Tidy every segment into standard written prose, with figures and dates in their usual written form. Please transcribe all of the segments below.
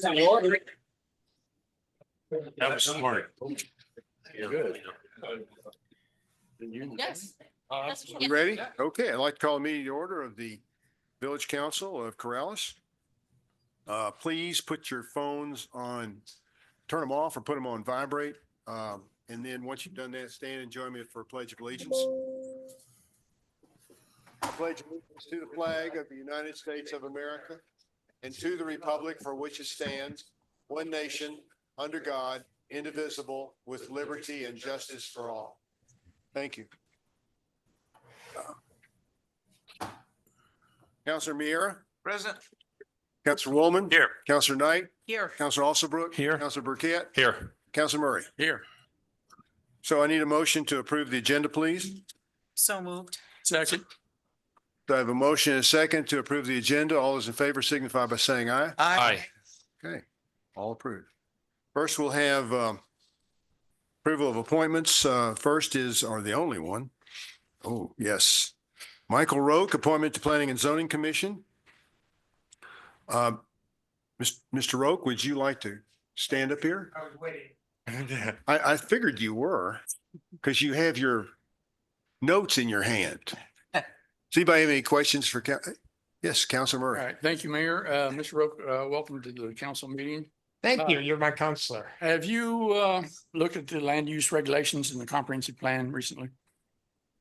That was smart. Good. Yes. You ready? Okay, I'd like to call a meeting to order of the Village Council of Corrales. Please put your phones on, turn them off or put them on vibrate. And then once you've done that, stand and join me for a pledge of allegiance. I pledge allegiance to the flag of the United States of America and to the republic for which it stands, one nation, under God, indivisible, with liberty and justice for all. Thank you. Councilor Miera, Present. Councilor Woolman. Here. Councilor Knight, Here. Councilor Alsabrook. Here. Councilor Burkett, Here. Councilor Murray. Here. So I need a motion to approve the agenda, please. So moved. Second. Do I have a motion and a second to approve the agenda? All those in favor signify by saying aye. Aye. Okay, all approved. First, we'll have approval of appointments. First is, or the only one. Oh, yes. Michael Roque, appointment to Planning and Zoning Commission. Mr. Roque, would you like to stand up here? I was waiting. I figured you were, because you have your notes in your hand. Does anybody have any questions for, yes, Councilor All Murray? right, thank you, Mayor. Mr. Roque, welcome to the council meeting. Thank you. You're my counselor. Have you looked at the land use regulations in the comprehensive plan recently?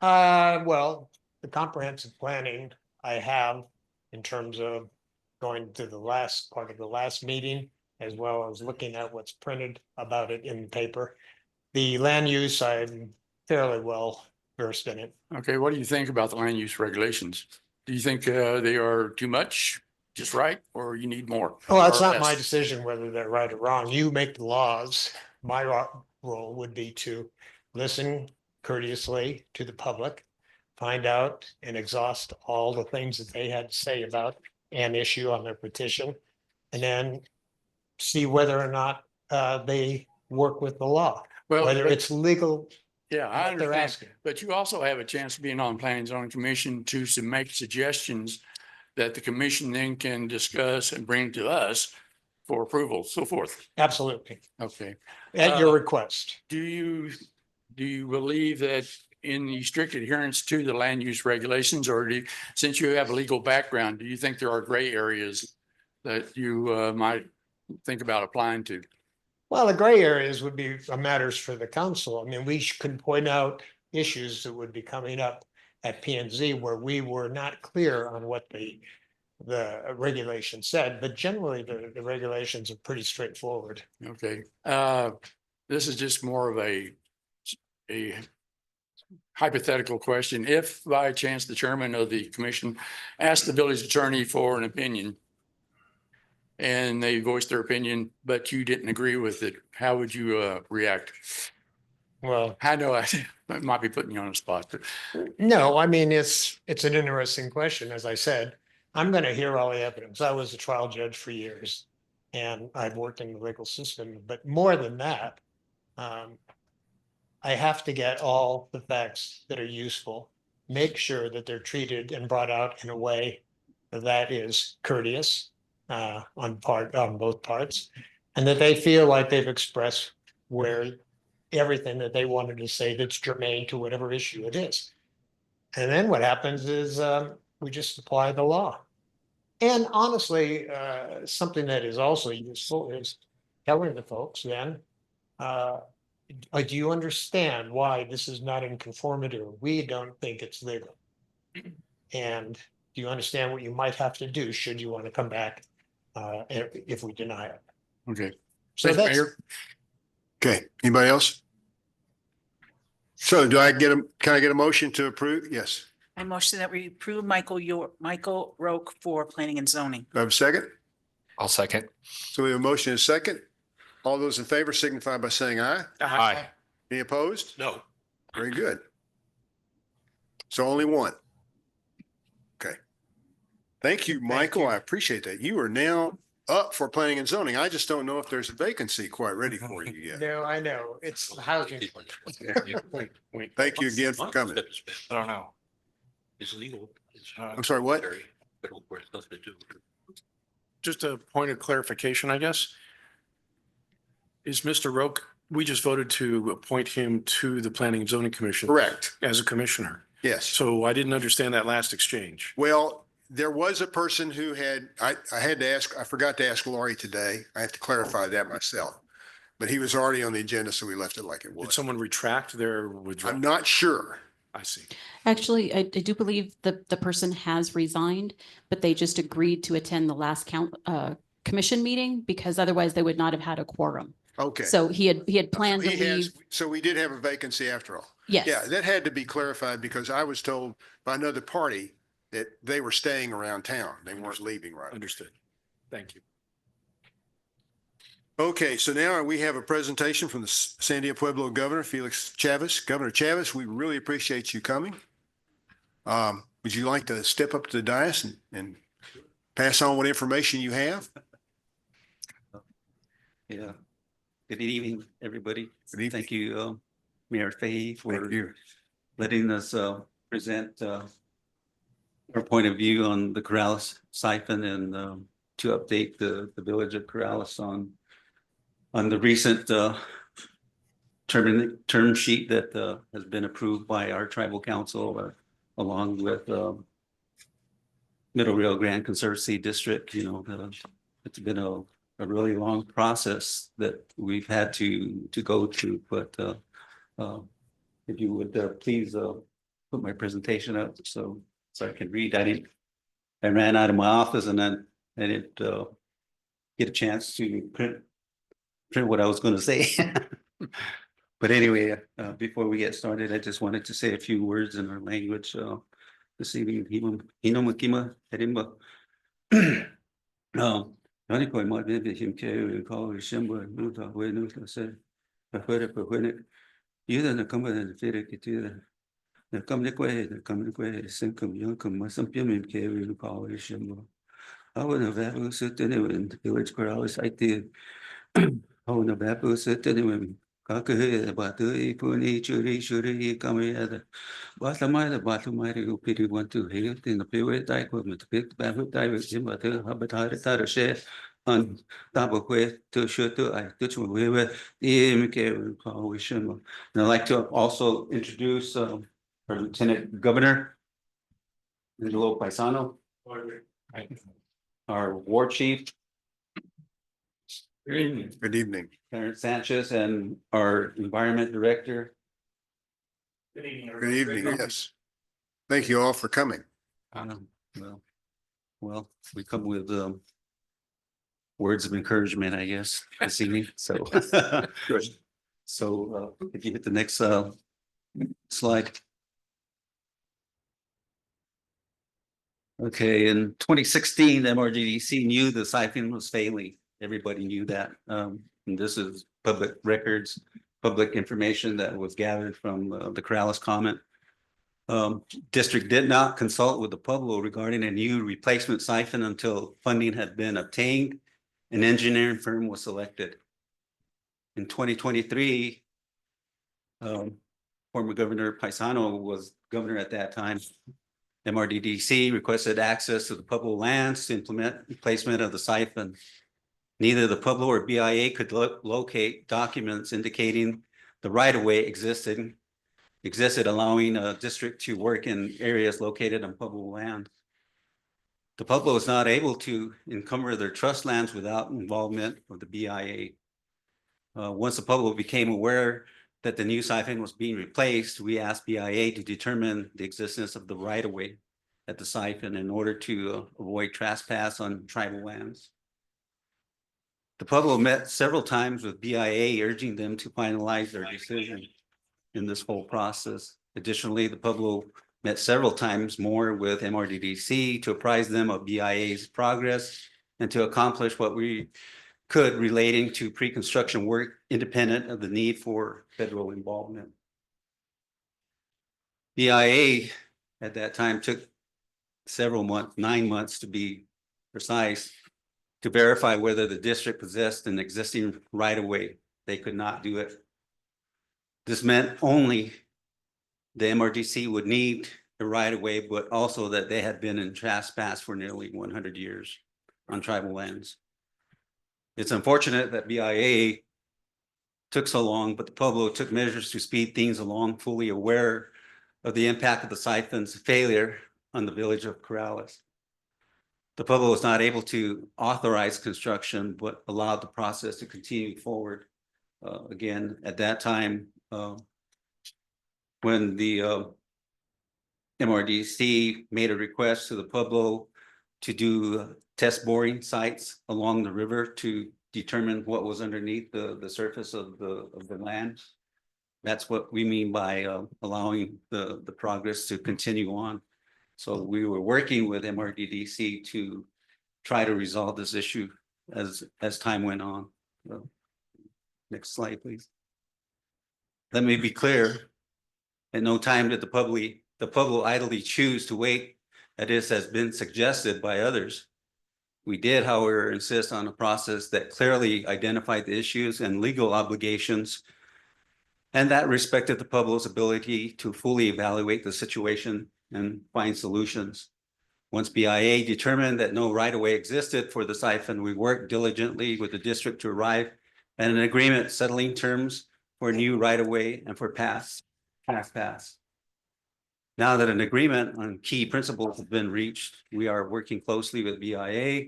Well, the comprehensive planning I have in terms of going to the last part of the last meeting, as well as looking at what's printed about it in the paper. The land use, I'm fairly well versed in it. Okay, what do you think about the land use regulations? Do you think they are too much, just right, or you need more? Well, it's Or not my less? decision whether they're right or wrong. You make the laws. My role would be to listen courteously to the public, find out and exhaust all the things that they had to say about an issue on their petition, and then see whether or not they work with the law, Well, whether but- it's legal. Yeah, I what they're understand, asking. but you also have a chance of being on planning and zoning commission to make suggestions that the commission then can discuss and bring to us for approval, so forth. Absolutely, Okay. at your request. Do you believe that in the strict adherence to the land use regulations, or since you have a legal background, do you think there are gray areas that you might think about applying to? Well, the gray areas would be matters for the council. I mean, we could point out issues that would be coming up at P and Z where we were not clear on what the regulation said, but generally the regulations are pretty straightforward. Okay, this is just more of a hypothetical question. If by chance the chairman of the commission asked the village attorney for an opinion and they voiced their opinion, but you didn't agree with it, how would you react? Well, I know I might be putting you on the spot, but no, I mean, it's an interesting question. As I said, I'm going to hear all the evidence. I was a trial judge for years and I've worked in the legal system, but more than that, I have to get all the facts that are useful, make sure that they're treated and brought out in a way that is courteous on both parts, and that they feel like they've expressed where everything that they wanted to say that's germane to whatever issue it is. And then what happens is we just apply the law. And honestly, something that is also useful is telling the folks then, do you understand why this is not in conformity, or we don't think it's legal? And do you understand what you might have to do should you want to come back if we deny it? okay. So Thanks, that's, Mayor. Okay, anybody else? So can I get a motion to approve? Yes. I motion that we approve Michael Roque for planning and zoning. Do I have a second? I'll second. So we have a motion and a second. All those in favor signify by saying aye. Aye. Any opposed? No. Very good. So only one. Okay. Thank you, Michael. I appreciate that. You are now up for planning and zoning. I just don't know if there's a vacancy quite ready for you yet. no, I know, it's housing. Thank you again for coming. I don't know. It's legal. It's I'm sorry, what? But of course, nothing to do. just a point of clarification, I guess. Is Mr. Roque, we just voted to appoint him to the Planning and Zoning Commission Correct. as a commissioner. Yes. So I didn't understand that last exchange. Well, there was a person who had, I had to ask, I forgot to ask Laurie today. I have to clarify that myself. But he was already on the agenda, so we left it like it Did was. someone retract their withdrawal? I'm not sure. I see. Actually, I do believe the person has resigned, but they just agreed to attend the last commission meeting because otherwise they would not have had a quorum. Okay. So he had planned to He has, leave. so we did have a vacancy after all. Yes. Yeah, that had to be clarified because I was told by another party that they were staying around town. They weren't leaving right. Understood. Thank you. Okay, so now we have a presentation from the Sandia Pueblo Governor, Felix Chavez. Governor Chavez, we really appreciate you coming. Would you like to step up to the dais and pass on what information you have? Yeah. Good evening, everybody. Good evening. Thank you, Mayor Fahey, for Thank you. letting us present our point of view on the Corrales siphon and to update the village of Corrales on the recent term sheet that has been approved by our tribal council along with Middle Rio Grande Conservancy District. You know, it's been a really long process that we've had to go through, but if you would please put my presentation up so I can read. I ran out of my office and then I didn't get a chance to print what I was going to say. But anyway, before we get started, I just wanted to say a few words in our language this evening. Hinomakima Herimba. Nanikoi might be him carry call Shimba, Nuta, where Nuta said, I heard it, but when it either the company and the Federic either the company way, the company way, Sinkum, Yunkum, my some Pimin carry call Shimba. I would have ever sit anyway in the village where I was I did. I would have ever sit anyway. Kaka about the pony, churi, come here. But the bottom might go pretty want to hear it in the period die with the big bamboo die with him, but the habit share on top of where to shoot to I touch my way with the MK call we should. And I'd like to also introduce our Lieutenant Governor Angelo Paisano, our War Chief Good evening. Terrence Sanchez, and our Environment Director. Good evening. Yes. Thank you all for coming. Well, we come with words of encouragement, I guess, this evening. So, so if you hit the next slide. Okay, in 2016, the MRDDC knew the siphon was failing. Everybody knew that. And this is public records, public information that was gathered from the Corrales comment. District did not consult with the Pueblo regarding a new replacement siphon until funding had been obtained. An engineering firm was selected. In 2023, former Governor Paisano was governor at that time. MRDDC requested access to the Pueblo lands to implement replacement of the siphon. Neither the Pueblo or BIA could locate documents indicating the right-of-way existed, allowing a district to work in areas located on Pueblo land. The Pueblo is not able to encumber their trust lands without involvement of the BIA. Once the Pueblo became aware that the new siphon was being replaced, we asked BIA to determine the existence of the right-of-way at the siphon in order to avoid trespass on tribal lands. The Pueblo met several times with BIA, urging them to finalize their decision in this whole process. Additionally, the Pueblo met several times more with MRDDC to apprise them of BIA's progress and to accomplish what we could relating to pre-construction work independent of the need for federal involvement. BIA at that time took several months, 9 months to be precise, to verify whether the district possessed an existing right-of-way. They could not do it. This meant only the MRDC would need a right-of-way, but also that they had been in trespass for nearly 100 years. on tribal lands. It's unfortunate that BIA took so long, but the Pueblo took measures to speed things along, fully aware of the impact of the siphon's failure on the village of Corrales. The Pueblo was not able to authorize construction, but allowed the process to continue forward. Again, at that time, when the MRDC made a request to the Pueblo to do test boring sites along the river to determine what was underneath the surface of the land. That's what we mean by allowing the progress to continue on. So we were working with MRDDC to try to resolve this issue as time went on. Next slide, please. Let me be clear. At no time did the Pueblo idly choose to wait, as has been suggested by others. We did, however, insist on a process that clearly identified the issues and legal obligations, and that respected the Pueblo's ability to fully evaluate the situation and find solutions. Once BIA determined that no right-of-way existed for the siphon, we worked diligently with the district to arrive at an agreement settling terms for new right-of-way and for pass. Now that an agreement on key principles has been reached, we are working closely with BIA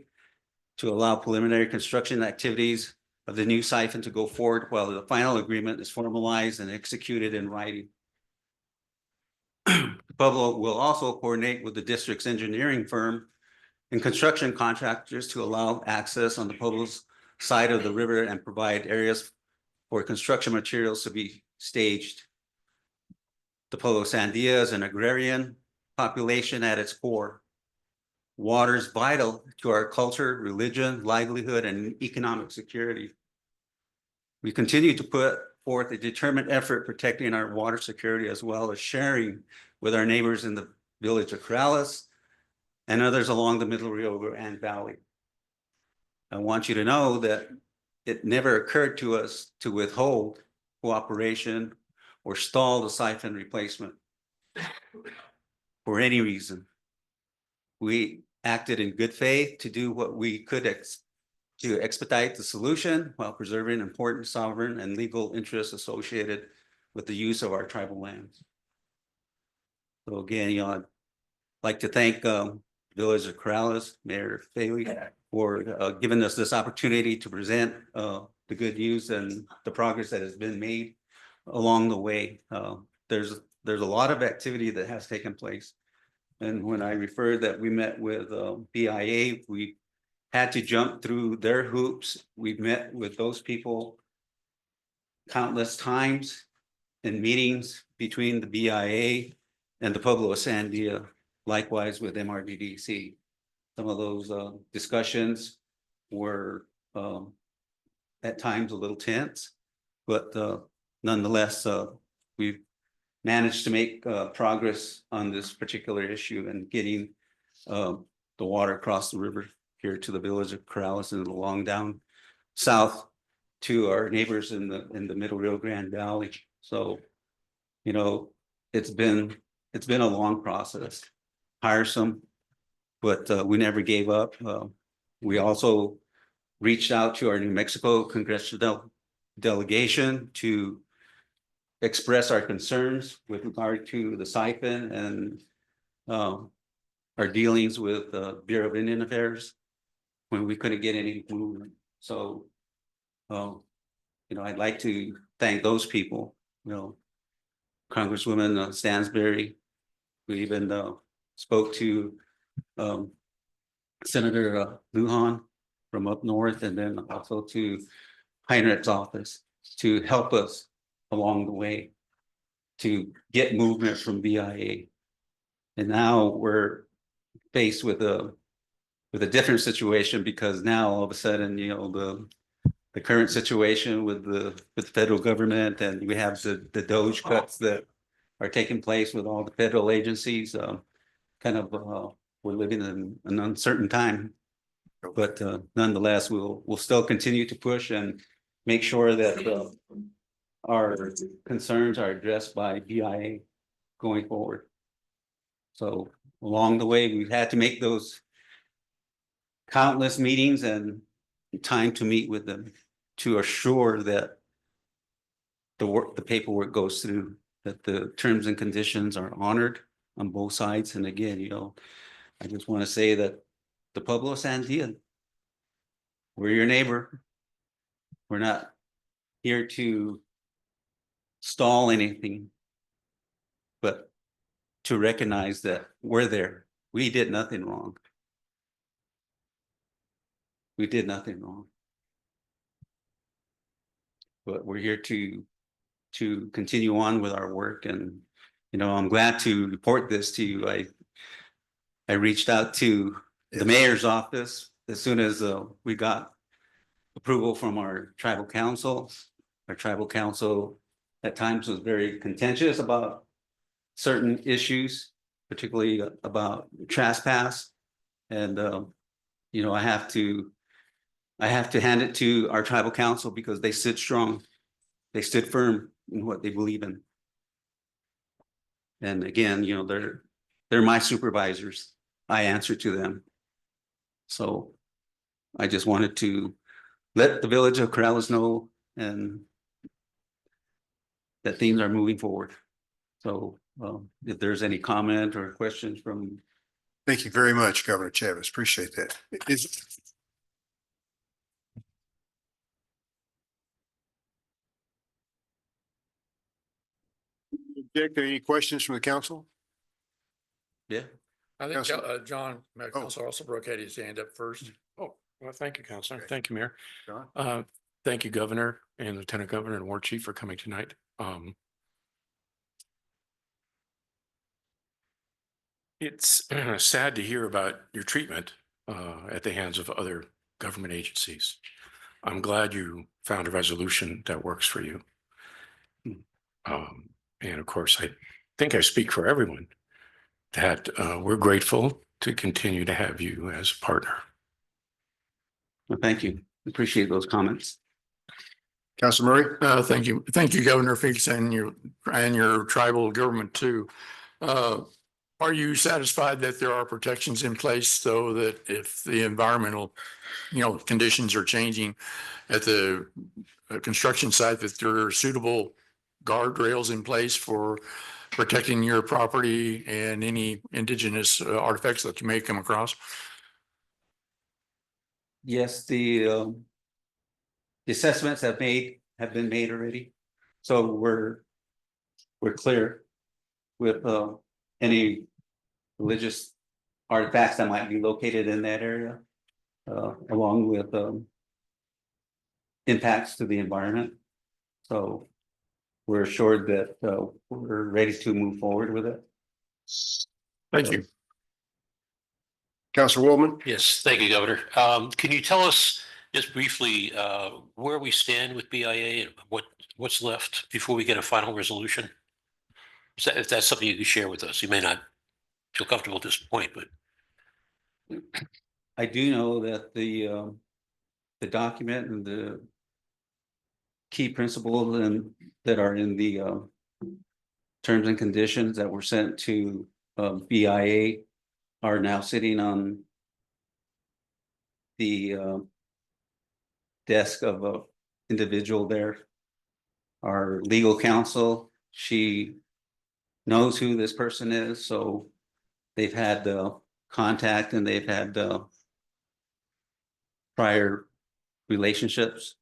to allow preliminary construction activities of the new siphon to go forward while the final agreement is formalized and executed in writing. Pueblo will also coordinate with the district's engineering firm and construction contractors to allow access on the Pueblo's side of the river and provide areas for construction materials to be staged. The Pueblo Sandia is an agrarian population at its core. Water is vital to our culture, religion, livelihood, and economic security. We continue to put forth a determined effort protecting our water security as well as sharing with our neighbors in the village of Corrales and others along the Middle Rio Grande Valley. I want you to know that it never occurred to us to withhold cooperation or stall the siphon replacement for any reason. We acted in good faith to do what we could to expedite the solution while preserving important sovereign and legal interests associated with the use of our tribal lands. So again, I'd like to thank Village of Corrales, Mayor Faley, for giving us this opportunity to present the good news and the progress that has been made along the way. There's a lot of activity that has taken place. And when I referred that we met with BIA, we had to jump through their hoops. We've met with those people countless times in meetings between the BIA and the Pueblo Sandia, likewise with MRDDC. Some of those discussions were at times a little tense, but nonetheless, we've managed to make progress on this particular issue and getting the water across the river here to the village of Corrales and along down south to our neighbors in the Middle Rio Grande Valley. So, you know, it's been a long process, tiresome, but we never gave up. We also reached out to our New Mexico congressional delegation to express our concerns with regard to the siphon and our dealings with the Bureau of Indian Affairs when we couldn't get any movement. So, you know, I'd like to thank those people, you know, Congresswoman Stansberry. We even spoke to Senator Lujan from up north, and then also to Heinrich's office to help us along the way to get movement from BIA. And now we're faced with a different situation because now all of a sudden, you know, the current situation with the federal government, and we have the DOGE cuts that are taking place with all the federal agencies. Kind of we're living in an uncertain time, but nonetheless, we'll still continue to push and make sure that our concerns are addressed by BIA going forward. So along the way, we've had to make those countless meetings and time to meet with them to assure that the paperwork goes through, that the terms and conditions are honored on both sides. And again, I just want to say that the Pueblo of Sandia, we're your neighbor. We're not here to stall anything, but to recognize that we're there. We did nothing wrong. We did nothing wrong. But we're here to continue on with our work. And, I'm glad to report this to you. I reached out to the mayor's office as soon as we got approval from our tribal council. Our tribal council at times was very contentious about certain issues, particularly about trespass. And, I have to hand it to our tribal council because they stood strong. They stood firm in what they believe in. And again, they're my supervisors. I answer to them. So I just wanted to let the village of Corrales know and that things are moving forward. So if there's any comment or questions from. Thank you very much, Governor Chavez. Appreciate that. Dick, any questions from the council? Yeah. I think Councilman- John, Councilor Alsobrook had his hand up first. Oh, well, thank you, Counselor. Thank you, Mayor. John? Thank you, Governor and Lieutenant Governor and War Chief for coming tonight. It's sad to hear about your treatment at the hands of other government agencies. I'm glad you found a resolution that works for you. And of course, I think I speak for everyone that we're grateful to continue to have you as a partner. Well, thank you. Appreciate those comments. Council Murray? Thank you. Thank you, Governor Feeks, and your tribal government too. Are you satisfied that there are protections in place so that if the environmental, conditions are changing at the construction site, that there are suitable guardrails in place for protecting your property and any indigenous artifacts that you may come across? Yes, the assessments have been made already. So we're clear with any religious artifacts that might be located in that area, along with impacts to the environment. So we're assured that we're ready to move forward with it. Thank you. Councilor Willman? Yes, thank you, Governor. Can you tell us just briefly where we stand with BIA and what's left before we get a final resolution? If that's something you can share with us, you may not feel comfortable at this point, but. I do know that the document and the key principles that are in the terms and conditions that were sent to BIA are now sitting on the desk of an individual there. Our legal counsel, she knows who this person is, so they've had contact and they've had prior relationships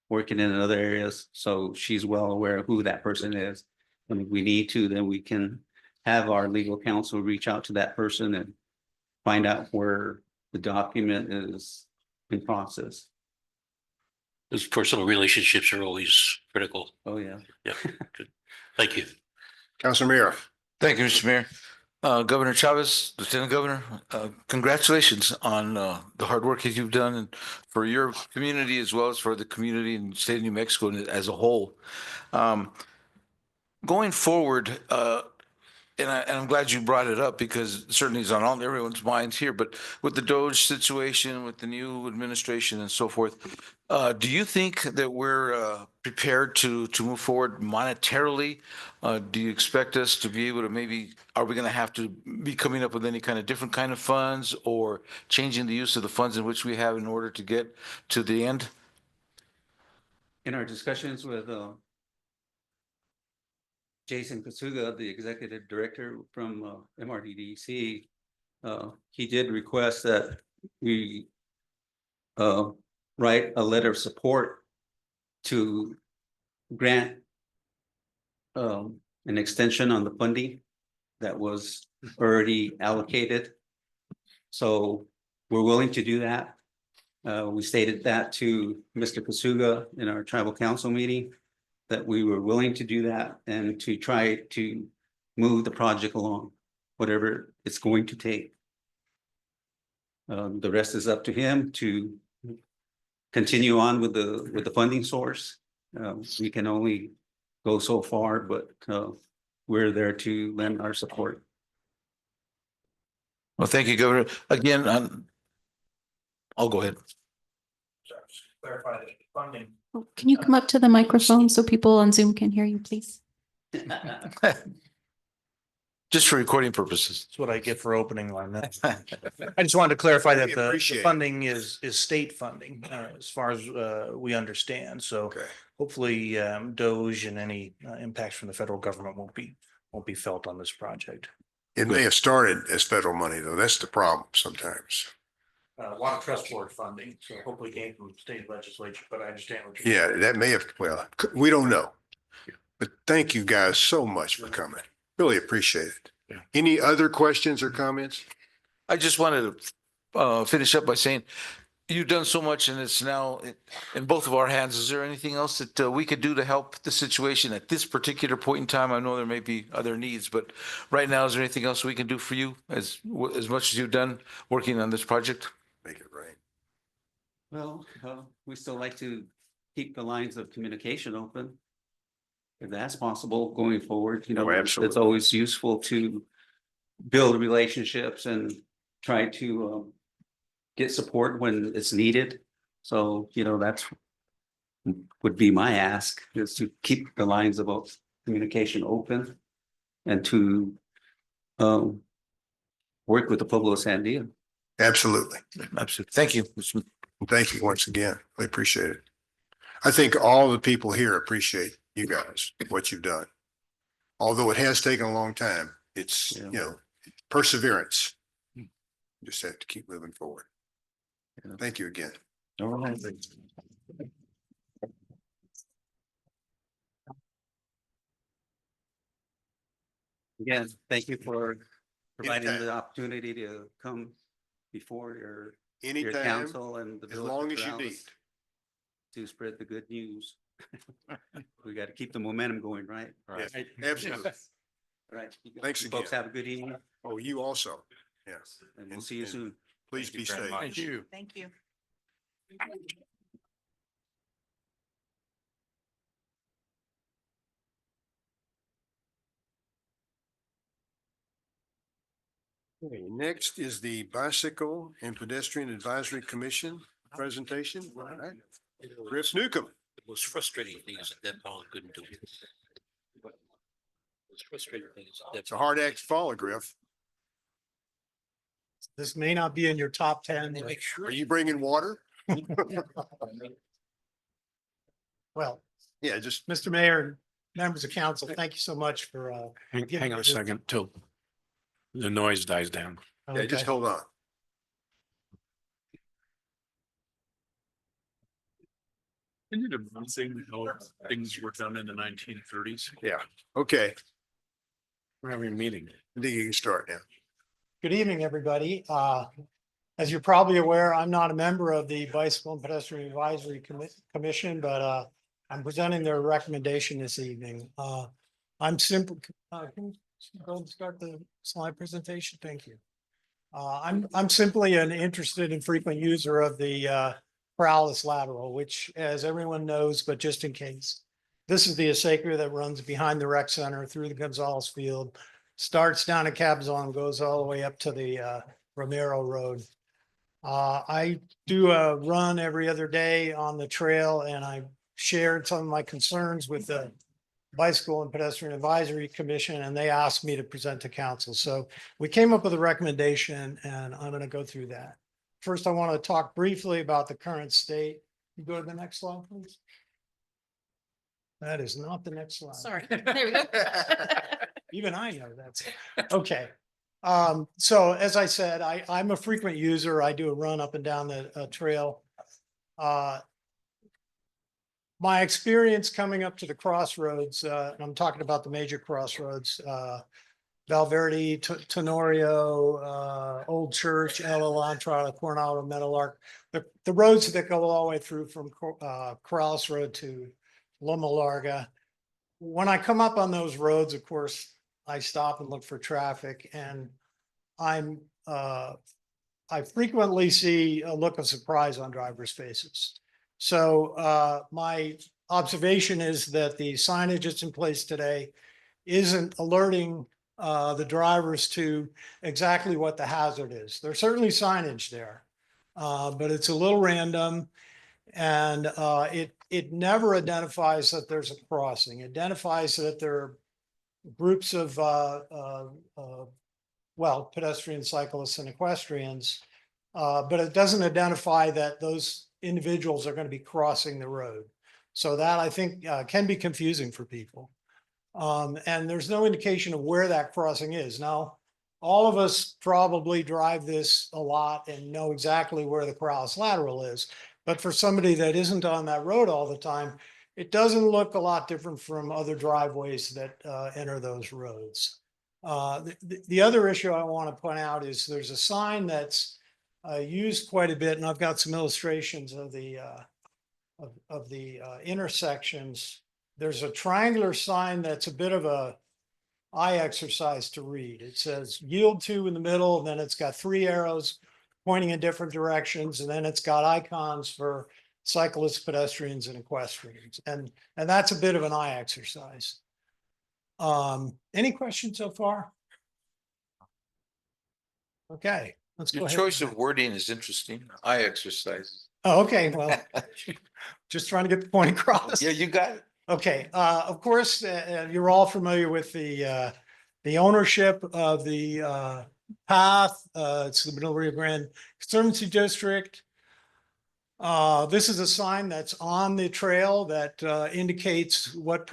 working in other areas, so she's well aware of who that person is. And if we need to, then we can have our legal counsel reach out to that person and find out where the document is in process. Those personal relationships are always critical. Oh, yeah. Yeah, good. Thank you. Councilor Mira? Thank you, Mr. Mayor. Governor Chavez, Lieutenant Governor, congratulations on the hard work that you've done and for your community as well as for the community in the state of New Mexico as a whole. Going forward, and I'm glad you brought it up because certainly it's on all everyone's minds here, but with the Doge situation, with the new administration and so forth, do you think that we're prepared to move forward monetarily? Do you expect us to be able to maybe, are we going to have to be coming up with any kind of different kind of funds or changing the use of the funds in which we have in order to get to the end? In our discussions with Jason Kasuga, the executive director from MRDDC, he did request that we write a letter of support to grant an extension on the funding that was already allocated. So we're willing to do that. We stated that to Mr. Kasuga in our tribal council meeting, that we were willing to do that and to try to move the project along, whatever it's going to take. The rest is up to him to continue on with the funding source. We can only go so far, but we're there to lend our support. Well, thank you, Governor. Again, I'll go ahead. Clarify the funding. Oh, can you come up to the microphone so people on Zoom can hear you, please? Just for recording purposes. That's what I get for opening line. I just wanted to clarify that We the appreciate it. funding is state funding, as far as we understand. So Okay. hopefully Doge and any impacts from the federal government won't be felt on this project. It may have started as federal money, though. That's the problem sometimes. Water Trust Board funding, so hopefully came from state legislature, but I understand what Yeah, that may have, well, we don't know. But thank you guys so much for coming. Really appreciate it. Yeah. Any other questions or comments? I just wanted to finish up by saying, you've done so much and it's now in both of our hands. Is there anything else that we could do to help the situation at this particular point in time? I know there may be other needs, but right now, is there anything else we can do for you as much as you've done working on this project? Make it rain. Well, we still like to keep the lines of communication open. If that's possible going forward, you know, Oh, absolutely. it's always useful to build relationships and try to get support when it's needed. So, you know, that's would be my ask, is to keep the lines of communication open and to work with the Pueblo of Sandia. Absolutely. Absolutely. Thank you. And thank you once again. We appreciate it. I think all the people here appreciate you guys, what you've done. Although it has taken a long time, it's, Yeah. you know, perseverance. Just have to keep moving forward. Yeah. Thank you again. All right. Again, thank you for providing Anytime. the opportunity to come before your Anytime, council and the as village long of as you Corrales need. to spread the good news. We got to keep the momentum going, right? Yes, absolutely. All right. You Thanks folks again. have a good evening Oh, you also. Yes. and we'll see you soon. Please be Thank you very safe. much. Thank you. Thank you. Okay, next is the Bicycle and Pedestrian Advisory Commission presentation. All right. Chris Newcomb. The most frustrating thing is that Paul couldn't do it. The most frustrating thing is that. It's a hard act to follow, Griff. This may not be in your top 10. They make sure. Are you bringing water? Well, Yeah, just, Mr. Mayor, members of council, thank you so much for Hang on a second till the noise dies down. yeah, just hold on. Isn't it amazing how things were done in the 1930s? Yeah, okay. We're having a meeting. I think you can start now. Good evening, everybody. As you're probably aware, I'm not a member of the Bicycle and Pedestrian Advisory Commission, but I'm presenting their recommendation this evening. I'm simple. Can you go and start the slide presentation? Thank you. I'm simply an interested and frequent user of the Corrales lateral, which, as everyone knows, but just in case, this is the acequia that runs behind the rec center through the Gonzalez Field, starts down at Cabazon and goes all the way up to the Romero Road. I do a run every other day on the trail, and I shared some of my concerns with the Bicycle and Pedestrian Advisory Commission, and they asked me to present to council. So we came up with a recommendation, and I'm going to go through that. First, I want to talk briefly about the current state. You go to the next slide, please. That is not the next slide. Sorry, there we go. Even I know that's, okay. So as I said, I'm a frequent user. I do a run up and down the trail. My experience coming up to the crossroads, and I'm talking about the major crossroads, Valverde, Tenorio, Old Church, El Elantra, Coronado, Meadowlark, the roads that go all the way through from Corrales Road to Loma Larga. When I come up on those roads, of course, I stop and look for traffic, and I frequently see a look of surprise on drivers' faces. So my observation is that the signage that's in place today isn't alerting the drivers to exactly what the hazard is. There's certainly signage there, but it's a little random, and it never identifies that there's a crossing. It identifies that there are groups of pedestrians, cyclists, and equestrians, but it doesn't identify that those individuals are going to be crossing the road. So that, I think, can be confusing for people. And there's no indication of where that crossing is. Now, all of us probably drive this a lot and know exactly where the Corrales lateral is. But for somebody that isn't on that road all the time, it doesn't look a lot different from other driveways that enter those roads. The other issue I want to point out is there's a sign that's used quite a bit, and I've got some illustrations of the intersections. There's a triangular sign that's a bit of a eye exercise to read. It says yield to in the middle, and then it's got 3 arrows pointing in different directions, and then it's got icons for cyclists, pedestrians, and equestrians. And that's a bit of an eye exercise. Any questions so far? Okay, let's go Your ahead. choice of wording is interesting. Eye exercise. Oh, okay, well, just trying to get the point across. Yeah, you got it. Okay, of course, you're all familiar with the ownership of the path. It's the Middle Rio Grande Conservancy District. This is a sign that's on the trail that indicates what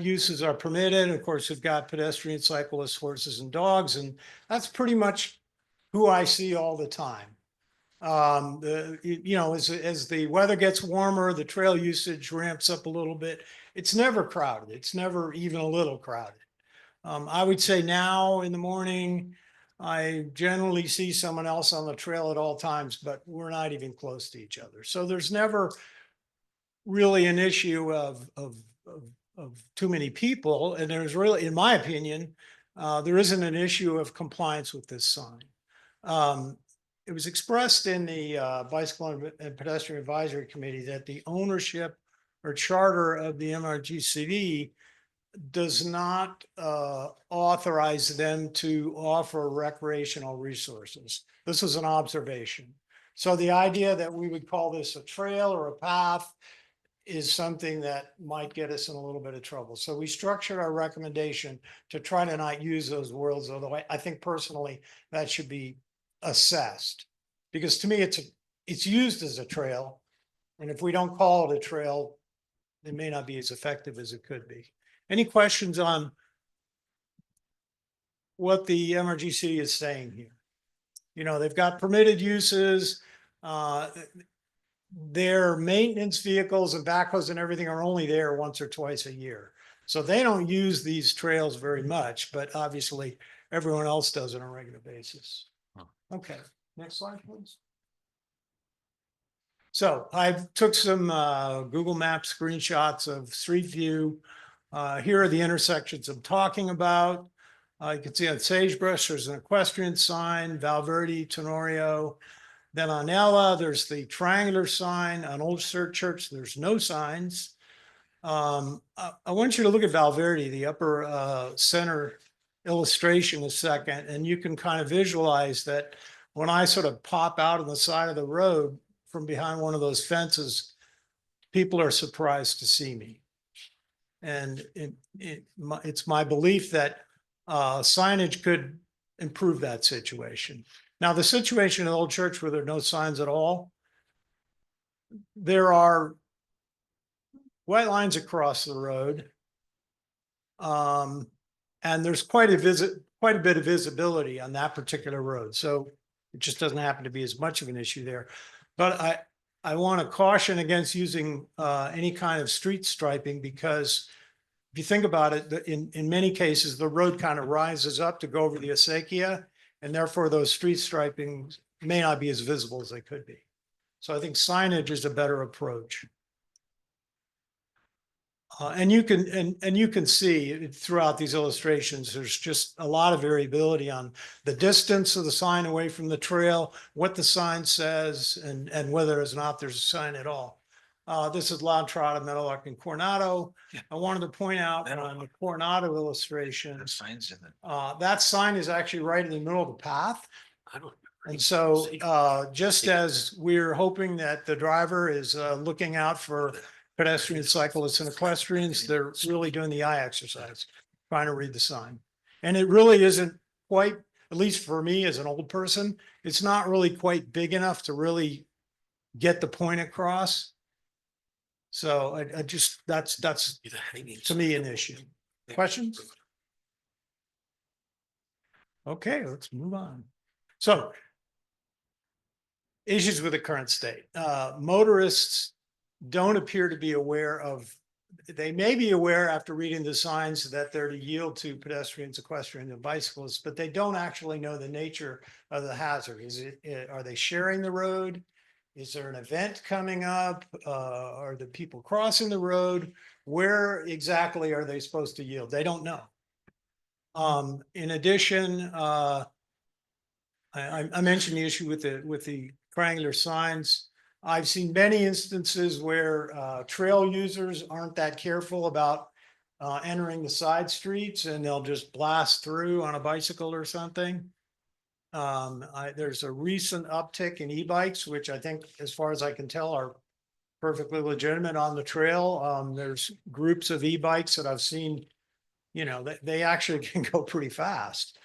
uses are permitted. Of course, we've got pedestrians, cyclists, horses, and dogs, and that's pretty much who I see all the time. As the weather gets warmer, the trail usage ramps up a little bit. It's never crowded. It's never even a little crowded. I would say now in the morning, I generally see someone else on the trail at all times, but we're not even close to each other. So there's never really an issue of too many people. And there's really, in my opinion, there isn't an issue of compliance with this sign. It was expressed in the Bicycle and Pedestrian Advisory Committee that the ownership or charter of the MRGCD does not authorize them to offer recreational resources. This is an observation. So the idea that we would call this a trail or a path is something that might get us in a little bit of trouble. So we structured our recommendation to try to not use those words, although I think personally that should be assessed, because to me it's used as a trail, and if we don't call it a trail, it may not be as effective as it could be. Any questions on what the MRGC is saying here? You know, they've got permitted uses. Their maintenance vehicles and backhoes and everything are only there once or twice a year. So they don't use these trails very much, but obviously everyone else does on a regular basis. Okay, next slide, please. So I took some Google Maps screenshots of Street View. Here are the intersections I'm talking about. You can see on Sagebrush, there's an equestrian sign, Valverde, Tenorio. Then on Ella, there's the triangular sign. On Old Church, there's no signs. I want you to look at Valverde, the upper center illustration a second, and you can kind of visualize that when I sort of pop out on the side of the road from behind one of those fences, people are surprised to see me. And it's my belief that signage could improve that situation. Now, the situation in Old Church where there are no signs at all, there are white lines across the road. And there's quite a bit of visibility on that particular road. So it just doesn't happen to be as much of an issue there. But I want to caution against using any kind of street striping, because if you think about it, in many cases, the road kind of rises up to go over the acequia, and therefore those street striping may not be as visible as they could be. So I think signage is a better approach. And you can see throughout these illustrations, there's just a lot of variability on the distance of the sign away from the trail, what the sign says, and whether or not there's a sign at all. This is La Entrada, Meadowlark, and Coronado. I wanted to point out on the Coronado illustration, that sign is actually right in the middle of the path. And so just as we're hoping that the driver is looking out for pedestrians, cyclists, and equestrians, they're really doing the eye exercise, trying to read the sign. And it really isn't quite, at least for me as an old person, it's not really quite big enough to really get the point across. So I just, that's to me an issue. Questions? Okay, let's move on. So issues with the current state. Motorists don't appear to be aware of, they may be aware after reading the signs that they're to yield to pedestrians, equestrians, and bicyclists, but they don't actually know the nature of the hazard. Are they sharing the road? Is there an event coming up? Are the people crossing the road? Where exactly are they supposed to yield? They don't know. In addition, I mentioned the issue with the triangular signs. I've seen many instances where trail users aren't that careful about entering the side streets, and they'll just blast through on a bicycle or something. There's a recent uptick in e-bikes, which I think, as far as I can tell, are perfectly legitimate on the trail. There's groups of e-bikes that I've seen, you know, they actually can go pretty fast,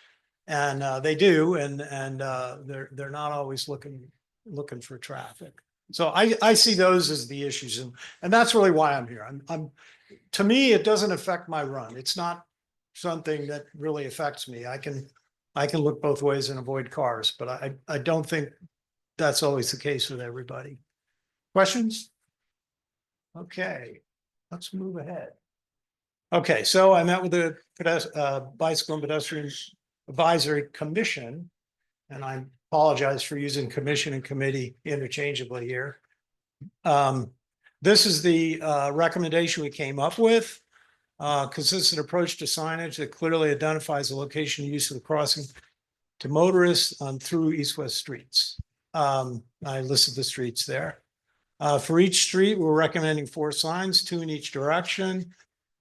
and they do, and they're not always looking for traffic. So I see those as the issues, and that's really why I'm here. To me, it doesn't affect my run. It's not something that really affects me. I can look both ways and avoid cars, but I don't think that's always the case with everybody. Questions? Okay, let's move ahead. Okay, so I met with the Bicycle and Pedestrian Advisory Commission, and I apologize for using commission and committee interchangeably here. This is the recommendation we came up with. Consistent approach to signage that clearly identifies the location and use of the crossing to motorists through east-west streets. I listed the streets there. For each street, we're recommending 4 signs, 2 in each direction.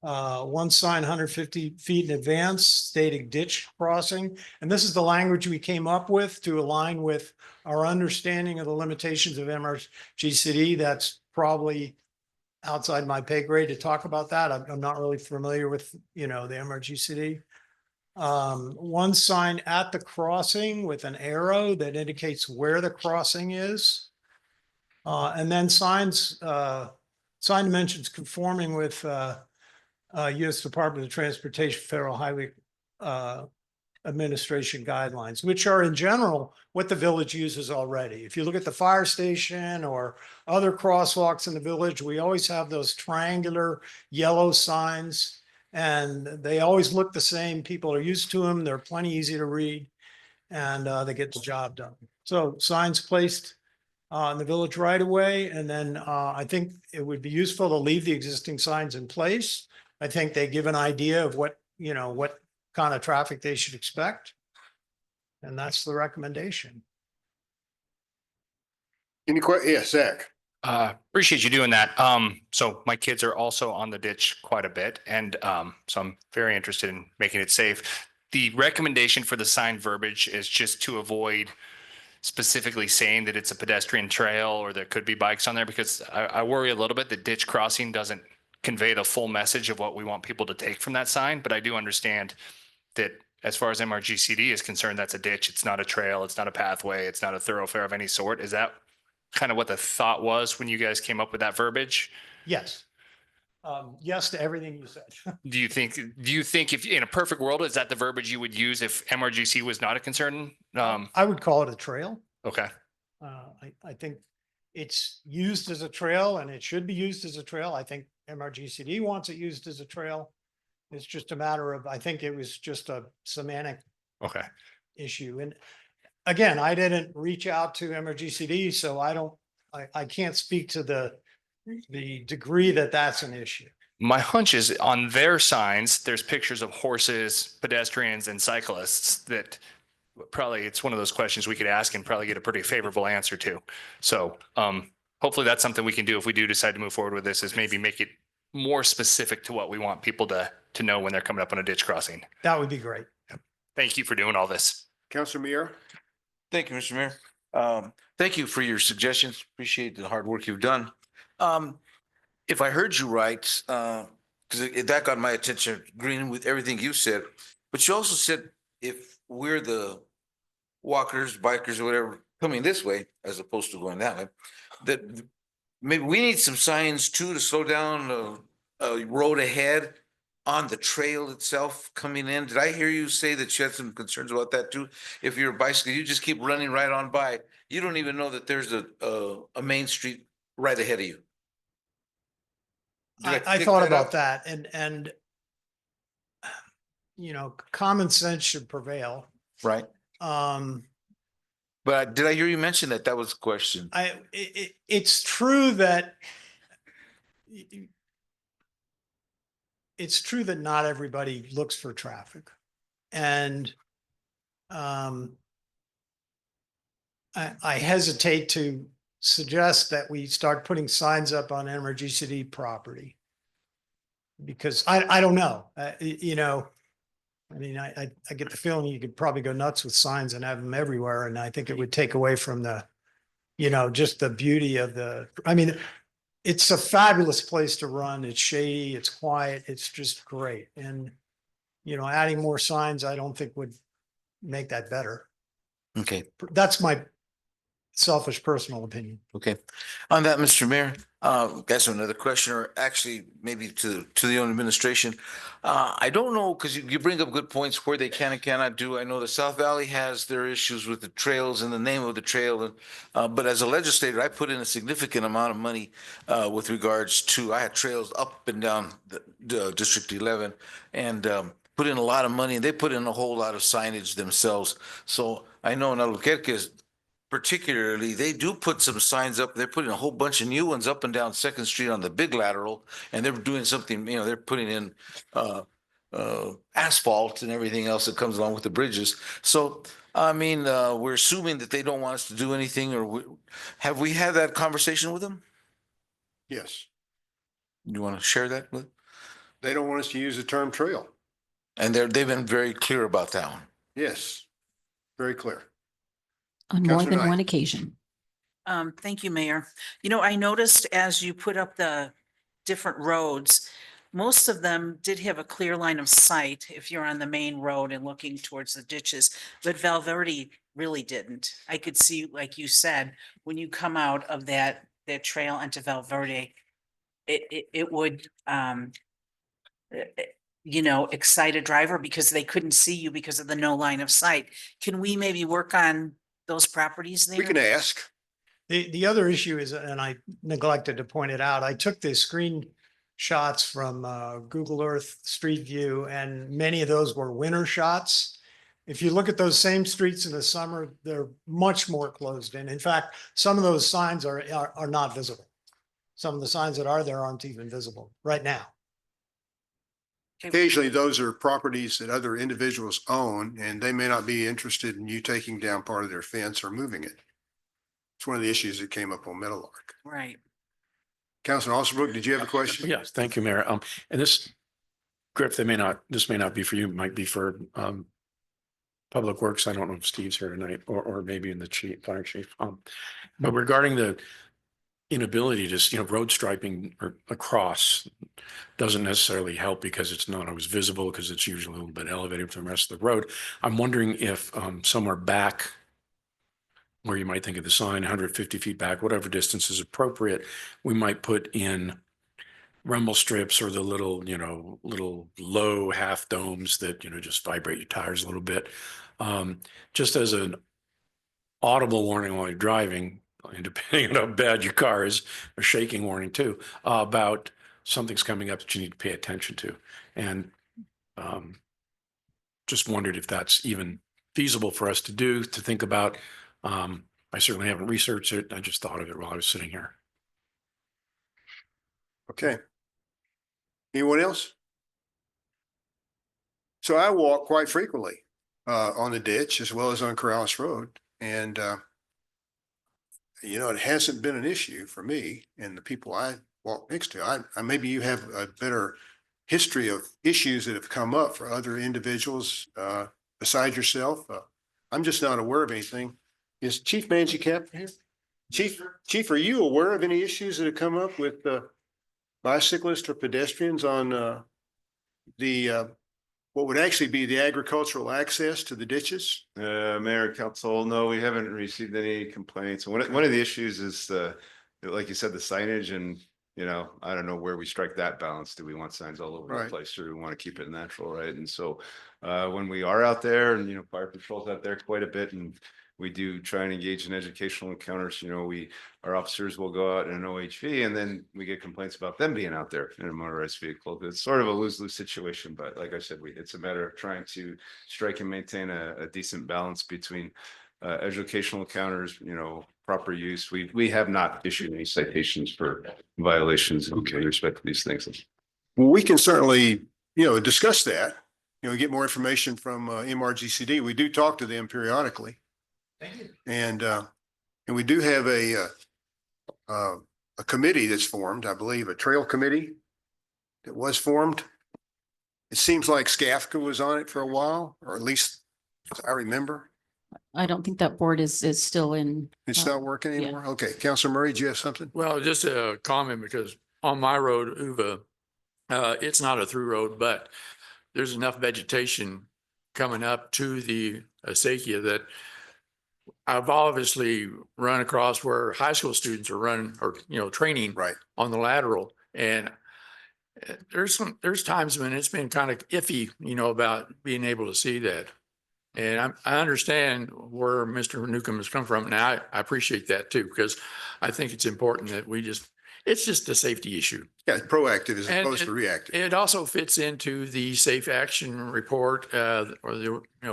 1 sign 150 feet in advance stating ditch crossing. And this is the language we came up with to align with our understanding of the limitations of MRGCD. That's probably outside my pay grade to talk about that. I'm not really familiar with, you know, the MRGCD. 1 sign at the crossing with an arrow that indicates where the crossing is. And then sign dimensions conforming with U.S. Department of Transportation Federal Highway Administration guidelines, which are in general what the village uses already. If you look at the fire station or other crosswalks in the village, we always have those triangular yellow signs, and they always look the same. People are used to them. They're plenty easy to read, and they get the job done. So signs placed in the village right away, and then I think it would be useful to leave the existing signs in place. I think they give an idea of what, you know, what kind of traffic they should expect. And that's the recommendation. Any questions? Yeah, Zach. Appreciate you doing that. So my kids are also on the ditch quite a bit, and so I'm very interested in making it safe. the recommendation for the sign verbiage is just to avoid specifically saying that it's a pedestrian trail or there could be bikes on there, because I worry a little bit that ditch crossing doesn't convey the full message of what we want people to take from that sign. But I do understand that as far as MRGCD is concerned, that's a ditch. It's not a trail. It's not a pathway. It's not a thoroughfare of any sort. Is that kind of what the thought was when you guys came up with that verbiage? Yes. Yes to everything you said. Do you think if in a perfect world, is that the verbiage you would use if MRGC was not a concern? I would call it a trail. Okay. I think it's used as a trail and it should be used as a trail. I think MRGCD wants it used as a trail. It's just a matter of, I think it was just a semantic Okay. issue. And again, I didn't reach out to MRGCD, so I can't speak to the degree that that's an issue. My hunch is on their signs, there's pictures of horses, pedestrians and cyclists that probably it's one of those questions we could ask and probably get a pretty favorable answer to. So hopefully that's something we can do if we do decide to move forward with this, is maybe make it more specific to what we want people to know when they're coming up on a ditch crossing. That would be great. Thank you for doing all this. Councilor Mier? Thank you, Mr. Mayor. Thank you for your suggestions. Appreciate the hard work you've done. If I heard you right, because that got my attention, agreeing with everything you said, but you also said if we're the walkers, bikers, or whatever, coming this way as opposed to going that way, that maybe we need some signs too to slow down a road ahead on the trail itself coming in. Did I hear you say that you had some concerns about that too? If you're a bicycle, you just keep running right on by. You don't even know that there's a main street right ahead of you. Did I pick thought that about up? that and common sense should prevail. Right. But did I hear you mention that? That was the question. It's true that not everybody looks for traffic. And I hesitate to suggest that we start putting signs up on MRGCD property. Because I don't know, I get the feeling you could probably go nuts with signs and have them everywhere. And I think it would take away from just the beauty of it's a fabulous place to run. It's shady, it's quiet, it's just great. And, adding more signs, I don't think would make that better. Okay. That's my selfish personal opinion. Okay. On that, Mr. Mayor, guess another question, or actually maybe to the own administration. I don't know, because you bring up good points where they can and cannot do. I know the South Valley has their issues with the trails and the name of the trail. But as a legislator, I put in a significant amount of money with regards to, I had trails up and down the District 11 and put in a lot of money, and they put in a whole lot of signage themselves. So I know in Albuquerque, particularly, they do put some signs up. They're putting a whole bunch of new ones up and down Second Street on the big lateral, and they're doing something, they're putting in asphalt and everything else that comes along with the bridges. So, we're assuming that they don't want us to do anything, or have we had that conversation with them? Yes. You want to share that with? They don't want us to use the term trail. And they've been very clear about that one. Yes, very clear. On more Councilor than Knight. one occasion. Thank you, Mayor. I noticed as you put up the different roads, most of them did have a clear line of sight if you're on the main road and looking towards the ditches, but Valverde really didn't. I could see, like you said, when you come out of that trail into Valverde, it would, excite a driver because they couldn't see you because of the no line of sight. Can we maybe work on those properties there? We can ask. The other issue is, and I neglected to point it out, I took the screenshots from Google Earth Street View, and many of those were winter shots. If you look at those same streets in the summer, they're much more closed in. In fact, some of those signs are not visible. Some of the signs that are there aren't even visible right now. Occasionally, those are properties that other individuals own, and they may not be interested in you taking down part of their fence or moving it. It's one of the issues that came up on Meadowlark. Right. Councilman Alsterbrook, did you have a question? Yes, thank you, Mayor. And this, Griff, this may not be for you, it might be for Public Works. I don't know if Steve's here tonight or maybe in the chief, fire chief. But regarding the inability to, road striping or across doesn't necessarily help because it's not always visible because it's usually a little bit elevated from the rest of the road. I'm wondering if somewhere back where you might think of the sign, 150 feet back, whatever distance is appropriate, we might put in rumble strips or the little, little low half domes that, just vibrate your tires a little bit. Just as an audible warning while you're driving, and depending on how bad your car is, a shaking warning too, about something's coming up that you need to pay attention to. And just wondered if that's even feasible for us to do, to think about. I certainly haven't researched it. I just thought of it while I was sitting here. Okay. Anyone else? So I walk quite frequently on the ditch as well as on Corrales Road. And it hasn't been an issue for me and the people I walk next to. I maybe you have a better history of issues that have come up for other individuals besides yourself. I'm just not aware of anything. Is Chief Manji-Cap here? Chief, are you aware of any issues that have come up with bicyclists or pedestrians on what would actually be the agricultural access to the ditches? Mayor, Council, no, we haven't received any complaints. One of the issues is like you said, the signage, and I don't know where we strike that balance. Do we want signs all over the place, or do we want to keep it natural, right? And so when we are out there, and fire patrol's out there quite a bit, and we do try and engage in educational encounters. Our officers will go out in an OHV, and then we get complaints about them being out there in a motorized vehicle. It's sort of a lose-lose situation, but like I said, it's a matter of trying to strike and maintain a decent balance between educational encounters, proper use. We have not issued any citations for violations with respect to these things. Well, we can certainly, discuss that, get more information from MRGCD. We do talk to them periodically. Thank you. And we do have a committee that's formed, I believe, a trail committee that was formed. It seems like SCAFCA was on it for a while, or at least as I remember. I don't think that board is still in. It's not working anymore? Okay, Councilor Murray, do you have something? Well, just a comment, because on my road, Uva, it's not a through road, but there's enough vegetation coming up to the acequia that I've obviously run across where high school students are running or, training on the lateral. And there's times when it's been kind of iffy, about being able to see that. And I understand where Mr. Newcomb has come from. Now, I appreciate that too, because I think it's important that it's just a safety issue. Yeah, proactive as opposed to reactive. It also fits into the safe action report, or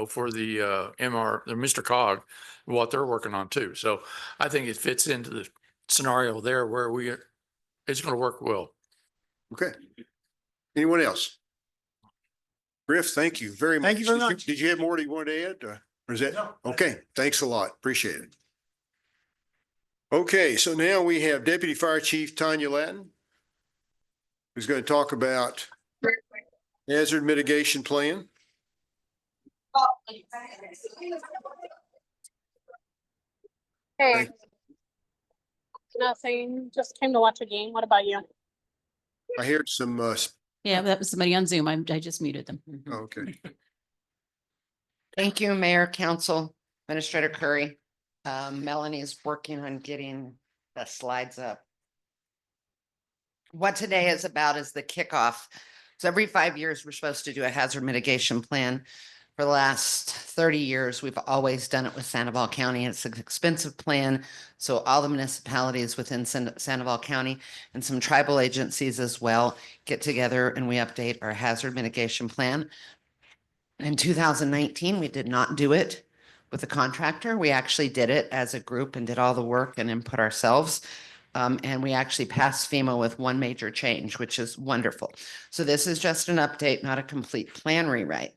for the Mr. Cog, what they're working on too. So I think it fits into the scenario there where it's going to work well. Okay. Anyone else? Griff, thank you very much. Thank you very much. Did you have more that you wanted to add? Or is that? No. Okay, thanks a lot. Appreciate it. Okay, so now we have Deputy Fire Chief Tanya Lattin, who's going to talk about hazard mitigation plan. Hey. Nothing, just came to watch a game. What about you? I heard some, Yeah, that was somebody on Zoom. I just muted them. okay. Thank you, Mayor, Council, Administrator Curry. Melanie is working on getting the slides up. What today is about is the kickoff. So every 5 years, we're supposed to do a hazard mitigation plan. For the last 30 years, we've always done it with Sandoval County. It's an expensive plan. So all the municipalities within Sandoval County and some tribal agencies as well get together and we update our hazard mitigation plan. In 2019, we did not do it with a contractor. We actually did it as a group and did all the work and input ourselves. And we actually passed FEMA with one major change, which is wonderful. So this is just an update, not a complete plan rewrite.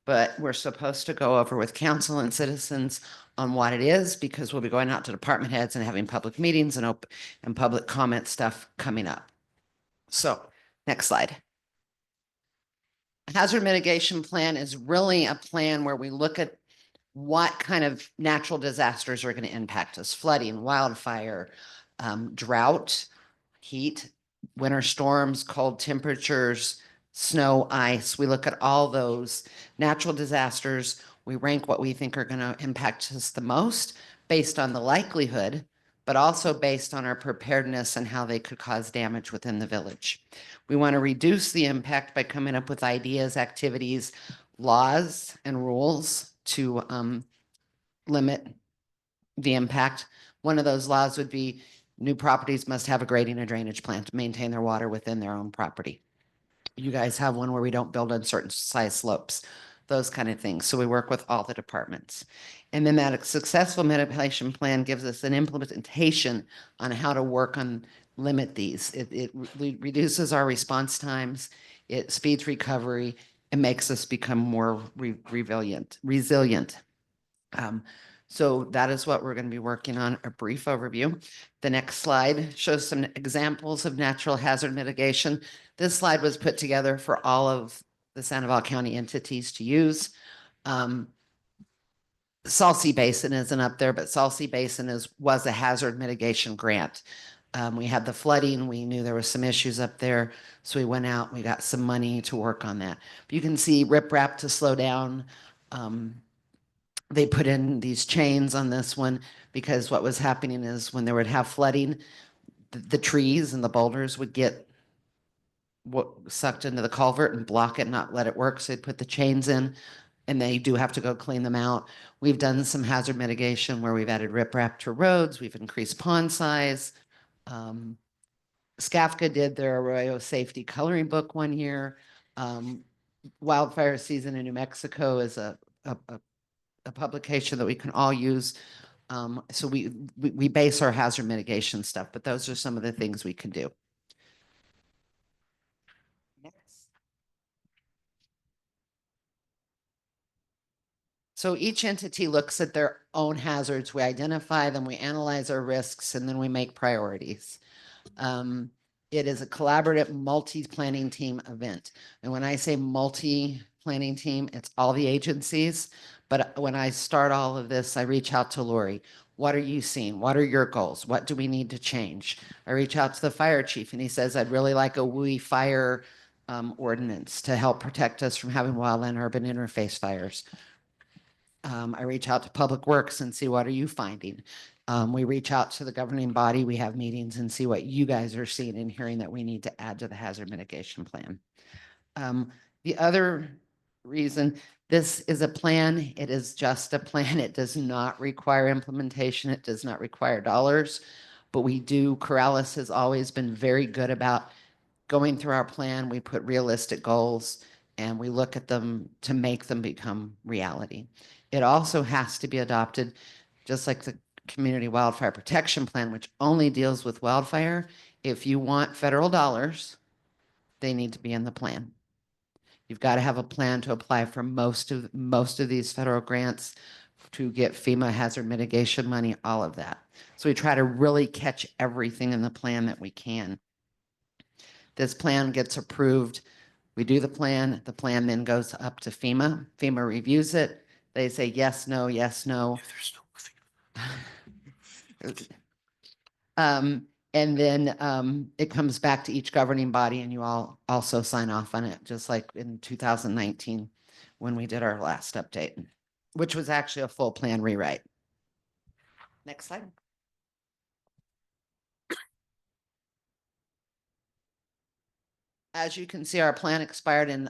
But we're supposed to go over with council and citizens on what it is, because we'll be going out to department heads and having public meetings and open and public comment stuff coming up. So next slide. Hazard mitigation plan is really a plan where we look at what kind of natural disasters are going to impact us: flooding, wildfire, drought, heat, winter storms, cold temperatures, snow, ice. We look at all those natural disasters. We rank what we think are going to impact us the most based on the likelihood, but also based on our preparedness and how they could cause damage within the village. We want to reduce the impact by coming up with ideas, activities, laws, and rules to limit the impact. One of those laws would be new properties must have a grading and drainage plan to maintain their water within their own property. You guys have one where we don't build on certain size slopes, those kind of things. So we work with all the departments. And then that successful mitigation plan gives us an implementation on how to work on limit these. It reduces our response times, it speeds recovery, and makes us become more resilient. So that is what we're going to be working on, a brief overview. The next slide shows some examples of natural hazard mitigation. This slide was put together for all of the Sandoval County entities to use. Salsey Basin isn't up there, but Salsey Basin was a hazard mitigation grant. We had the flooding. We knew there were some issues up there. So we went out, we got some money to work on that. But you can see riprap to slow down. They put in these chains on this one because what was happening is when they would have flooding, the trees and the boulders would get sucked into the culvert and block it, not let it work. So they'd put the chains in, and they do have to go clean them out. We've done some hazard mitigation where we've added riprap to roads. We've increased pond size. SCAFCA did their Arroyo Safety Coloring Book one year. Wildfire Season in New Mexico is a publication that we can all use. So we base our hazard mitigation stuff, but those are some of the things we can do. Next. So each entity looks at their own hazards. We identify them, we analyze our risks, and then we make priorities. It is a collaborative multi-planning team event. And when I say multi-planning team, it's all the agencies. But when I start all of this, I reach out to Lori. What are you seeing? What are your goals? What do we need to change? I reach out to the fire chief and he says, I'd really like a WUI fire ordinance to help protect us from having wildland urban interface fires. I reach out to Public Works and see what are you finding. We reach out to the governing body. We have meetings and see what you guys are seeing and hearing that we need to add to the hazard mitigation plan. The other reason, this is a plan. It is just a plan. It does not require implementation. It does not require dollars, but we do. Corrales has always been very good about going through our plan. We put realistic goals and we look at them to make them become reality. It also has to be adopted, just like the Community Wildfire Protection Plan, which only deals with wildfire. If you want federal dollars, they need to be in the plan. You've got to have a plan to apply for most of these federal grants, to get FEMA hazard mitigation money, all of that. So we try to really catch everything in the plan that we can. This plan gets approved. We do the plan then goes up to FEMA. FEMA reviews it. They say yes, no, yes, no. And then it comes back to each governing body and you all also sign off on it, just like in 2019 when we did our last update, which was actually a full plan rewrite. Next slide. As you can see, our plan expired in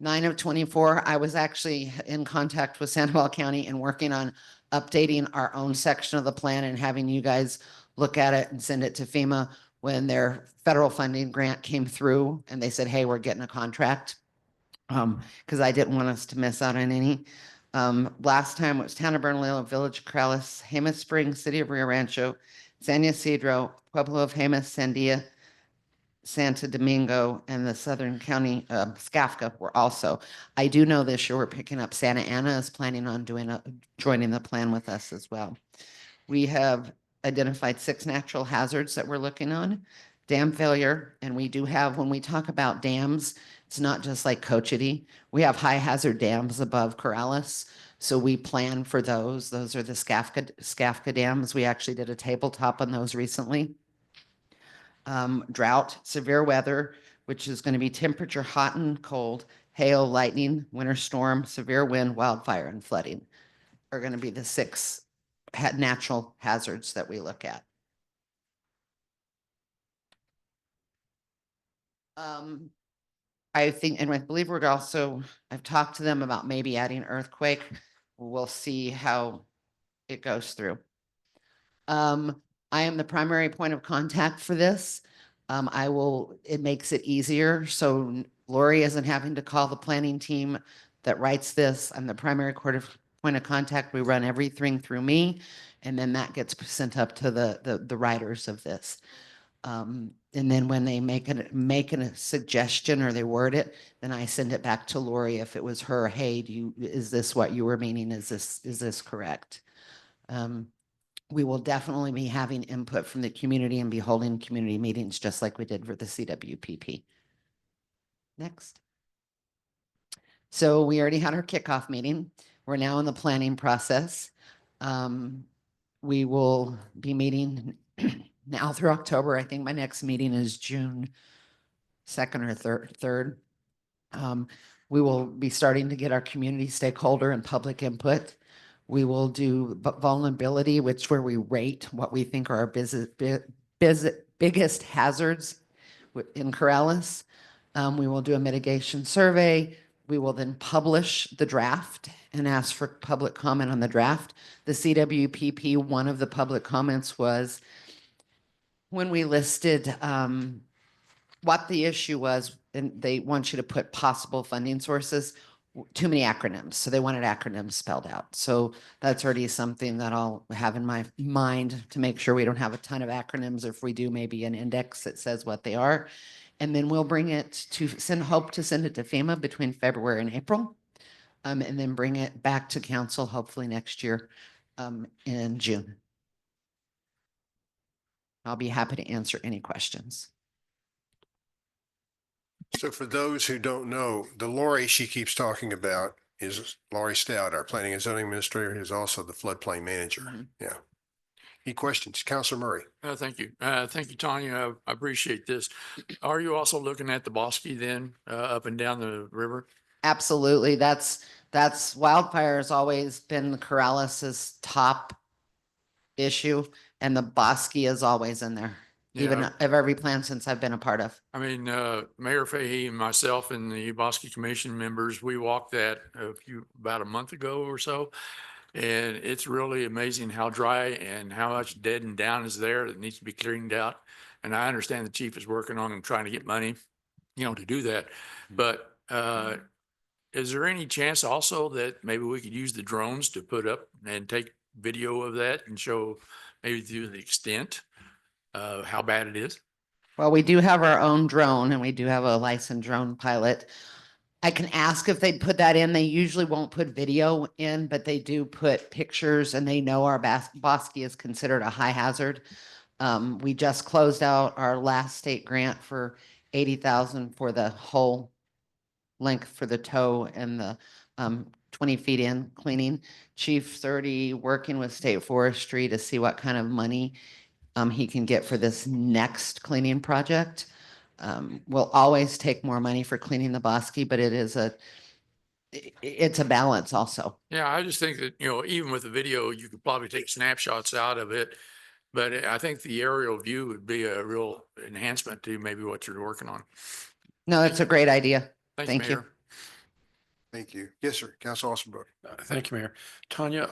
9/24. I was actually in contact with Sandoval County and working on updating our own section of the plan and having you guys look at it and send it to FEMA when their federal funding grant came through and they said, hey, we're getting a contract. Because I didn't want us to miss out on any. Last time it was Town of Bernalillo, Village of Corrales, Jemez Springs, City of Rio Rancho, San Ysidro, Pueblo of Jemez, Sandia, Santo Domingo, and the Southern County SCAFCA were also. I do know this year we're picking up Santa Ana is planning on joining the plan with us as well. We have identified 6 natural hazards that we're looking on. Dam failure, and we do have, when we talk about dams, it's not just like Cochiti. We have high hazard dams above Corrales. So we plan for those. Those are the Skafka dams. We actually did a tabletop on those recently. Drought, severe weather, which is going to be temperature, hot and cold, hail, lightning, winter storm, severe wind, wildfire, and flooding are going to be the 6 natural hazards that we look at. I think, and I believe we're also, I've talked to them about maybe adding earthquake. We'll see how it goes through. I am the primary point of contact for this. It makes it easier. So Lori isn't having to call the planning team that writes this. I'm the primary point of contact. We run everything through me. And then that gets sent up to the writers of this. And then when they make a suggestion or they word it, then I send it back to Lori if it was her, hey, is this what you were meaning? Is this correct? We will definitely be having input from the community and be holding community meetings just like we did for the CWPP. Next. So we already had our kickoff meeting. We're now in the planning process. We will be meeting now through October. I think my next meeting is June 2nd or 3rd. We will be starting to get our community stakeholder and public input. We will do vulnerability, which where we rate what we think are our biggest hazards in Corrales. We will do a mitigation survey. We will then publish the draft and ask for public comment on the draft. The CWPP, one of the public comments was when we listed what the issue was, and they want you to put possible funding sources, too many acronyms. So they wanted acronyms spelled out. So that's already something that I'll have in my mind to make sure we don't have a ton of acronyms. If we do, maybe an index that says what they are. And then we'll bring it to hope to send it to FEMA between February and April. And then bring it back to council, hopefully next year in June. I'll be happy to answer any questions. So for those who don't know, the Lori she keeps talking about is Laurie Stout, our planning and zoning administrator, who's also the floodplain manager. Yeah. Any questions? Councilor Murray. Thank you. Thank you, Tanya. I appreciate this. Are you also looking at the Bosque then, up and down the river? Absolutely. That's wildfire has always been Corrales's top issue, and the Bosque is always in there. Yeah. Even of every plan since I've been a part of. I mean, Mayor Fahey and myself and the Bosque Commission members, we walked that about a month ago or so. And it's really amazing how dry and how much dead and down is there that needs to be cleaned out. And I understand the chief is working on and trying to get money, to do that. But is there any chance also that maybe we could use the drones to put up and take video of that and show maybe to the extent how bad it is? Well, we do have our own drone and we do have a licensed drone pilot. I can ask if they'd put that in. They usually won't put video in, but they do put pictures, and they know our Bosque is considered a high hazard. We just closed out our last state grant for $80,000 for the whole length for the tow and the 20 feet in cleaning. Chief 30 working with state forestry to see what kind of money he can get for this next cleaning project. We'll always take more money for cleaning the Bosque, but it's a balance also. Yeah, I just think that, even with the video, you could probably take snapshots out of it. But I think the aerial view would be a real enhancement to maybe what you're working on. No, it's a great idea. Thank you. Mayor. Thank you. Yes, sir. Council Ostenbrook. Thank you, Mayor. Tanya,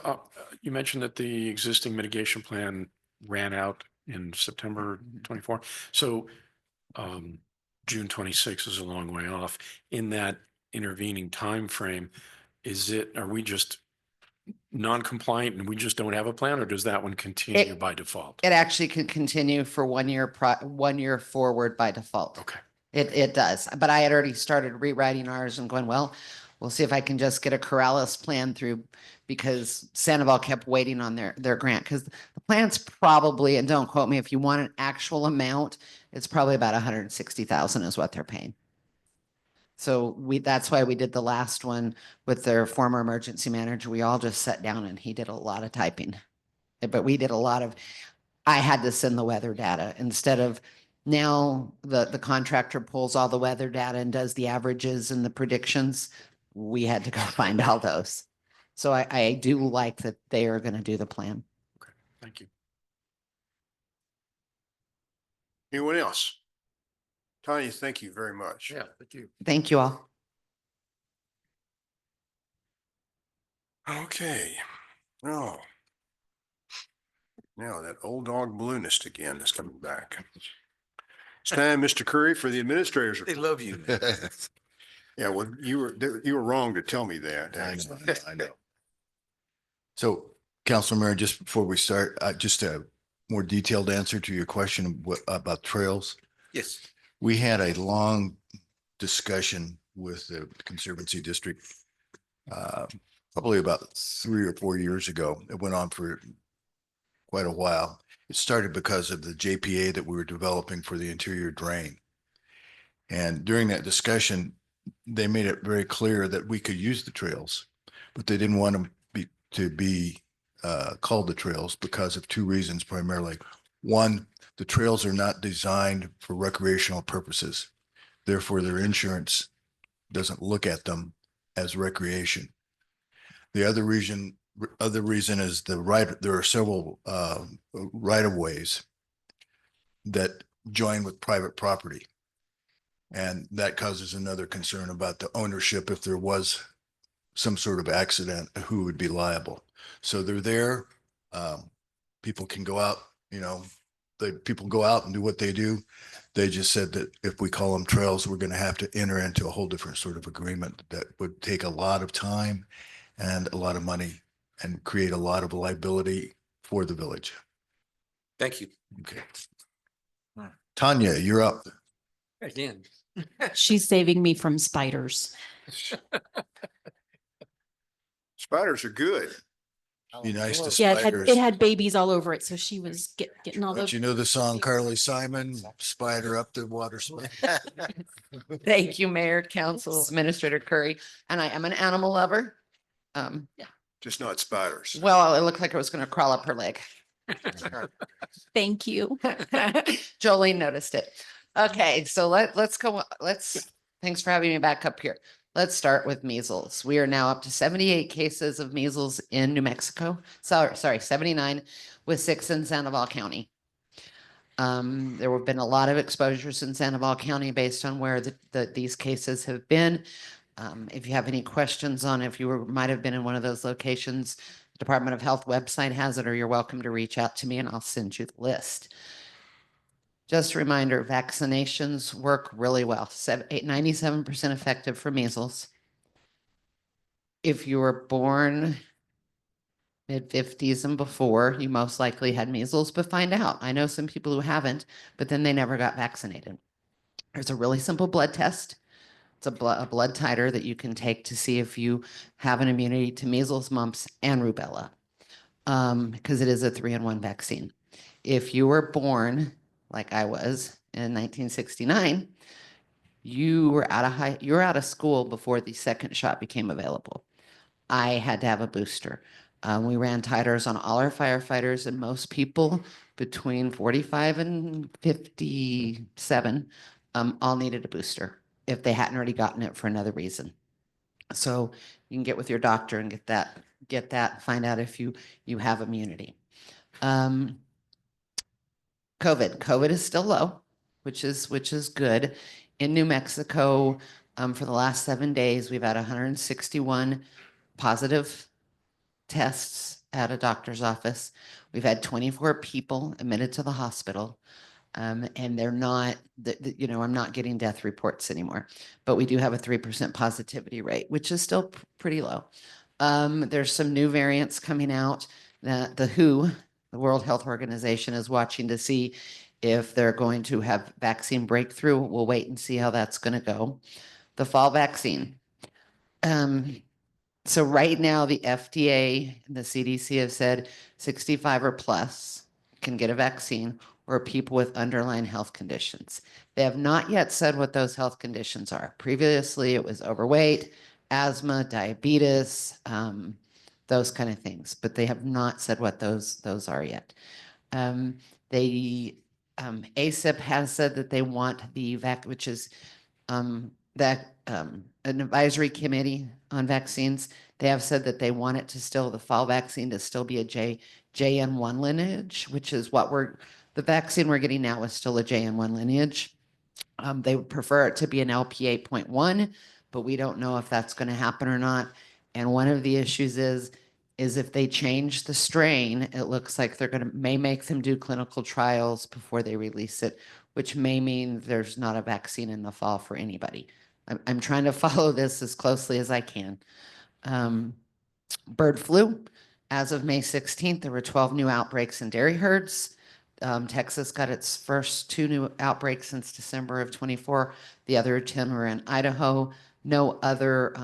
you mentioned that the existing mitigation plan ran out in September 24. So June 26 is a long way off. In that intervening time frame, are we just non-compliant and we just don't have a plan, or does that one continue by default? It actually can continue for 1 year, 1 year forward by default. Okay. It does, but I had already started rewriting ours and going, well, we'll see if I can just get a Corrales plan through, because Sandoval kept waiting on their grant, because the plan's probably, and don't quote me, if you want an actual amount, it's probably about 160,000 is what they're paying. So that's why we did the last one with their former emergency manager. We all just sat down and he did a lot of typing. But we did a lot of, I had to send the weather data instead of now the contractor pulls all the weather data and does the averages and the predictions. We had to go find all those. So I do like that they are going to do the plan. Thank you. Anyone else? Tanya, thank you very much. Yeah, thank you. Thank you all. Okay. Oh. Now that old dog balloonist again is coming back. It's time, Mr. Curry, for the administrators. They love you. Yeah, well, you were wrong to tell me that. I know. So, Councilman, just before we start, just a more detailed answer to your question about trails. Yes. We had a long discussion with the Conservancy District probably about 3 or 4 years ago. It went on for quite a while. It started because of the JPA that we were developing for the interior drain. And during that discussion, they made it very clear that we could use the trails, but they didn't want them to be called the trails because of 2 reasons primarily. One, the trails are not designed for recreational purposes. Therefore, their insurance doesn't look at them as recreation. The other reason is there are several right of ways that join with private property. And that causes another concern about the ownership. If there was some sort of accident, who would be liable? So they're there. People can go out, people go out and do what they do. They just said that if we call them trails, we're going to have to enter into a whole different sort of agreement that would take a lot of time and a lot of money and create a lot of liability for the village. Thank you. Okay. Tanya, you're up. Again. She's saving me from spiders. Spiders are good. Be nice to Yeah, spiders. it had babies all over it, so she was getting all But those. you know the song Carly Simon, Spider Up the Water Spout. Thank you, Mayor, Council, Administrator Curry. And I am an animal lover. Just not spiders. Well, it looked like I was going to crawl up her leg. Thank you. Jolene noticed it. Okay, so let's thanks for having me back up here. Let's start with measles. We are now up to 78 cases of measles in New Mexico. Sorry, 79 with 6 in Sandoval County. There have been a lot of exposures in Sandoval County based on where these cases have been. If you have any questions on if you might have been in one of those locations, the Department of Health website has it, or you're welcome to reach out to me and I'll send you the list. Just a reminder, vaccinations work really well. 97% effective for measles. If you were born mid-50s and before, you most likely had measles, but find out. I know some people who haven't, but then they never got vaccinated. There's a really simple blood test. It's a blood titer that you can take to see if you have an immunity to measles, mumps, and rubella, because it is a 3-in-1 vaccine. If you were born like I was in 1969, you were out of school before the second shot became available. I had to have a booster. We ran titers on all our firefighters, and most people between 45 and 57 all needed a booster if they hadn't already gotten it for another reason. So you can get with your doctor and get that, find out if you have immunity. COVID is still low, which is good. In New Mexico, for the last 7 days, we've had 161 positive tests at a doctor's office. We've had 24 people admitted to the hospital. And they're not, I'm not getting death reports anymore, but we do have a 3% positivity rate, which is still pretty low. There's some new variants coming out. The WHO, the World Health Organization, is watching to see if they're going to have vaccine breakthrough. We'll wait and see how that's going to go. The fall vaccine. So right now, the FDA and the CDC have said 65 or plus can get a vaccine, or people with underlying health conditions. They have not yet said what those health conditions are. Previously, it was overweight, asthma, diabetes, those kind of things, but they have not said what those are yet. ACIP has said that they want the which is an advisory committee on vaccines. They have said that they want it to still, the fall vaccine to still be a JN1 lineage, which is what the vaccine we're getting now is still a JN1 lineage. They would prefer it to be an LP 8.1, but we don't know if that's going to happen or not. And one of the issues is if they change the strain, it looks like may make them do clinical trials before they release it, which may mean there's not a vaccine in the fall for anybody. I'm trying to follow this as closely as I can. Bird flu, as of May 16th, there were 12 new outbreaks in dairy herds. Texas got its first 2 new outbreaks since December of 24. The other 10 were in Idaho. No other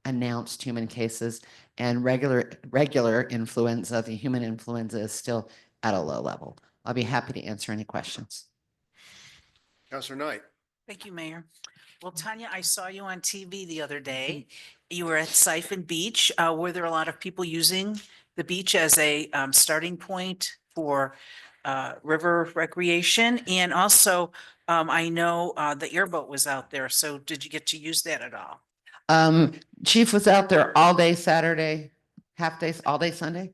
announced human cases, and regular influenza, the human influenza, is still at a low level. I'll be happy to answer any questions. Counselor Knight. Thank you, Mayor. Well, Tanya, I saw you on TV the other day. You were at Siphon Beach. Were there a lot of people using the beach as a starting point for river recreation? And also, I know the airboat was out there. So did you get to use that at all? Chief was out there all day Saturday, half days, all day Sunday,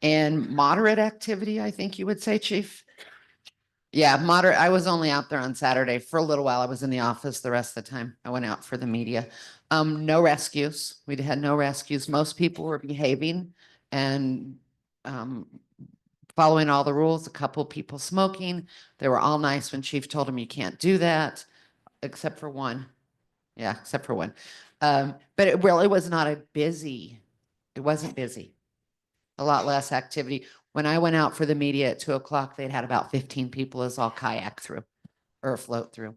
and moderate activity, I think you would say, Chief. Yeah, moderate. I was only out there on Saturday for a little while. I was in the office the rest of the time. I went out for the media. No rescues. We had no rescues. Most people were behaving and following all the rules. A couple people smoking. They were all nice when Chief told them you can't do that, except for one. Yeah, except for one. But it really was not it wasn't busy. A lot less activity. When I went out for the media at 2:00, they'd had about 15 people as all kayak through or float through.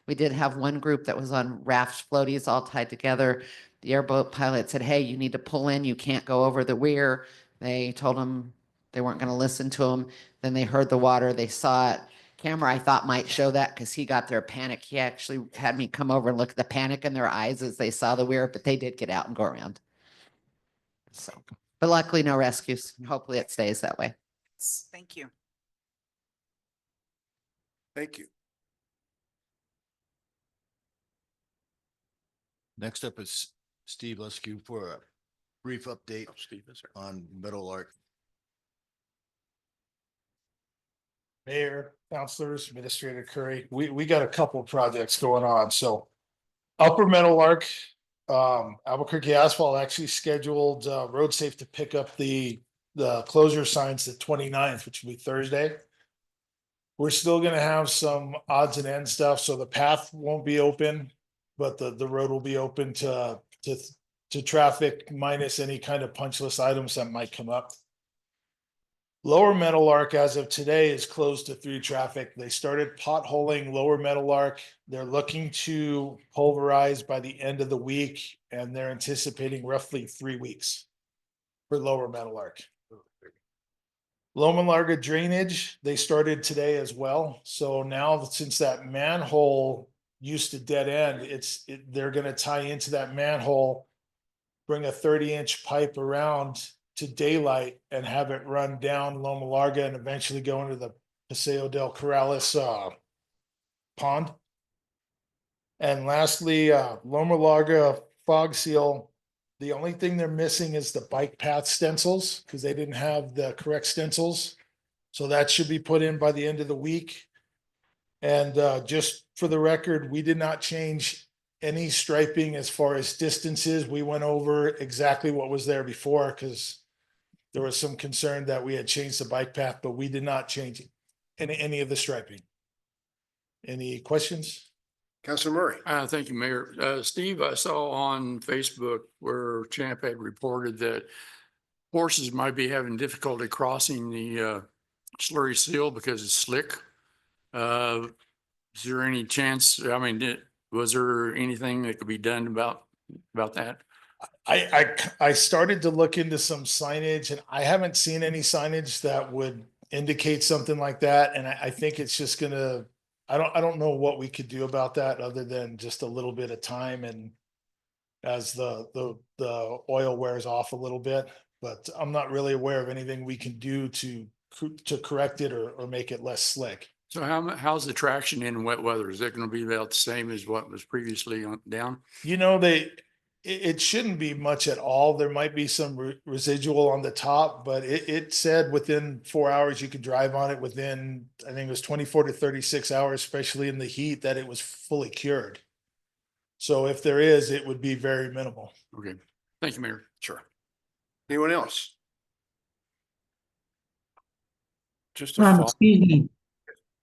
We did have one group that was on raft floaties all tied together. The airboat pilot said, hey, you need to pull in. You can't go over the weir. They told them they weren't going to listen to them. Then they heard the water. They saw it. Camera, I thought, might show that because he got their panic. He actually had me come over and look at the panic in their eyes as they saw the weir, but they did get out and go around. So, but luckily no rescues. Hopefully it stays that way. Thank you. Thank you. Next up is Steve Lescu for a brief update on Meadowlark. Mayor, councilors, Administrator Curry, we got a couple of projects going on. So Upper Meadowlark, Albuquerque Asphalt actually scheduled Road Safe to pick up the closure signs the 29th, which will be Thursday. We're still gonna have some odds and ends stuff, so the path won't be open, but the road will be open to traffic minus any kind of punch list items that might come up. Lower Meadowlark as of today is closed to through traffic. They started potholing Lower Meadowlark. They're looking to pulverize by the end of the week, and they're anticipating roughly 3 weeks for Lower Meadowlark. Loma Larga drainage, they started today as well. So now since that manhole used to dead end, they're gonna tie into that manhole, bring a 30-inch pipe around to daylight and have it run down Loma Larga and eventually go into the Paseo del Corrales pond. And lastly, Loma Larga fog seal. The only thing they're missing is the bike path stencils because they didn't have the correct stencils. So that should be put in by the end of the week. And just for the record, we did not change any striping as far as distances. We went over exactly what was there before because there was some concern that we had changed the bike path, but we did not change any of the striping. Any questions? Councilor Murray. Thank you, Mayor. Steve, I saw on Facebook where Champ had reported that horses might be having difficulty crossing the slurry seal because it's slick. Is there any chance, I mean, was there anything that could be done about that? I started to look into some signage and I haven't seen any signage that would indicate something like that. And I think it's just gonna, I don't know what we could do about that other than just a little bit of time and as the oil wears off a little bit, but I'm not really aware of anything we can do to correct it or make it less slick. So how's the traction in wet weather? Is it going to be about the same as what was previously down? You know, it shouldn't be much at all. There might be some residual on the top, but it said within 4 hours you could drive on it within, I think it was 24 to 36 hours, especially in the heat, that it was fully cured. So if there is, it would be very minimal. Okay. Thank you, Mayor. Sure. Anyone else? Just a follow. Excuse me,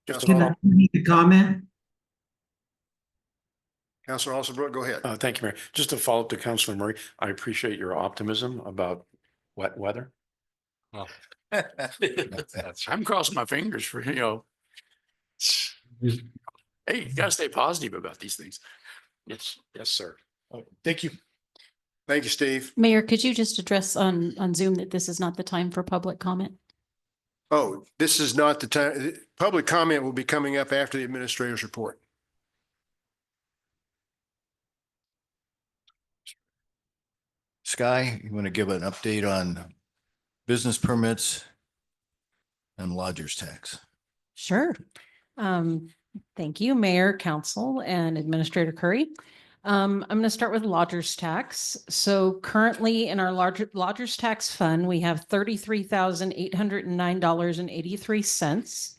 Just a can follow. I make a comment? Councilor Alsabrook, go ahead. Thank you, Mayor. Just to follow up to Councilor Murray, I appreciate your optimism about wet weather. Well, I'm crossing my fingers for, hey, you gotta stay positive about these things. Yes, sir. Thank you. Thank you, Steve. Mayor, could you just address on Zoom that this is not the time for public comment? Oh, this is not the time. Public comment will be coming up after the administrator's report. Sky, you want to give an update on business permits and lodger's tax? Sure. Thank you, Mayor, Council, and Administrator Curry. I'm going to start with lodger's tax. So currently in our lodger's tax fund, we have $33,809.83.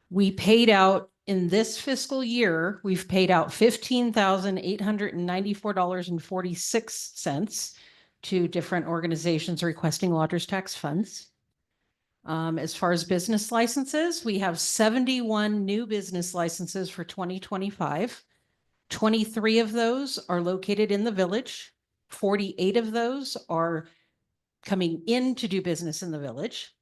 We paid out in this fiscal year, we've paid out $15,894.46 to different organizations requesting lodger's tax funds. As far as business licenses, we have 71 new business licenses for 2025. 23 of those are located in the village. 48 of those are coming in to do business in the village.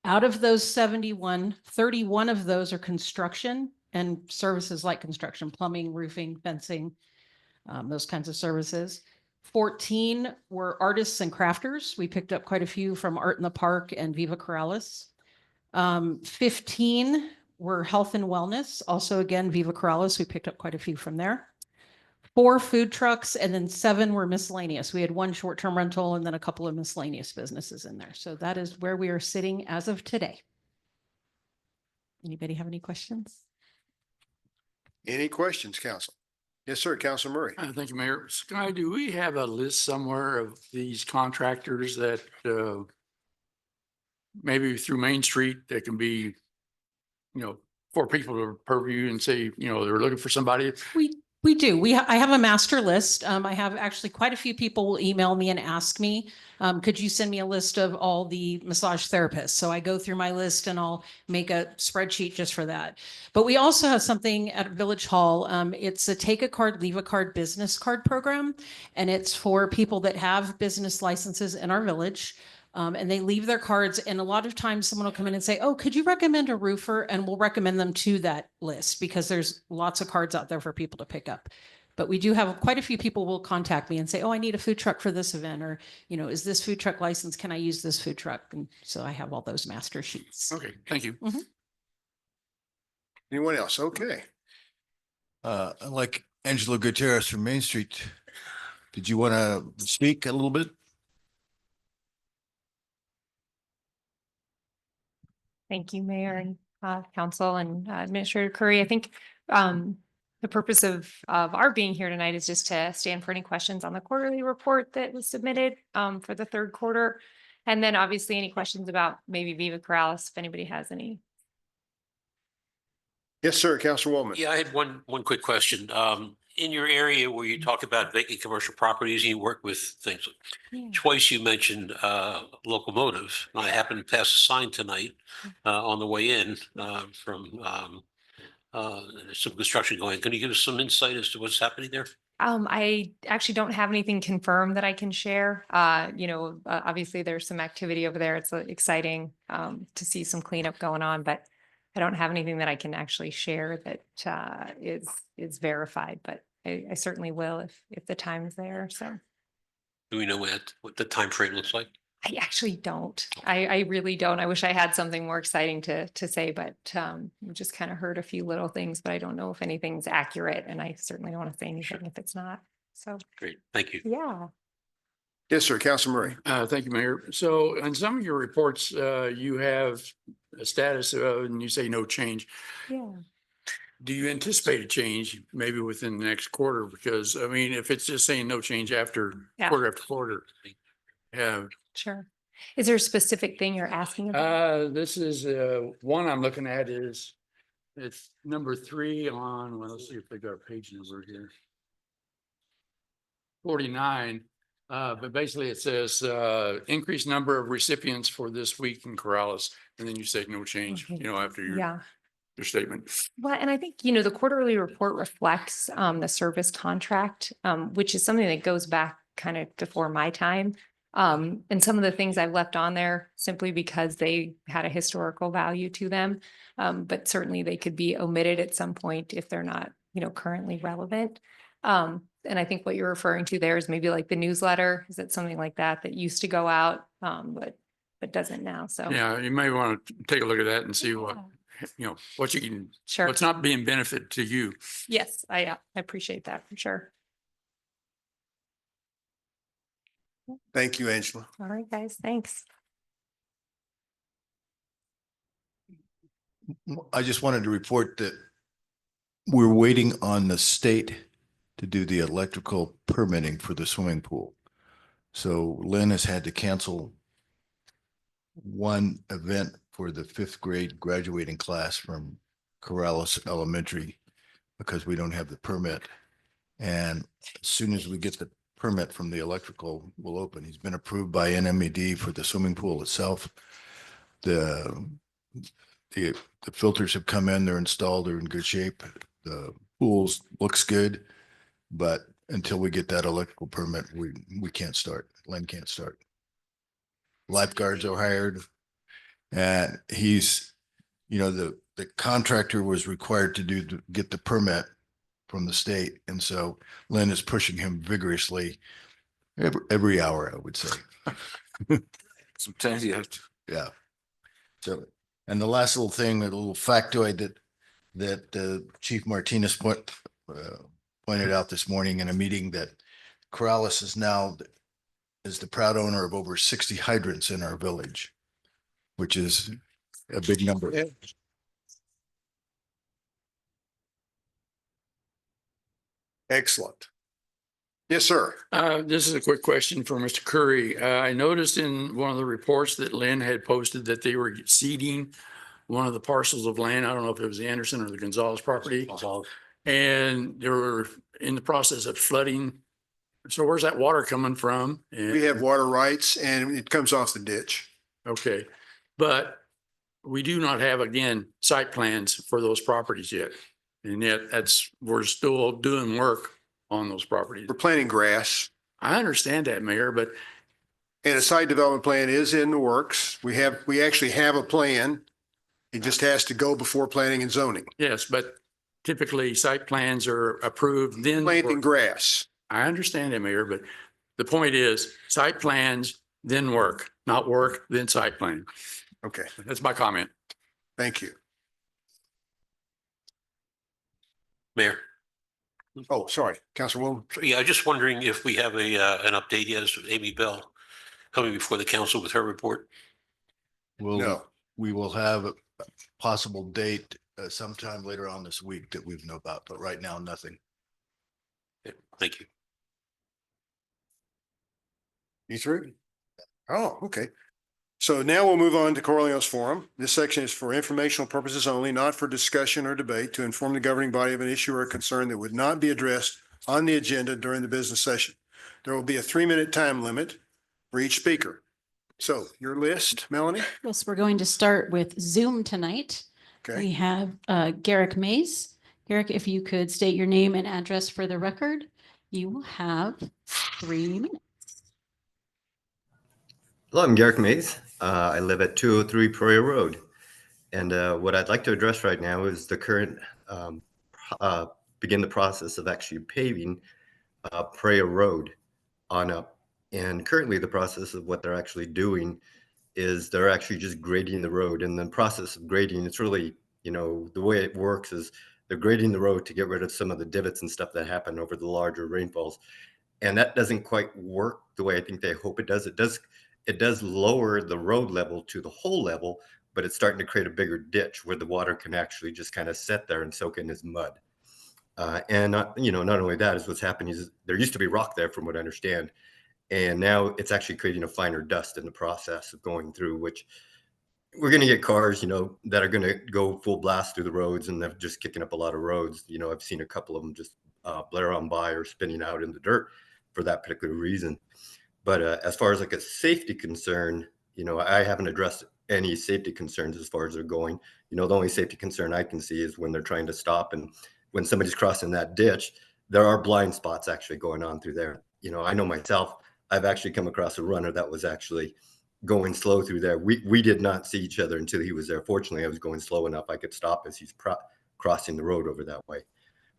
Out of those 71, 31 of those are construction and services like construction, plumbing, roofing, fencing, those kinds of services. 14 were artists and crafters. We picked up quite a few from Art in the Park and Viva Corrales. 15 were health and wellness. Also, again, Viva Corrales, we picked up quite a few from there. 4 food trucks, and then 7 were miscellaneous. We had 1 short-term rental and then a couple of miscellaneous businesses in there. So that is where we are sitting as of today. Anybody have any questions? Any questions, council? Yes, sir. Councilor Murray. Thank you, Mayor. Sky, do we have a list somewhere of these contractors that maybe through Main Street that can be, for people to purview and say, they're looking for somebody? We do. I have a master list. I have actually quite a few people will email me and ask me, could you send me a list of all the massage therapists? So I go through my list and I'll make a spreadsheet just for that. But we also have something at Village Hall. It's a take a card, leave a card business card program. And it's for people that have business licenses in our village. And they leave their cards, and a lot of times someone will come in and say, oh, could you recommend a roofer? And we'll recommend them to that list because there's lots of cards out there for people to pick up. But we do have quite a few people will contact me and say, oh, I need a food truck for this event, or, is this food truck licensed? Can I use this food truck? And so I have all those master sheets. Okay, thank you. Anyone else? Okay. Like Angelo Gutierrez from Main Street, did you want to speak a little bit? Thank you, Mayor and Council and Administrator Curry. I think the purpose of our being here tonight is just to stand for any questions on the quarterly report that was submitted for the third quarter. And then obviously any questions about maybe Viva Corrales, if anybody has any. Yes, sir. Councilor Wellman. Yeah, I had one quick question. In your area where you talk about vacant commercial properties and you work with things, twice you mentioned locomotive. And I happened to pass a sign tonight on the way in from some construction going. Can you give us some insight as to what's happening there? I actually don't have anything confirmed that I can share. Obviously there's some activity over there. It's exciting to see some cleanup going on, but I don't have anything that I can actually share that is verified, but I certainly will if the time is there. So Do we know what the time frame looks like? I actually don't. I really don't. I wish I had something more exciting to say, but we just kind of heard a few little things, but I don't know if anything's accurate, and I certainly don't want to say anything if it's not. So, Great, thank you. yeah. Yes, sir. Council Murray. Thank you, Mayor. So in some of your reports, you have a status of, and you say no change. Yeah. Do you anticipate a change maybe within the next quarter? Because I mean, if it's just saying no change after Yeah. quarter after quarter. Yeah. Sure. Is there a specific thing you're asking about? This is, one I'm looking at is, it's number 3 on, well, let's see if they got a page number here. 49, but basically it says, increased number of recipients for this week in Corrales. And then you say no change, Okay. after Yeah. your statement. Well, and I think, the quarterly report reflects the service contract, which is something that goes back kind of before my time. And some of the things I've left on there simply because they had a historical value to them. But certainly they could be omitted at some point if they're not, currently relevant. And I think what you're referring to there is maybe like the newsletter. Is it something like that that used to go out, but doesn't now? So Yeah, you may want to take a look at that and see what, what you can, sure. what's not being benefit to you. Yes, I appreciate that for sure. Thank you, Angela. All right, guys, thanks. I just wanted to report that we're waiting on the state to do the electrical permitting for the swimming pool. So Lynn has had to cancel one event for the 5th grade graduating class from Corrales Elementary because we don't have the permit. And as soon as we get the permit from the electrical, we'll open. He's been approved by NMED for the swimming pool itself. The filters have come in, they're installed, they're in good shape. The pools looks good, but until we get that electrical permit, we can't start. Lynn can't start. Lifeguards are hired, and he's, the contractor was required to get the permit from the state, and so Lynn is pushing him vigorously every hour, I would say. Sometimes you have to. Yeah. So, and the last little thing, a little factoid that Chief Martinez pointed out this morning in a meeting, that Corrales is the proud owner of over 60 hydrants in our village, which is a big number. Yeah. Excellent. Yes, sir. This is a quick question for Mr. Curry. I noticed in one of the reports that Lynn had posted that they were seeding one of the parcels of land. I don't know if it was the Anderson or the Gonzalez property. And they were in the process of flooding. So where's that water coming from? And- We have water rights and it comes off the ditch. Okay, but we do not have, again, site plans for those properties yet. And yet we're still doing work on those properties. We're planting grass. I understand that, Mayor, but And a site development plan is in the works. We actually have a plan. It just has to go before planning and zoning. yes, but typically site plans are approved, then. Planting grass. I understand that, Mayor, but the point is site plans, then work, not work, then site plan. Okay, That's my comment. thank you. Mayor, Oh, sorry, Councilwoman. yeah, I'm just wondering if we have an update yet as to Amy Bell coming before the council with her report. No. We will have a possible date sometime later on this week that we know about, but right now, nothing. Yeah, thank you. You through? Oh, okay. So now we'll move on to Corleone's Forum. This section is for informational purposes only, not for discussion or debate, to inform the governing body of an issue or concern that would not be addressed on the agenda during the business session. There will be a 3-minute time limit for each speaker. So your list, Melanie? Yes, we're going to start with Zoom tonight. We Okay, have Garrick Mays. Garrick, if you could state your name and address for the record, you will have 3 minutes. Hello, I'm Garrick Mays. I live at 203 Peoria Road. And what I'd like to address right now is the current, begin the process of actually paving Peoria Road on And currently the process of what they're actually doing is they're actually just grading the road. And the process of grading, it's really, you know, the way it works is they're grading the road to get rid of some of the divots and stuff that happen over the larger rainfalls. And that doesn't quite work the way I think they hope it does. It does lower the road level to the whole level, but it's starting to create a bigger ditch where the water can actually just kind of sit there and soak in as mud. You know, not only that is what's happening is there used to be rock there from what I understand. And now it's actually creating a finer dust in the process of going through, which we're going to get cars, you know, that are going to go full blast through the roads and they're just kicking up a lot of roads. You know, I've seen a couple of them just blare on by or spinning out in the dirt for that particular reason. But as far as like a safety concern, you know, I haven't addressed any safety concerns as far as they're going. You know, the only safety concern I can see is when they're trying to stop and when somebody's crossing that ditch, there are blind spots actually going on through there. You know, I know myself, I've actually come across a runner that was actually going slow through there. We did not see each other until he was there. Fortunately, I was going slow enough I could stop as he's crossing the road over that way.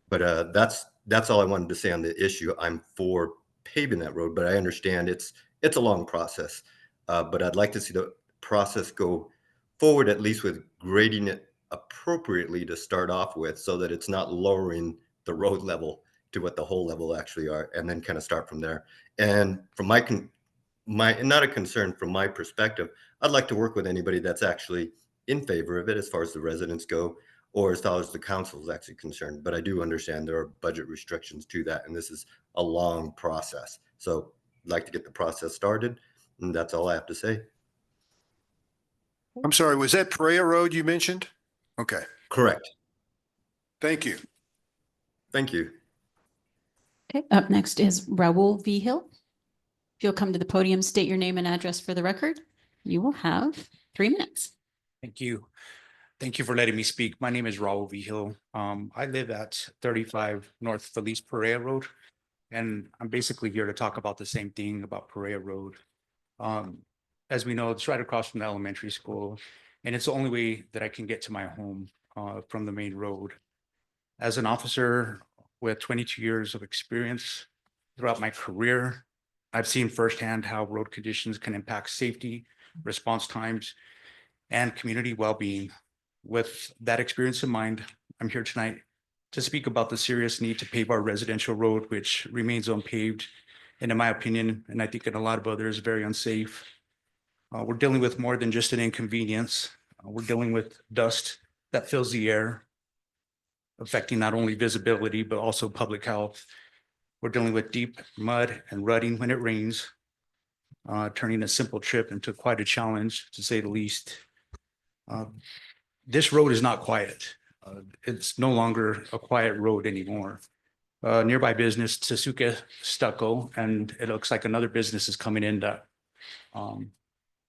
But that's all I wanted to say on the issue. I'm for paving that road, but I understand it's a long process. But I'd like to see the process go forward, at least with grading it appropriately to start off with, so that it's not lowering the road level to what the whole level actually are, and then kind of start from there. And from my not a concern from my perspective, I'd like to work with anybody that's actually in favor of it as far as the residents go, or as far as the council is actually concerned. But I do understand there are budget restrictions to that, and this is a long process. So I'd like to get the process started, and that's all I have to say. I'm sorry, was that Perea Road you mentioned? Okay, Correct. thank you. Thank you. Okay, up next is Raul Vigil. If you'll come to the podium, state your name and address for the record, you will have 3 minutes. Thank you. Thank you for letting me speak. My name is Raul Vigil. I live at 35 North Feliz Perea Road, and I'm basically here to talk about the same thing about Perea Road. As we know, it's right across from the elementary school, and it's the only way that I can get to my home from the main road. As an officer with 22 years of experience throughout my career, I've seen firsthand how road conditions can impact safety, response times, and community well-being. With that experience in mind, I'm here tonight to speak about the serious need to pave our residential road, which remains unpaved, and in my opinion, and I think in a lot of others, very unsafe. We're dealing with more than just an inconvenience. We're dealing with dust that fills the air, affecting not only visibility, but also public health. We're dealing with deep mud and rutting when it rains, turning a simple trip into quite a challenge, to say the least. This road is not quiet. It's no longer a quiet road anymore. Nearby business, Tsusuke Stucco, and it looks like another business is coming in that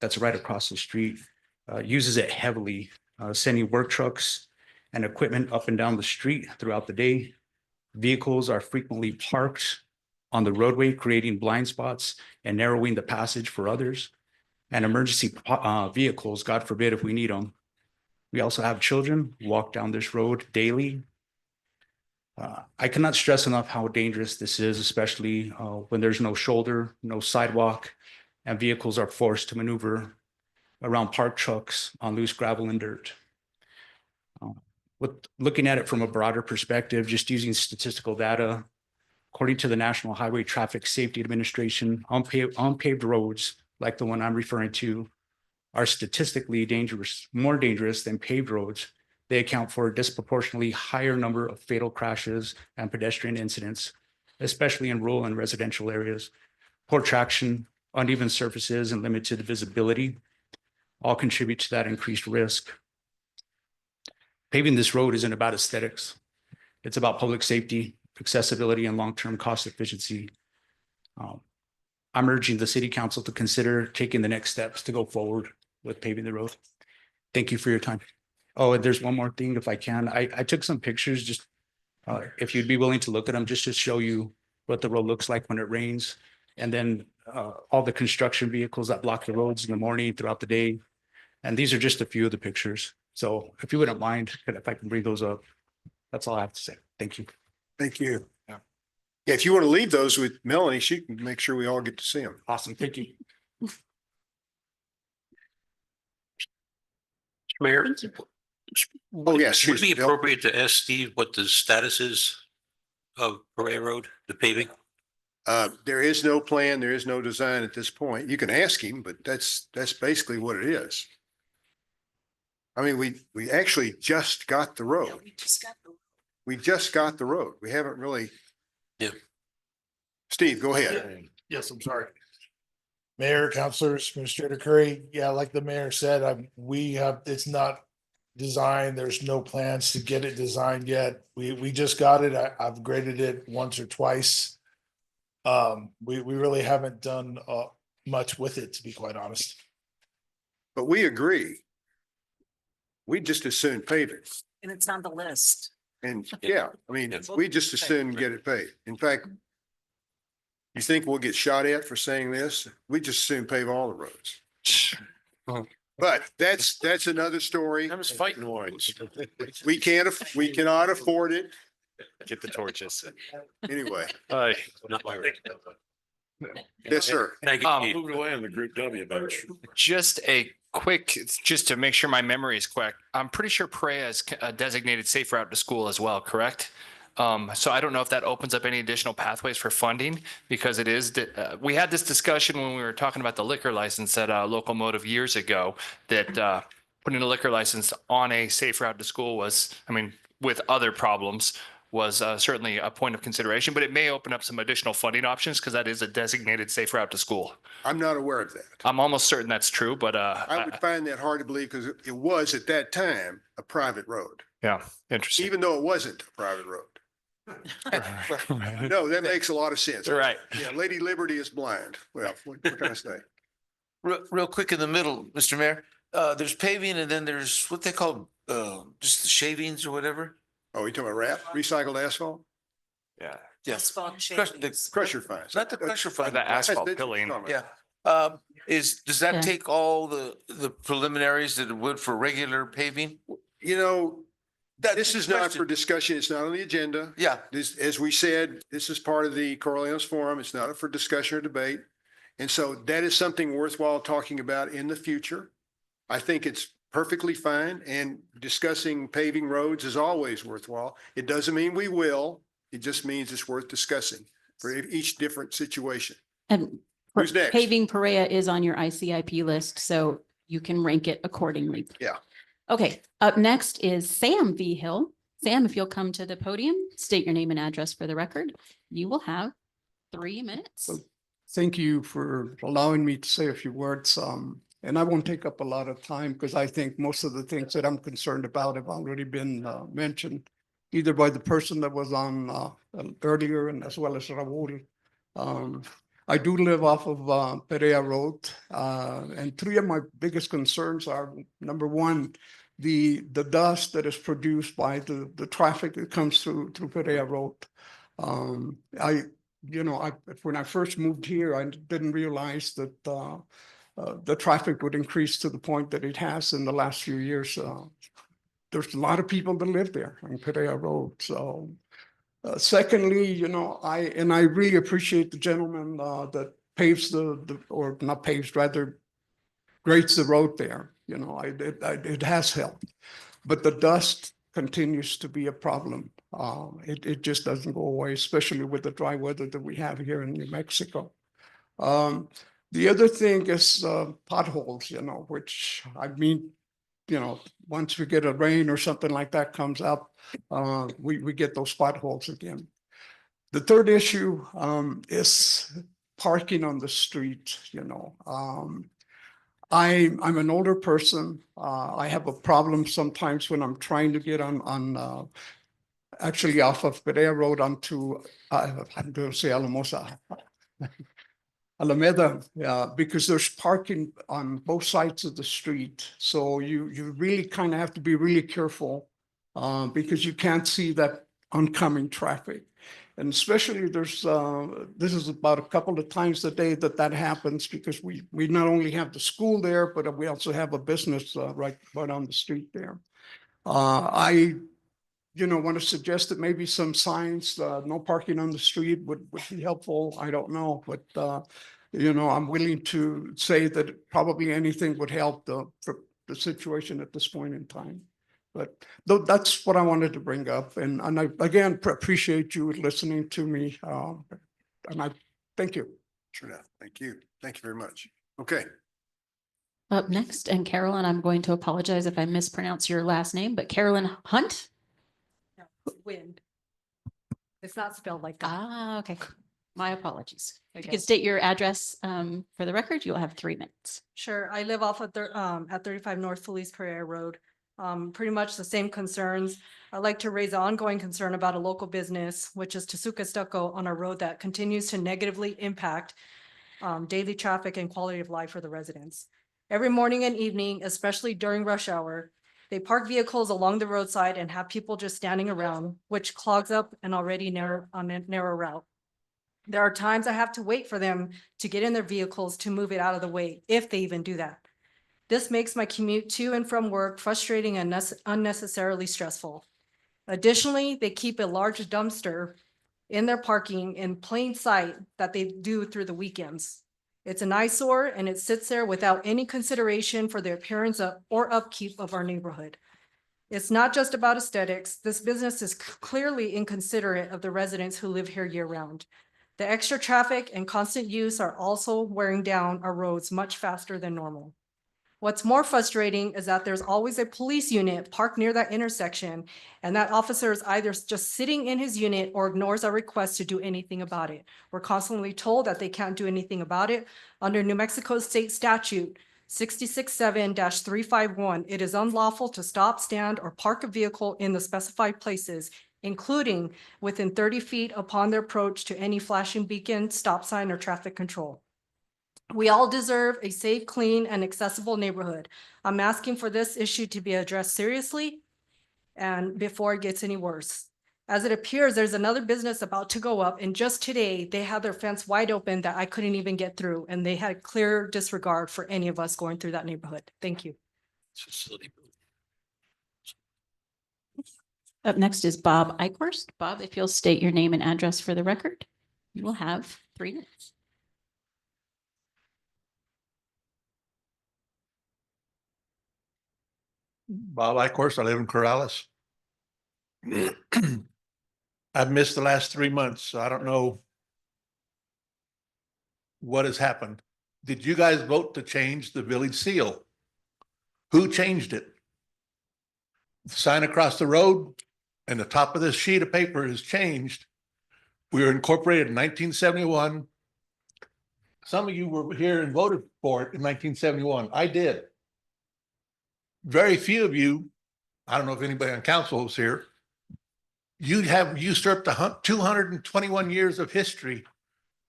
that's right across the street, uses it heavily, sending work trucks and equipment up and down the street throughout the day. Vehicles are frequently parked on the roadway, creating blind spots and narrowing the passage for others. And emergency vehicles, God forbid if we need them. We also have children walk down this road daily. I cannot stress enough how dangerous this is, especially when there's no shoulder, no sidewalk, and vehicles are forced to maneuver around parked trucks on loose gravel and dirt. Looking at it from a broader perspective, just using statistical data, according to the National Highway Traffic Safety Administration, unpaved roads like the one I'm referring to are statistically dangerous, more dangerous than paved roads. They account for a disproportionately higher number of fatal crashes and pedestrian incidents, especially in rural and residential areas. Poor traction, uneven surfaces, and limited visibility all contribute to that increased risk. Paving this road isn't about aesthetics. It's about public safety, accessibility, and long-term cost efficiency. I'm urging the city council to consider taking the next steps to go forward with paving the road. Thank you for your time. Oh, and there's one more thing, if I can. I took some pictures, just if you'd be willing to look at them, just to show you what the road looks like when it rains. And then all the construction vehicles that block the roads in the morning, throughout the day. And these are just a few of the pictures. So if you wouldn't mind, if I can bring those up, that's all I have to say. Thank you. Thank you. Yeah, if you want to leave those with Melanie, she can make sure we all get to see them. Awesome. Thank you. Mayor, Oh, yes. would it be excuse me, Bill. appropriate to ask Steve what the status is of Pereira Road, the paving? There is no plan, there is no design at this point. You can ask him, but that's basically what it is. I mean, we actually just got the road. We just got the. We just got the road. We haven't really. Yeah. Steve, go ahead. Yes, I'm sorry. Mayor, councilors, Administrator Curry, yeah, like the mayor said, it's not designed. There's no plans to get it designed yet. We just got it. I've graded it once or twice. We really haven't done much with it, to be quite honest. But we agree. We just as soon pave it. And it's on the list. And yeah, I mean, we just as soon get it paid. In fact, you think we'll get shot at for saying this? We just as soon pave all the roads. But that's another story. I was fighting words. We cannot afford it. Get the torches. Anyway, Not my rate. yes, sir. Thank you. Steve. Moving away on the Group W bunch. Just a quick, just to make sure my memory is correct, I'm pretty sure Perea is a designated safe route to school as well, correct? So I don't know if that opens up any additional pathways for funding because it is, we had this discussion when we were talking about the liquor license at Locomotive years ago, that putting a liquor license on a safe route to school was, I mean, with other problems, was certainly a point of consideration, but it may open up some additional funding options because that is a designated safe route to school. I'm not aware of that. I'm almost certain that's true, but I would find that hard to believe because it was at that time a private road, yeah, interesting. even though it wasn't a private road. No, that makes a lot of sense. Right. Yeah, Lady Liberty is blind. Well, what can I say? Real quick in the middle, Mr. Mayor, there's paving and then there's what they call, just the shavings or whatever. Oh, you talking about wrap, recycled asphalt? Yeah. Yes. Asphalt Crush- the- shavings. Crusher fines. Not the pressure fund. The asphalt That's- pilling. Yeah. Does Yeah. that take all the preliminaries that it would for regular paving? You know, this is not question. for discussion. It's not on the agenda. Yeah, This, as we said, this is part of the Corleone's Forum. It's not for discussion or debate. And so that is something worthwhile talking about in the future. I think it's perfectly fine, and discussing paving roads is always worthwhile. It doesn't mean we will. It just means it's worth discussing for each different situation. And Who's next? paving Perea is on your ICIP list, so you can rank it accordingly. Yeah. Okay, up next is Sam V. Hill. Sam, if you'll come to the podium, state your name and address for the record. You will have 3 minutes. Thank you for allowing me to say a few words. And I won't take up a lot of time because I think most of the things that I'm concerned about have already been mentioned either by the person that was on earlier and as well as Raul. I do live off of Perea Road, and 3 of my biggest concerns are, number one, the dust that is produced by the traffic that comes through Perea Road. When I first moved here, I didn't realize that the traffic would increase to the point that it has in the last few years. There's a lot of people that live there on Perea Road. So secondly, I really appreciate the gentleman that paves or not paves, rather grades the road there. It has helped, but the dust continues to be a problem. It just doesn't go away, especially with the dry weather that we have here in New Mexico. The other thing is potholes, which I mean, once we get a rain or something like that comes up, we get those potholes again. The third issue is parking on the street. I'm an older person. I have a problem sometimes when I'm trying to get on actually off of Perea Road onto, I'm going to say Alamosa. Alameda, because there's parking on both sides of the street. So you really kind of have to be really careful because you can't see that oncoming traffic. And especially this is about a couple of times a day that happens because we not only have the school there, but we also have a business right on the street there. I want to suggest that maybe some signs, no parking on the street would be helpful. I don't know, but, I'm willing to say that probably anything would help for the situation at this point in time. But that's what I wanted to bring up. And I, again, appreciate you listening to me. And I thank you. Sure enough. Thank you. Thank you very much. Okay. Up next, and Carolyn, I'm going to apologize if I mispronounce your last name, but Carolyn Hunt? Wind. It's not spelled like that. Ah, okay. My apologies. If you Okay. could state your address for the record, you'll have 3 minutes. Sure, I live off of at 35 North Feliz Pereira Road. Pretty much the same concerns. I'd like to raise an ongoing concern about a local business, which is Tezuka Stucco on a road that continues to negatively impact daily traffic and quality of life for the residents. Every morning and evening, especially during rush hour, they park vehicles along the roadside and have people just standing around, which clogs up an already narrow route. There are times I have to wait for them to get in their vehicles to move it out of the way, if they even do that. This makes my commute to and from work frustrating and unnecessarily stressful. Additionally, they keep a large dumpster in their parking in plain sight that they do through the weekends. It's an eyesore and it sits there without any consideration for the appearance or upkeep of our neighborhood. It's not just about aesthetics. This business is clearly inconsiderate of the residents who live here year round. The extra traffic and constant use are also wearing down our roads much faster than normal. What's more frustrating is that there's always a police unit parked near that intersection, and that officer is either just sitting in his unit or ignores our request to do anything about it. We're constantly told that they can't do anything about it. Under New Mexico State Statute 667-351, it is unlawful to stop, stand, or park a vehicle in the specified places, including within 30 feet upon their approach to any flashing beacon, stop sign, or traffic control. We all deserve a safe, clean, and accessible neighborhood. I'm asking for this issue to be addressed seriously and before it gets any worse. As it appears, there's another business about to go up, and just today, they had their fence wide open that I couldn't even get through, and they had clear disregard for any of us going through that neighborhood. Thank you. Up next is Bob Eichhorst. Bob, if you'll state your name and address for the record, you will have 3 minutes. Bob Eichhorst, I live in Corrales. I've missed the last 3 months, so I don't know what has happened. Did you guys vote to change the village seal? Who changed it? The sign across the road and the top of this sheet of paper is changed. We were incorporated in 1971. Some of you were here and voted for it in 1971. I did. Very few of you, I don't know if anybody on council was here, you have usurped 221 years of history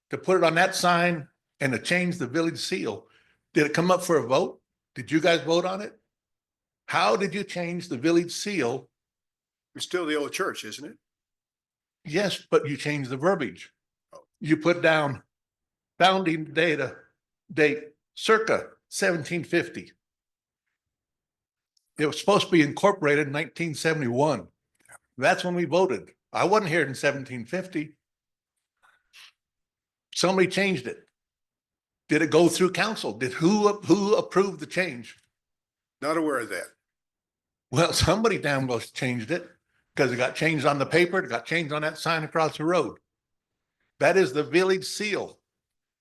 to put it on that sign and to change the village seal. Did it come up for a vote? Did you guys vote on it? How did you change the village seal? It's still the old church, isn't it? Yes, but you changed the verbiage. You put down founding date circa 1750. It was supposed to be incorporated in 1971. That's when we voted. I wasn't here in 1750. Somebody changed it. Did it go through council? Who approved the change? Not aware of that. Well, somebody down below changed it because it got changed on the paper. It got changed on that sign across the road. That is the village seal.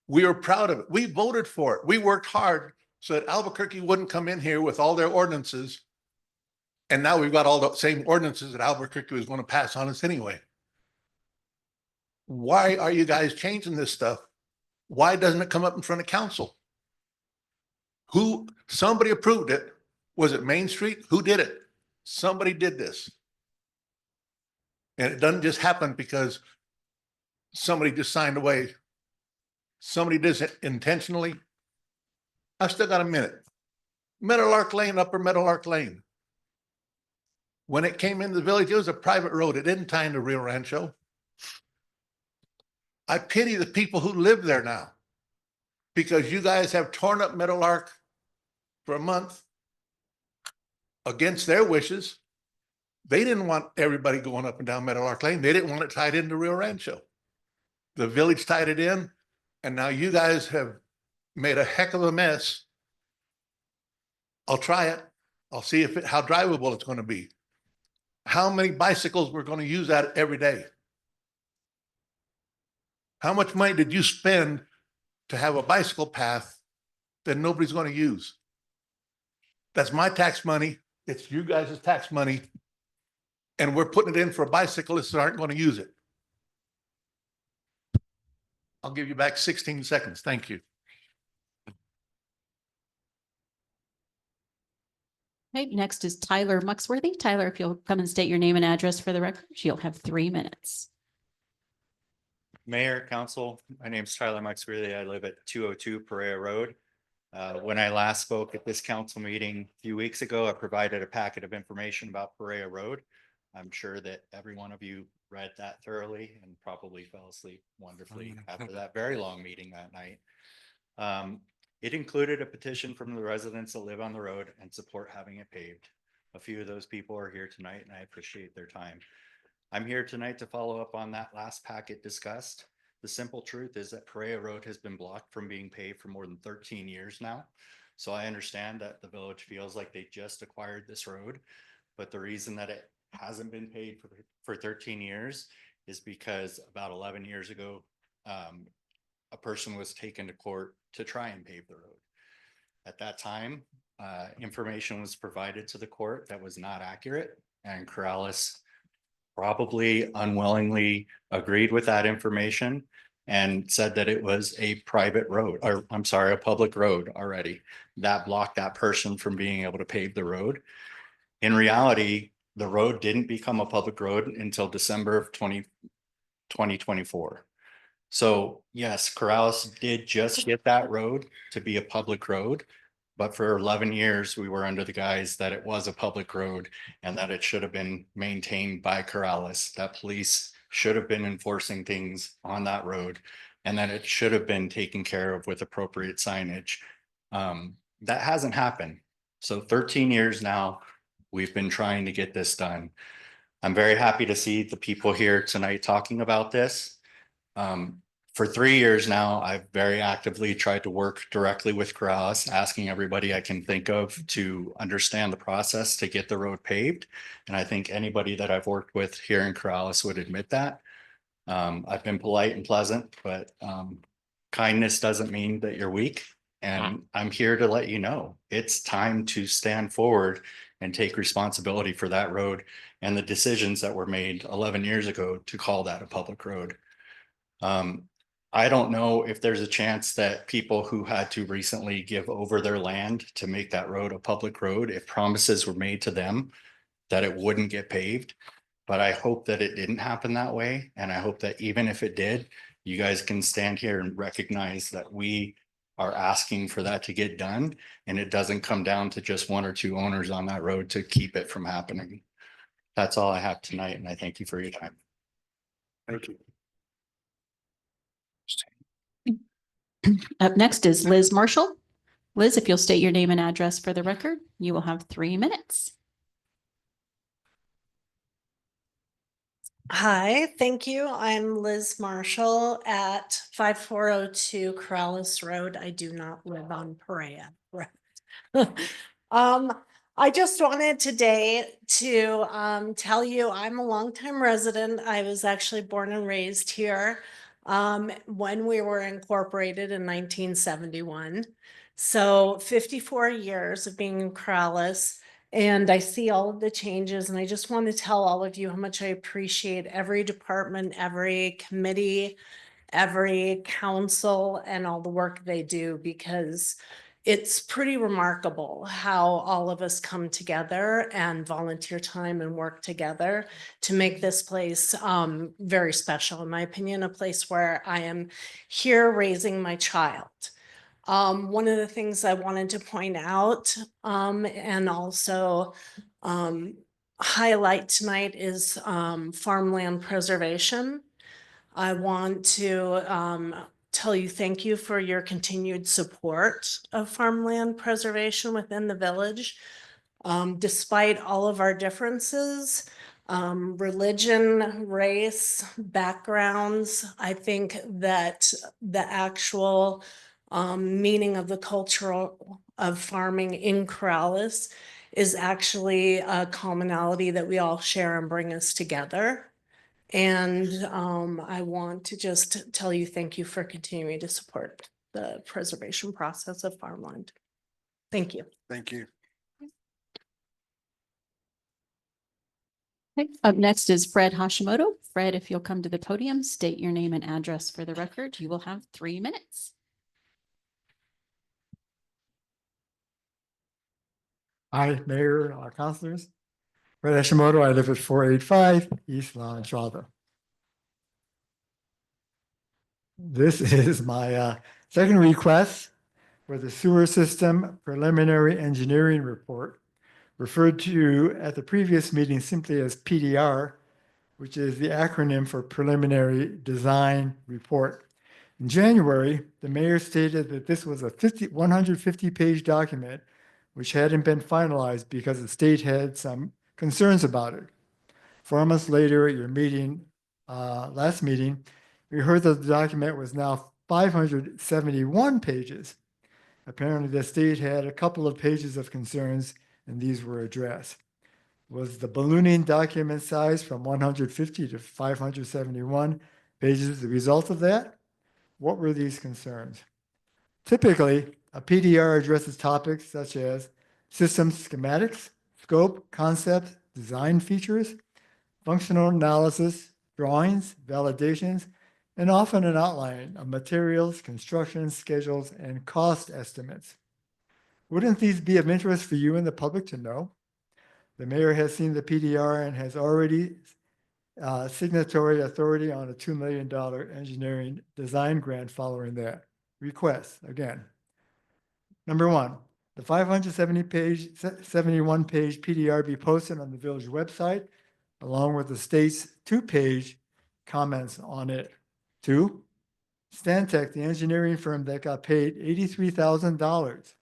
We are proud of it. We voted for it. We worked hard so that Albuquerque wouldn't come in here with all their ordinances. And now we've got all the same ordinances that Albuquerque was going to pass on us anyway. Why are you guys changing this stuff? Why doesn't it come up in front of council? Somebody approved it. Was it Main Street? Who did it? Somebody did this. And it doesn't just happen because somebody just signed away. Somebody did it intentionally. I've still got a minute. Meadowlark Lane, Upper Meadowlark Lane. When it came into the village, it was a private road. It didn't tie into Rio Rancho. I pity the people who live there now because you guys have torn up Meadowlark for a month against their wishes. They didn't want everybody going up and down Meadowlark Lane. They didn't want it tied into Rio Rancho. The village tied it in, and now you guys have made a heck of a mess. I'll try it. I'll see how drivable it's going to be. How many bicycles we're going to use that every day? How much money did you spend to have a bicycle path that nobody's going to use? That's my tax money. It's you guys' tax money. And we're putting it in for bicyclists that aren't going to use it. I'll give you back 16 seconds. Thank you. Okay, next is Tyler Muxworthy. Tyler, if you'll come and state your name and address for the record, you'll have 3 minutes. Mayor, council, my name's Tyler Muxworthy. I live at 202 Perea Road. When I last spoke at this council meeting a few weeks ago, I provided a packet of information about Perea Road. I'm sure that every one of you read that thoroughly and probably fell asleep wonderfully after that very long meeting that night. It included a petition from the residents that live on the road and support having it paved. A few of those people are here tonight and I appreciate their time. I'm here tonight to follow up on that last packet discussed. The simple truth is that Perea Road has been blocked from being paved for more than 13 years now. So I understand that the village feels like they just acquired this road, but the reason that it hasn't been paid for 13 years is because about 11 years ago, a person was taken to court to try and pave the road. At that time, information was provided to the court that was not accurate, and Corrales probably unwillingly agreed with that information and said that it was a private road, or I'm sorry, a public road already. That blocked that person from being able to pave the road. In reality, the road didn't become a public road until December of 2024. So yes, Corrales did just get that road to be a public road, but for 11 years, we were under the guise that it was a public road and that it should have been maintained by Corrales, that police should have been enforcing things on that road, and that it should have been taken care of with appropriate signage. That hasn't happened. So 13 years now, we've been trying to get this done. I'm very happy to see the people here tonight talking about this. For 3 years now, I've very actively tried to work directly with Corrales, asking everybody I can think of to understand the process to get the road paved. And I think anybody that I've worked with here in Corrales would admit that. I've been polite and pleasant, but kindness doesn't mean that you're weak. And I'm here to let you know it's time to stand forward and take responsibility for that road and the decisions that were made 11 years ago to call that a public road. I don't know if there's a chance that people who had to recently give over their land to make that road a public road, if promises were made to them that it wouldn't get paved. But I hope that it didn't happen that way. And I hope that even if it did, you guys can stand here and recognize that we are asking for that to get done. And it doesn't come down to just 1 or 2 owners on that road to keep it from happening. That's all I have tonight. And I thank you for your time. Thank you. Up next is Liz Marshall. Liz, if you'll state your name and address for the record, you will have 3 minutes. Hi, thank you. I'm Liz Marshall at 5402 Corrales Road. I do not live on Perea Road. I just wanted today to tell you I'm a longtime resident. I was actually born and raised here when we were incorporated in 1971. So 54 years of being in Corrales. And I see all of the changes, and I just want to tell all of you how much I appreciate every department, every committee, every council, and all the work they do, because it's pretty remarkable how all of us come together and volunteer time and work together to make this place very special. In my opinion, a place where I am here raising my child. One of the things I wanted to point out and also highlight tonight is farmland preservation. I want to tell you thank you for your continued support of farmland preservation within the village. Despite all of our differences, religion, race, backgrounds, I think that the actual meaning of the cultural of farming in Corrales is actually a commonality that we all share and bring us together. And I want to just tell you, thank you for continuing to support the preservation process of farmland. Thank you. Thank you. Okay, up next is Fred Hashimoto. Fred, if you'll come to the podium, state your name and address for the record. You will have 3 minutes. Hi, Mayor, councilors. Fred Hashimoto, I live at 485 East La Entrada. This is my second request for the sewer system preliminary engineering report, referred to at the previous meeting simply as PDR, which is the acronym for Preliminary Design Report. In January, the mayor stated that this was a 150-page document which hadn't been finalized because the state had some concerns about it. 4 months later, at your meeting, last meeting, we heard that the document was now 571 pages. Apparently, the state had a couple of pages of concerns, and these were addressed. Was the ballooning document size from 150 to 571 pages the result of that? What were these concerns? Typically, a PDR addresses topics such as system schematics, scope, concept, design features, functional analysis, drawings, validations, and often an outline of materials, construction schedules, and cost estimates. Wouldn't these be of interest for you and the public to know? The mayor has seen the PDR and has already signatory authority on a $2 million engineering design grant following that request. Again, number one, the 71-page PDR be posted on the village website, along with the state's 2-page comments on it. 2, Stantec, the engineering firm that got paid $83,000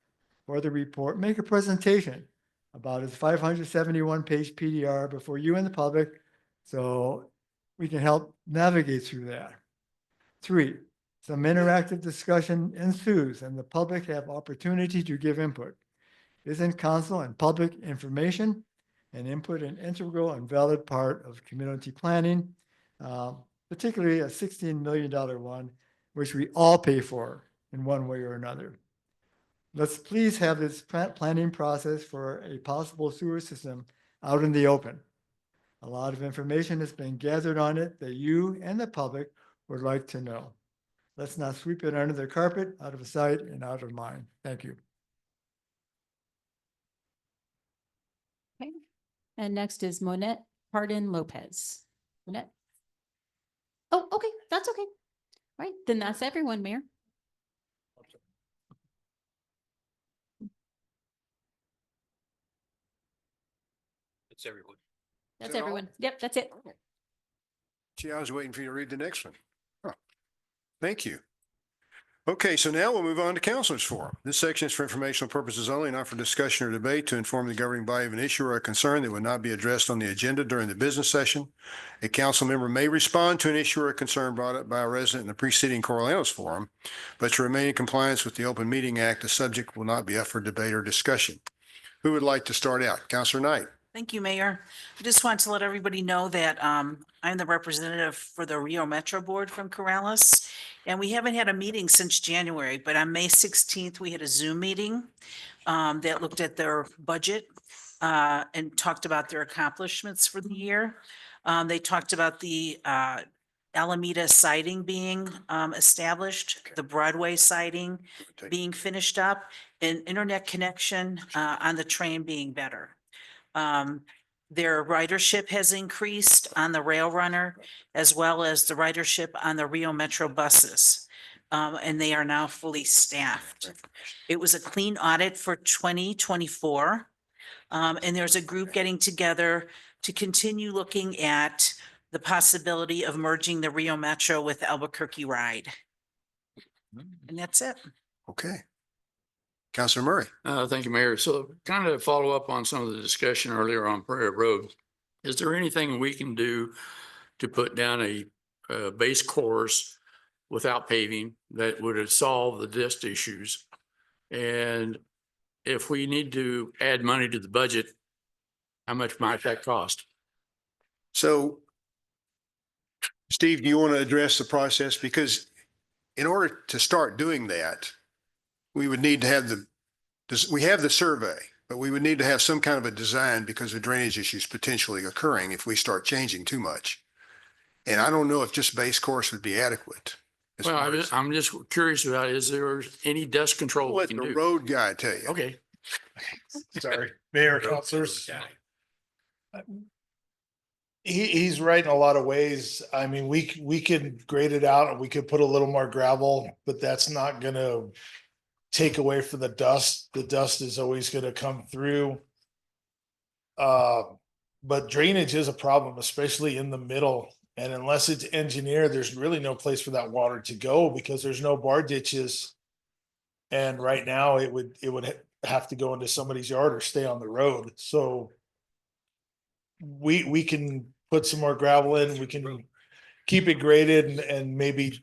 for the report, make a presentation about its 571-page PDR before you and the public, so we can help navigate through that. 3, some interactive discussion ensues and the public have opportunity to give input. Isn't council and public information and input an integral and valid part of community planning, particularly a $16 million one, which we all pay for in one way or another? Let's please have this planning process for a possible sewer system out in the open. A lot of information has been gathered on it that you and the public would like to know. Let's not sweep it under the carpet, out of sight and out of mind. Thank you. Okay. And next is Monette Pardon Lopez. Monette. Oh, okay, that's okay. All right, then that's everyone, Mayor. It's everyone. That's that all? everyone. Yep, that's it. Gee, I was waiting for you to read the next one. Huh. Thank you. Okay, so now we'll move on to councilors forum. This section is for informational purposes only, not for discussion or debate, to inform the governing body of an issue or a concern that would not be addressed on the agenda during the business session. A council member may respond to an issue or a concern brought up by a resident in the preceding Corralinos forum, but to remain in compliance with the Open Meeting Act, the subject will not be up for debate or discussion. Who would like to start out? Councilor Knight. Thank you, Mayor. I just want to let everybody know that I'm the representative for the Rio Metro Board from Corrales. And we haven't had a meeting since January, but on May 16th, we had a Zoom meeting that looked at their budget and talked about their accomplishments for the year. They talked about the Alameda siding being established, the Broadway siding being finished up, and internet connection on the train being better. Their ridership has increased on the Rail Runner, as well as the ridership on the Rio Metro buses. And they are now fully staffed. It was a clean audit for 2024. And there's a group getting together to continue looking at the possibility of merging the Rio Metro with Albuquerque Ride. And that's it. Okay. Councilor Murray. Thank you, Mayor. So kind of follow up on some of the discussion earlier on Prairie Road. Is there anything we can do to put down a base course without paving that would solve the dist issues? And if we need to add money to the budget, how much might that cost? So Steve, do you want to address the process? Because in order to start doing that, we would need to have we have the survey, but we would need to have some kind of a design because of drainage issues potentially occurring if we start changing too much. And I don't know if just base course would be adequate. Well, I'm just curious about, is there any dust control we Let can the do? road guy tell you. Okay. Sorry, Mayor, councilors. He's right in a lot of ways. I mean, we could grade it out and we could put a little more gravel, but that's not gonna take away from the dust. The dust is always gonna come through. But drainage is a problem, especially in the middle. And unless it's engineered, there's really no place for that water to go because there's no bar ditches. And right now it would have to go into somebody's yard or stay on the road. So we can put some more gravel in, we can keep it graded and maybe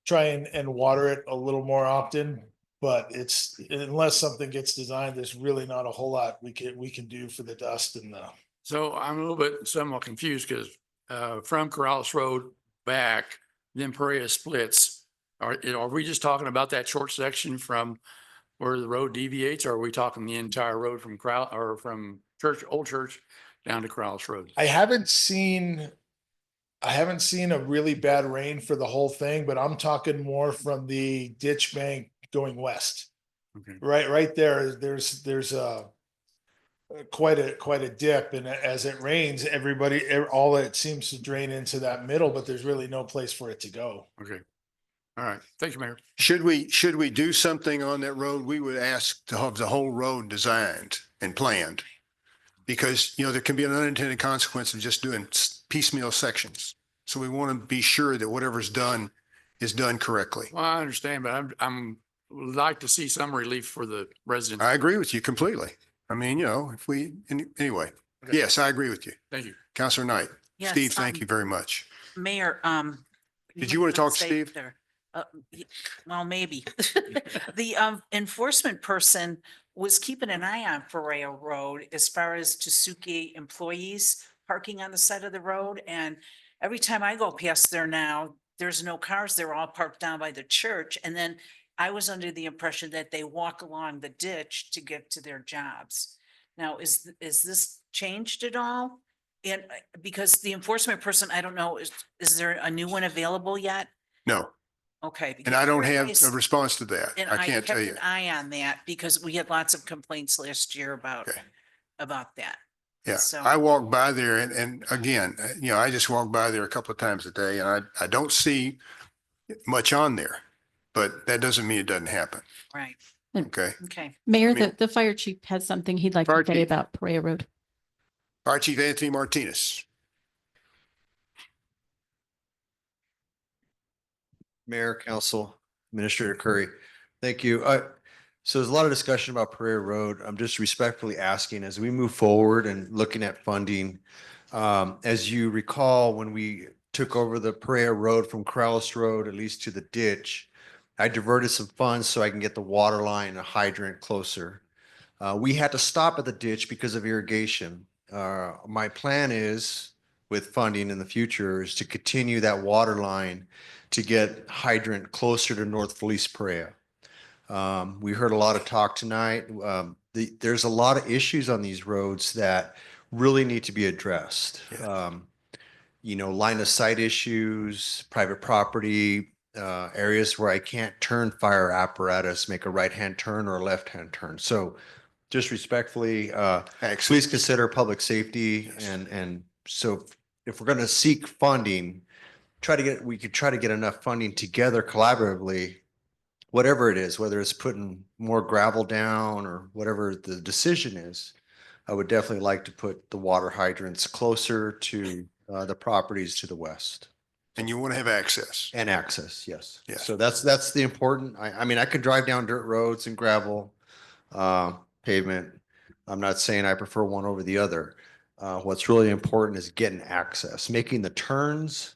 try and water it a little more often. But it's, unless something gets designed, there's really not a whole lot we can do for the dust and the. So I'm a little bit somewhat confused because from Corrales Road back, then Perea splits. Are we just talking about that short section from where the road deviates? Or are we talking the entire road from from Old Church down to Corrales Road? I haven't seen a really bad rain for the whole thing, but I'm talking more from the ditch bank going west. Okay. Right there, there's quite a dip, and as it rains, all it seems to drain into that middle, but there's really no place for it to go. Okay. All right. Thank you, Mayor. Should we do something on that road? We would ask to have the whole road designed and planned. Because, there can be an unintended consequence of just doing piecemeal sections. So we want to be sure that whatever's done is done correctly. Well, I understand, but I'm would like to see some relief for the residents. I agree with you completely. I mean, anyway, Okay. yes, I agree with you. Thank you. Counselor Knight. Yes, Steve, thank you very much. Mayor, Did you want to talk to say Steve? there. Well, maybe. The enforcement person was keeping an eye on Ferrea Road as far as Tasuke employees parking on the side of the road. And every time I go past there now, there's no cars. They're all parked down by the church. And then I was under the impression that they walk along the ditch to get to their jobs. Now, is this changed at all? And because the enforcement person, I don't know, is there a new one available yet? No, Okay. and I don't because have I s- a response to that. And I can't tell kept you. an eye on that because we had lots of complaints last year about Okay. that. Yeah, So- I walk by there and again, I just walk by there a couple of times a day and I don't see much on there, but that doesn't mean it doesn't happen. Right. Okay. Okay. Mayor, mean- the fire chief has something he'd like Fire to say chief. about Perea Road. Fire Chief Anthony Martinez. Mayor, Council, Administrator Curry, thank you. So there's a lot of discussion about Prairie Road. I'm just respectfully asking as we move forward and looking at funding. As you recall, when we took over the Prairie Road from Corrales Road, at least to the ditch, I diverted some funds so I can get the water line and a hydrant closer. We had to stop at the ditch because of irrigation. My plan is, with funding in the future, is to continue that water line to get hydrant closer to North Felice Perea. We heard a lot of talk tonight. There's a lot of issues on these roads that really need to be addressed. Line of sight issues, private property, areas where I can't turn fire apparatus, make a right-hand turn or a left-hand turn. So just respectfully, please consider public safety. And so if we're going to seek funding, we could try to get enough funding together collaboratively, whatever it is, whether it's putting more gravel down or whatever the decision is. I would definitely like to put the water hydrants closer to the properties to the west. And you want to have access. And access, yes. Yeah. So that's the important, I mean, I could drive down dirt roads and gravel, pavement. I'm not saying I prefer one over the other. What's really important is getting access, making the turns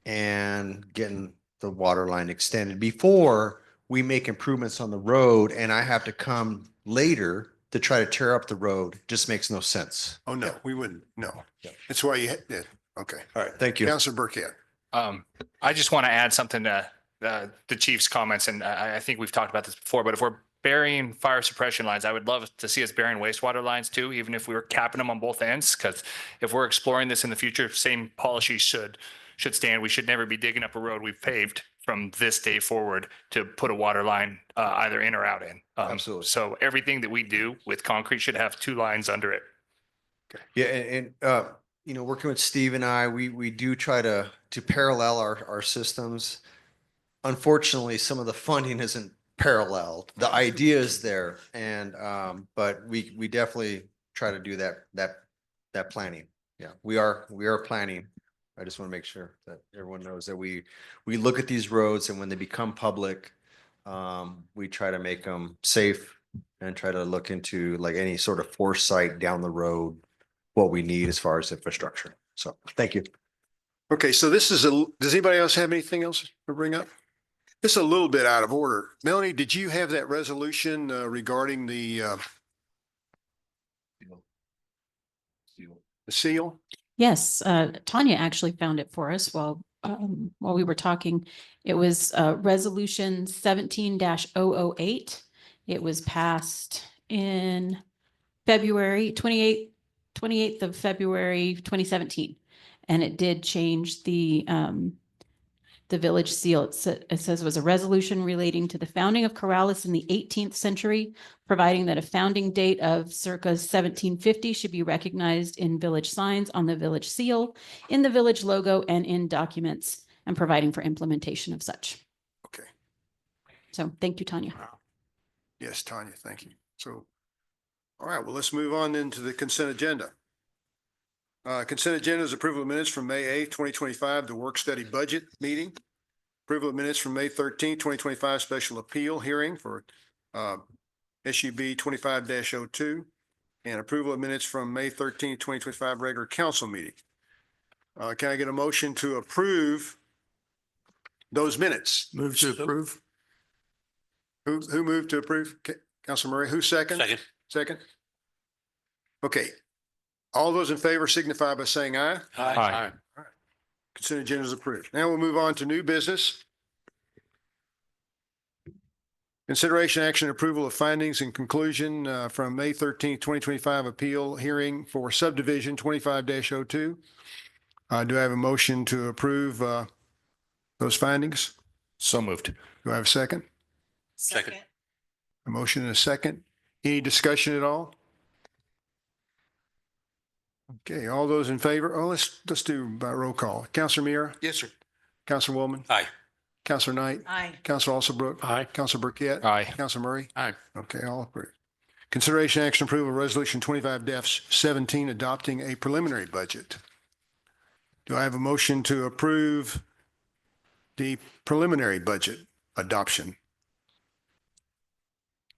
and getting the water line extended before we make improvements on the road and I have to come later to try to tear up the road. Just makes no sense. Oh, no, we wouldn't. No. That's why you did. Okay. All right, thank you. Counselor Burkett. I just want to add something to the chief's comments, and I think we've talked about this before, but if we're burying fire suppression lines, I would love to see us burying wastewater lines too, even if we were capping them on both ends, because if we're exploring this in the future, same policy should stand. We should never be digging up a road we've paved from this day forward to put a water line either in or out in. Absolutely. So everything that we do with concrete should have two lines under it. Yeah, and you know, working with Steve and I, we do try to parallel our systems. Unfortunately, some of the funding isn't paralleled. The idea is there and but we definitely try to do that planning. Yeah, we are planning. I just want to make sure that everyone knows that we look at these roads and when they become public, we try to make them safe and try to look into like any sort of foresight down the road, what we need as far as infrastructure. So thank you. Okay, so this is does anybody else have anything else to bring up? This is a little bit out of order. Melanie, did you have that resolution regarding the seal? Yes, Tanya actually found it for us while we were talking. It was resolution 17-008. It was passed in February 28th of February 2017. And it did change the village seal. It says it was a resolution relating to the founding of Corrales in the 18th century, providing that a founding date of circa 1750 should be recognized in village signs, on the village seal, in the village logo, and in documents, and providing for implementation of such. Okay. So thank you, Tanya. Yes, Tanya, thank you. So, all right, well, let's move on then to the consent agenda. Consent agenda is approval of minutes from May 8th, 2025, the work study budget meeting. Approval of minutes from May 13th, 2025, special appeal hearing for SUB 25-02. And approval of minutes from May 13th, 2025, regular council meeting. Can I get a motion to approve those minutes? Move to approve. Who moved to approve? Councilor Murray, who second? Second. Second? Okay. All those in favor signify by saying aye. Aye. Consent agenda is approved. Now we'll move on to new business. Consideration, action, approval of findings and conclusion from May 13th, 2025 appeal hearing for subdivision 25-02. Do I have a motion to approve those findings? So moved. Do I have a second? Second. A motion and a second. Any discussion at all? Okay, all those in favor? Oh, let's do by roll call. Counselor Mira? Yes, sir. Counselor Woolman? Aye. Counselor Knight? Aye. Counselor Alsabrook? Aye. Counselor Burkett? Aye. Counselor Murray? Aye. Okay, all approved. Consideration action approval of resolution 25-17 adopting a preliminary budget. Do I have a motion to approve the preliminary budget adoption?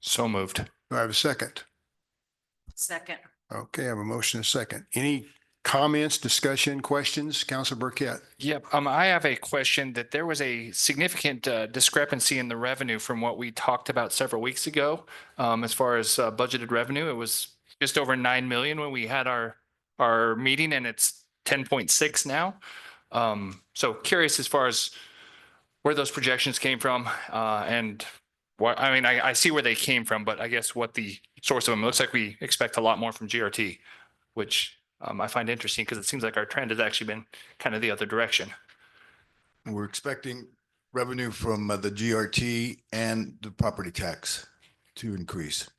So moved. Do I have a second? Second. Okay, I have a motion and a second. Any comments, discussion, questions? Counselor Burkett? Yep. I have a question that there was a significant discrepancy in the revenue from what we talked about several weeks ago. As far as budgeted revenue, it was just over 9 million when we had our meeting, and it's 10.6 now. So curious as far as where those projections came from, and what, I mean, I see where they came from, but I guess what the source of them. It looks like we expect a lot more from GRT, which I find interesting because it seems like our trend has actually been kind of the other direction. We're expecting revenue from the GRT and the property tax to increase.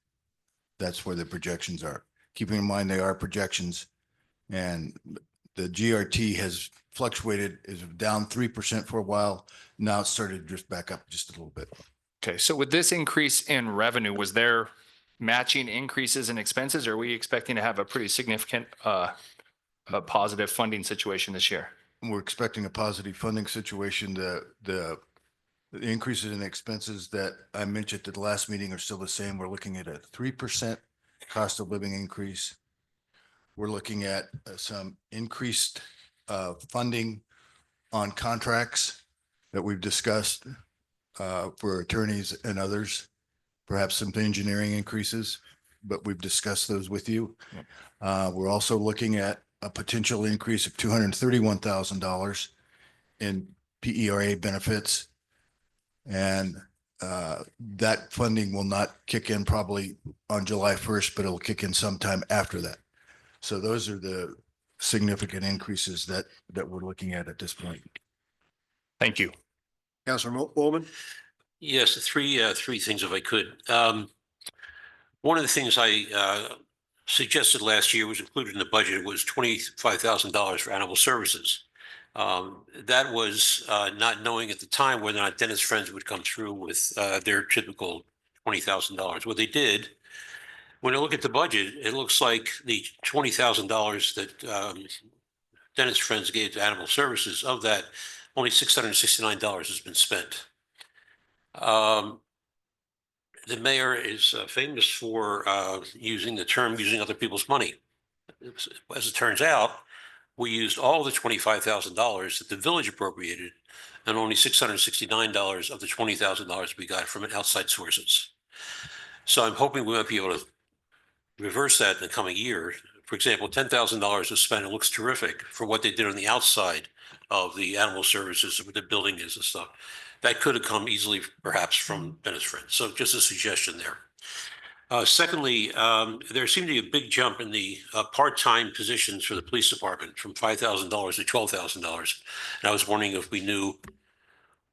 That's where the projections are. Keeping in mind they are projections, and the GRT has fluctuated, is down 3% for a while. Now it's started to drift back up just a little bit. Okay, so with this increase in revenue, was there matching increases in expenses? Or are we expecting to have a pretty significant positive funding situation this year? we're expecting a positive funding situation. The increases in expenses that I mentioned at the last meeting are still the same. We're looking at a 3% cost of living increase. We're looking at some increased funding on contracts that we've discussed for attorneys and others, perhaps some engineering increases, but we've discussed those with you. We're also looking at a potential increase of $231,000 in PERA benefits. And that funding will not kick in probably on July 1st, but it'll kick in sometime after that. So those are the significant increases that we're looking at this point. Thank you. Councilor Bowman? Yes, three things if I could. One of the things I suggested last year was included in the budget was $25,000 for animal services. That was not knowing at the time whether or not Dennis Friends would come through with their typical $20,000. What they did, when I look at the budget, it looks like the $20,000 that Dennis Friends gave to animal services, of that, only $669 has been spent. The mayor is famous for using the term using other people's money. As it turns out, we used all the $25,000 that the village appropriated and only $669 of the $20,000 we got from outside sources. So I'm hoping we might be able to reverse that in the coming year. For example, $10,000 was spent. It looks terrific for what they did on the outside of the animal services, where the building is and stuff. That could have come easily, perhaps, from Dennis Friends. So just a suggestion there. Secondly, there seemed to be a big jump in the part-time positions for the police department from $5,000 to $12,000. And I was wondering if we knew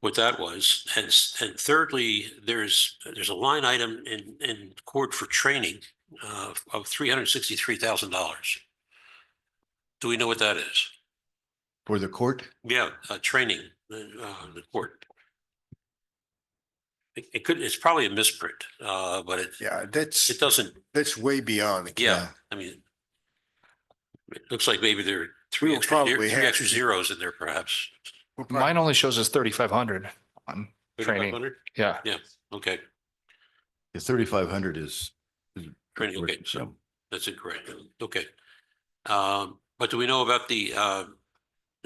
what that was. And thirdly, there's a line item in court for training of $363,000. Do we know what that is? For the court? Yeah, training, the court. It could, it's probably a misprint, but it doesn't. That's way beyond. Yeah, I mean, it looks like maybe there are three We'll probably have extra to. zeros in there, perhaps. Mine only shows us 3,500 on training. 3,500? Yeah. Yeah, okay. The 3,500 is. Training, okay, so that's incorrect. Okay. But do we know about the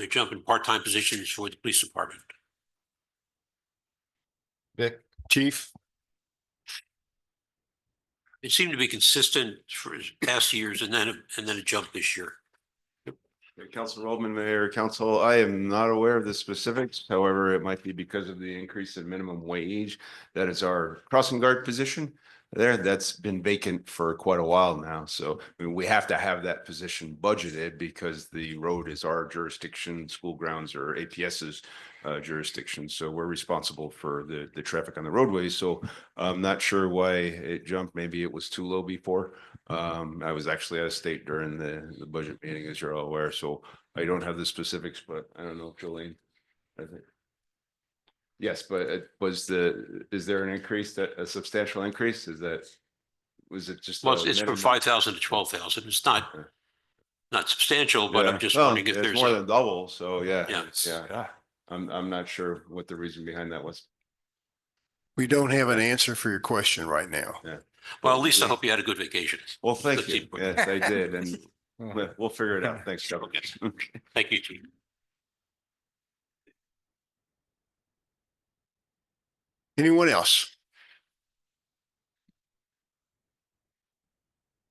jump in part-time positions for the police department? Vic, Chief? It seemed to be consistent for past years and then a jump this year. Council Roman, Mayor, Council, I am not aware of the specifics. However, it might be because of the increase in minimum wage. That is our crossing guard position there. That's been vacant for quite a while now. So I mean, we have to have that position budgeted because the road is our jurisdiction, school grounds or APS's jurisdiction. So we're responsible for the traffic on the roadways. So I'm not sure why it jumped. Maybe it was too low before. I was actually out of state during the budget meeting, as you're all aware. So I don't have the specifics, but I don't know, Jolene. I think. Yes, but is there an increase, a substantial increase? Was it just? Well, it's from 5,000 to 12,000. It's not substantial, but I'm just wondering if there's more than double. So yeah. Yeah. I'm not sure what the reason behind that was. We don't have an answer for your question right now. Yeah. Well, at least I hope you had a good vacation. Well, thank you. Yes, I did. And we'll figure it out. Thanks, Chuck. Thank you, Chief. Anyone else?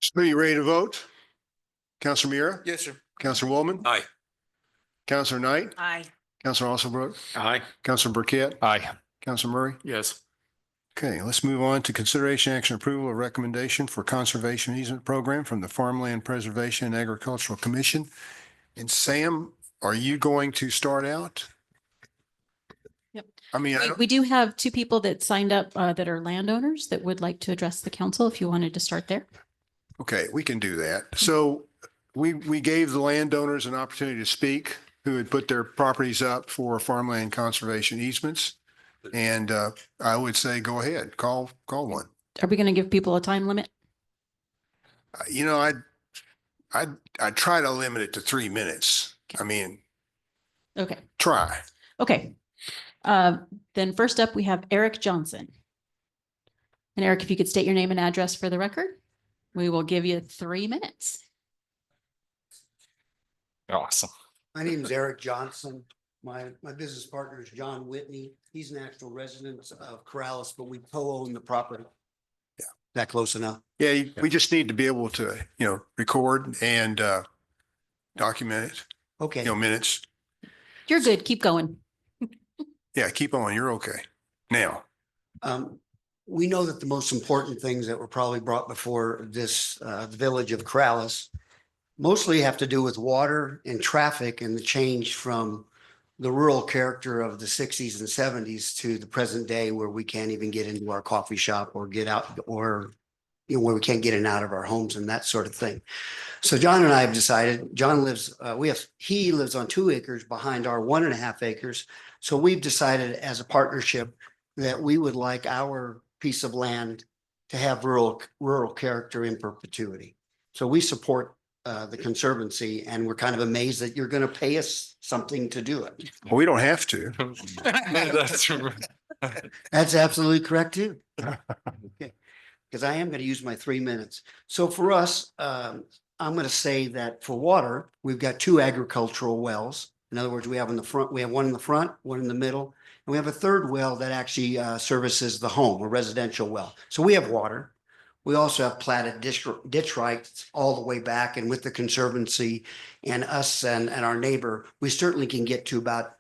So you ready to vote? Councilor Mira? Yes, sir. Councilor Woolman? Aye. Councilor Knight? Aye. Councilor Osselbrook? Aye. Councilor Burkett? Aye. Councilor Murray? Yes. Okay, let's move on to consideration action approval of recommendation for conservation easement program from the Farmland Preservation and Agricultural Commission. And Sam, are you going to start out? Yep. I mean, We do have two people that signed up that are landowners that would like to address the council if you wanted to start there. okay, we can do that. So we gave the landowners an opportunity to speak who had put their properties up for farmland conservation easements. And I would say, go ahead, call one. Are we going to give people a time limit? You know, I try to limit it to 3 minutes. I mean, Okay, try. okay. Then first up, we have Eric Johnson. And Eric, if you could state your name and address for the record, we will give you 3 minutes. Awesome. My name is Eric Johnson. My business partner is John Whitney. He's an actual resident of Corrales, but we co-own the property. Yeah. That close enough? Yeah, we just need to be able to, record and document it, Okay. minutes. You're good. Keep going. Yeah, keep on. You're okay. Now, We know that the most important things that were probably brought before this, the village of Corrales mostly have to do with water and traffic and the change from the rural character of the sixties and seventies to the present day where we can't even get into our coffee shop or get out or, where we can't get in and out of our homes and that sort of thing. So John and I have decided, John lives, he lives on 2 acres behind our 1.5 acres. So we've decided as a partnership that we would like our piece of land to have rural character in perpetuity. So we support the Conservancy, and we're kind of amazed that you're going to pay us something to do it. well, we don't have to. That's absolutely correct too. Okay, because I am going to use my 3 minutes. So for us, I'm going to say that for water, we've got 2 agricultural wells. In other words, we have one in the front, one in the middle, and we have a 3rd well that actually services the home, a residential well. So we have water. We also have platted ditch rights all the way back, and with the Conservancy and us and our neighbor, we certainly can get to about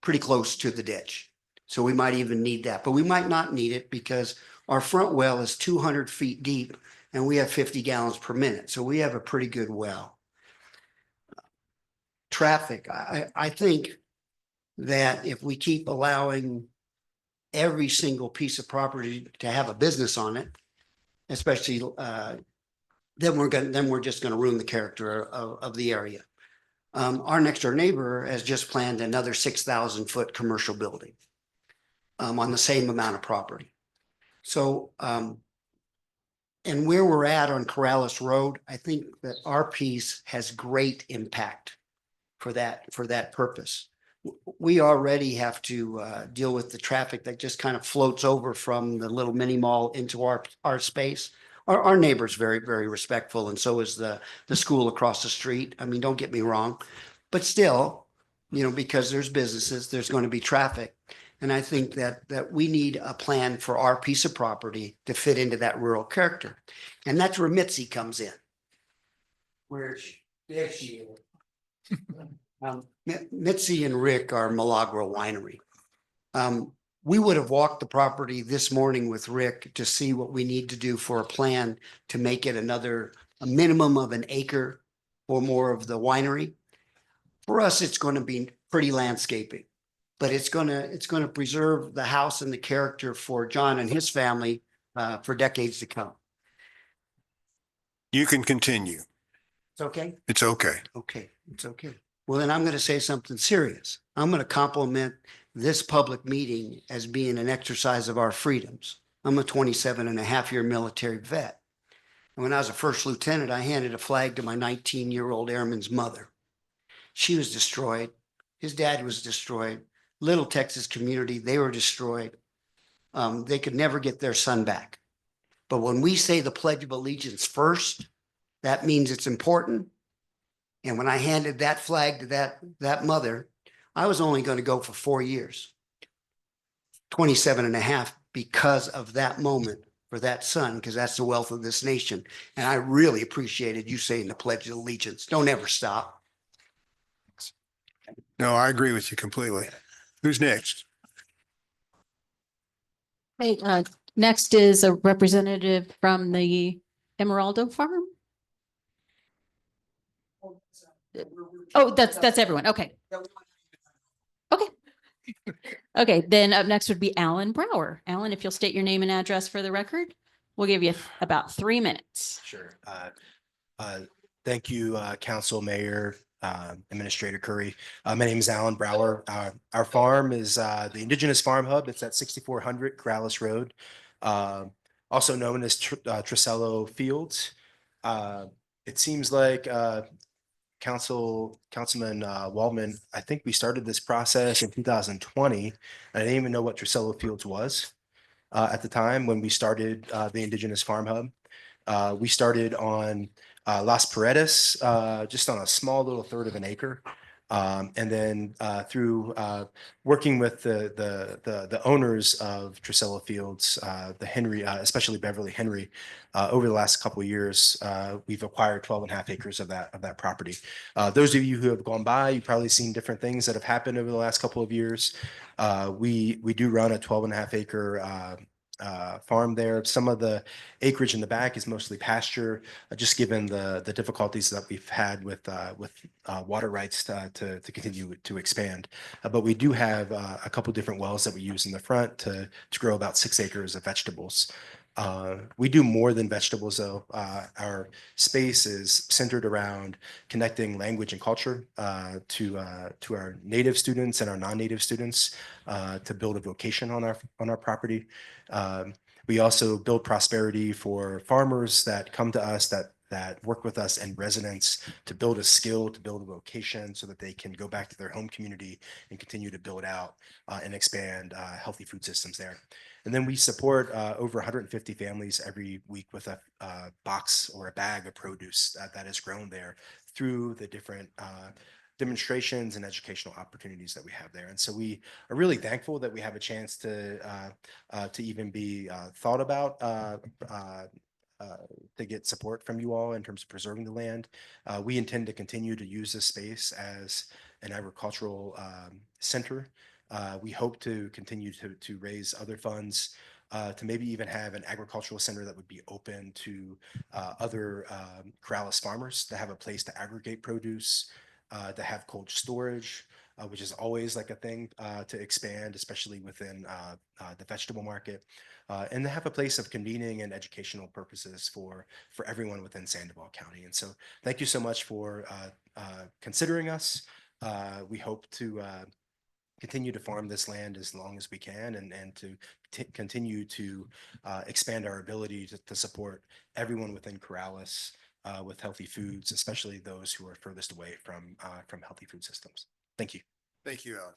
pretty close to the ditch. So we might even need that, but we might not need it because our front well is 200 feet deep and we have 50 gallons per minute. So we have a pretty good well. Traffic, I think that if we keep allowing every single piece of property to have a business on it, especially then we're just going to ruin the character of the area. Our next door neighbor has just planned another 6,000 foot commercial building on the same amount of property. So and where we're at on Corrales Road, I think that our piece has great impact for that purpose. We already have to deal with the traffic that just kind of floats over from the little mini mall into our space. Our neighbor's very, very respectful, and so is the school across the street. I mean, don't get me wrong, but still, because there's businesses, there's going to be traffic. And I think that we need a plan for our piece of property to fit into that rural character. And that's where Mitzi comes in. There she is. Mitzi and Rick are Milagro Winery. We would have walked the property this morning with Rick to see what we need to do for a plan to make it a minimum of an acre or more of the winery. For us, it's going to be pretty landscaping, but it's going to preserve the house and the character for John and his family for decades to come. You can continue. It's okay? It's okay. Okay, it's okay. Well, then I'm going to say something serious. I'm going to compliment this public meeting as being an exercise of our freedoms. I'm a 27.5-year military vet. And when I was a first lieutenant, I handed a flag to my 19-year-old airman's mother. She was destroyed. His dad was destroyed. Little Texas community, they were destroyed. They could never get their son back. But when we say the Pledge of Allegiance first, that means it's important. And when I handed that flag to that mother, I was only going to go for 4 years, 27.5, because of that moment for that son, because that's the wealth of this nation. And I really appreciated you saying the Pledge of Allegiance. Don't ever stop. No, I agree with you completely. Who's next? Hey, next is a representative from the Emeraldo Farm. Oh, that's everyone. Okay. Okay. Okay, then up next would be Alan Brower. Alan, if you'll state your name and address for the record, we'll give you about 3 minutes. Sure. Thank you, Council, Mayor, Administrator Curry. My name is Alan Brower. Our farm is the Indigenous Farm Hub. It's at 6400 Corrales Road, also known as Tricello Fields. It seems like Councilman Waldman, I think we started this process in 2020. And I didn't even know what Trusella Fields was at the time when we started the Indigenous Farm Hub. We started on Las Paredes, just on a small little third of an acre. And then through working with the owners of Trusella Fields, the Henry, especially Beverly Henry, over the last couple of years, we've acquired 12.5 acres of that property. Those of you who have gone by, you've probably seen different things that have happened over the last couple of years. We do run a 12.5 acre farm there. Some of the acreage in the back is mostly pasture, just given the difficulties that we've had with water rights to continue to expand. But we do have a couple different wells that we use in the front to grow about 6 acres of vegetables. We do more than vegetables though. Our space is centered around connecting language and culture to our native students and our non-native students to build a vocation on our property. We also build prosperity for farmers that come to us that work with us and residents to build a skill, to build a vocation so that they can go back to their home community and continue to build out and expand healthy food systems there. And then we support over 150 families every week with a box or a bag of produce that is grown there through the different demonstrations and educational opportunities that we have there. And so we are really thankful that we have a chance to even be thought about to get support from you all in terms of preserving the land. We intend to continue to use this space as an agricultural center. We hope to continue to raise other funds to maybe even have an agricultural center that would be open to other Corrales farmers to have a place to aggregate produce, to have cold storage, which is always like a thing to expand, especially within the vegetable market, and to have a place of convening and educational purposes for everyone within Sandoval County. And so thank you so much for considering us. We hope to continue to farm this land as long as we can and to continue to expand our ability to support everyone within Corrales with healthy foods, especially those who are furthest away from healthy food systems. Thank you. Thank you, Alan.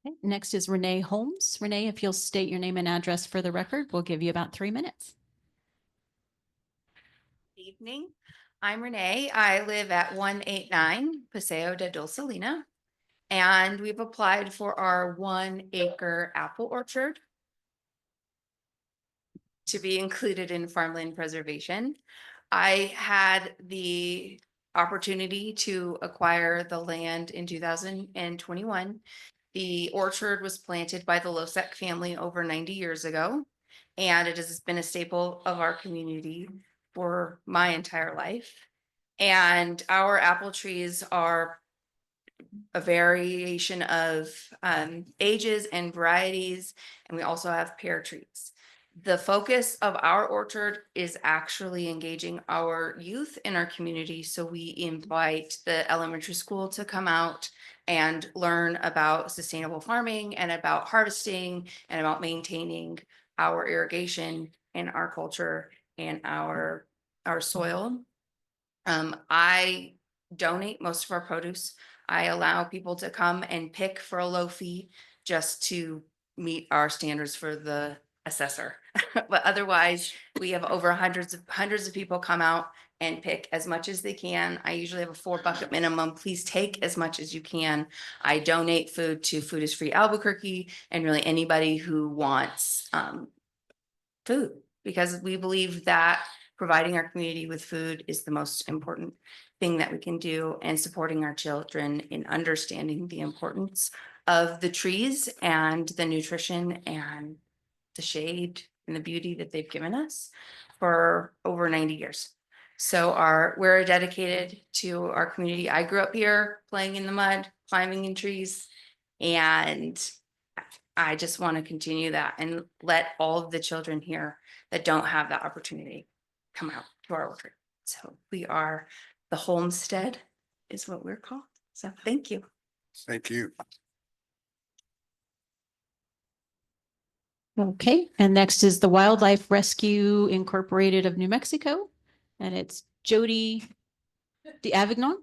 Okay, next is Renee Holmes. Renee, if you'll state your name and address for the record, we'll give you about 3 minutes. Evening. I'm Renee. I live at 189 Paseo de Dulcelina, and we've applied for our 1 acre apple orchard to be included in farmland preservation. I had the opportunity to acquire the land in 2021. The orchard was planted by the Losek family over 90 years ago, and it has been a staple of our community for my entire life. And our apple trees are a variation of ages and varieties, and we also have pear trees. The focus of our orchard is actually engaging our youth in our community. So we invite the elementary school to come out and learn about sustainable farming and about harvesting and about maintaining our irrigation and our culture and our soil. I donate most of our produce. I allow people to come and pick for a low fee just to meet our standards for the assessor. But otherwise, we have over hundreds of people come out and pick as much as they can. I usually have a 4 bucket minimum. Please take as much as you can. I donate food to Food is Free Albuquerque and really anybody who wants food, because we believe that providing our community with food is the most important thing that we can do, and supporting our children in understanding the importance of the trees and the nutrition and the shade and the beauty that they've given us for over 90 years. So we're dedicated to our community. I grew up here playing in the mud, climbing in trees, and I just want to continue that and let all of the children here that don't have that opportunity come out to our orchard. So we are the homestead is what we're called. So thank you. Thank you. Okay, and next is the Wildlife Rescue Incorporated of New Mexico, and it's Jody D'Avignon.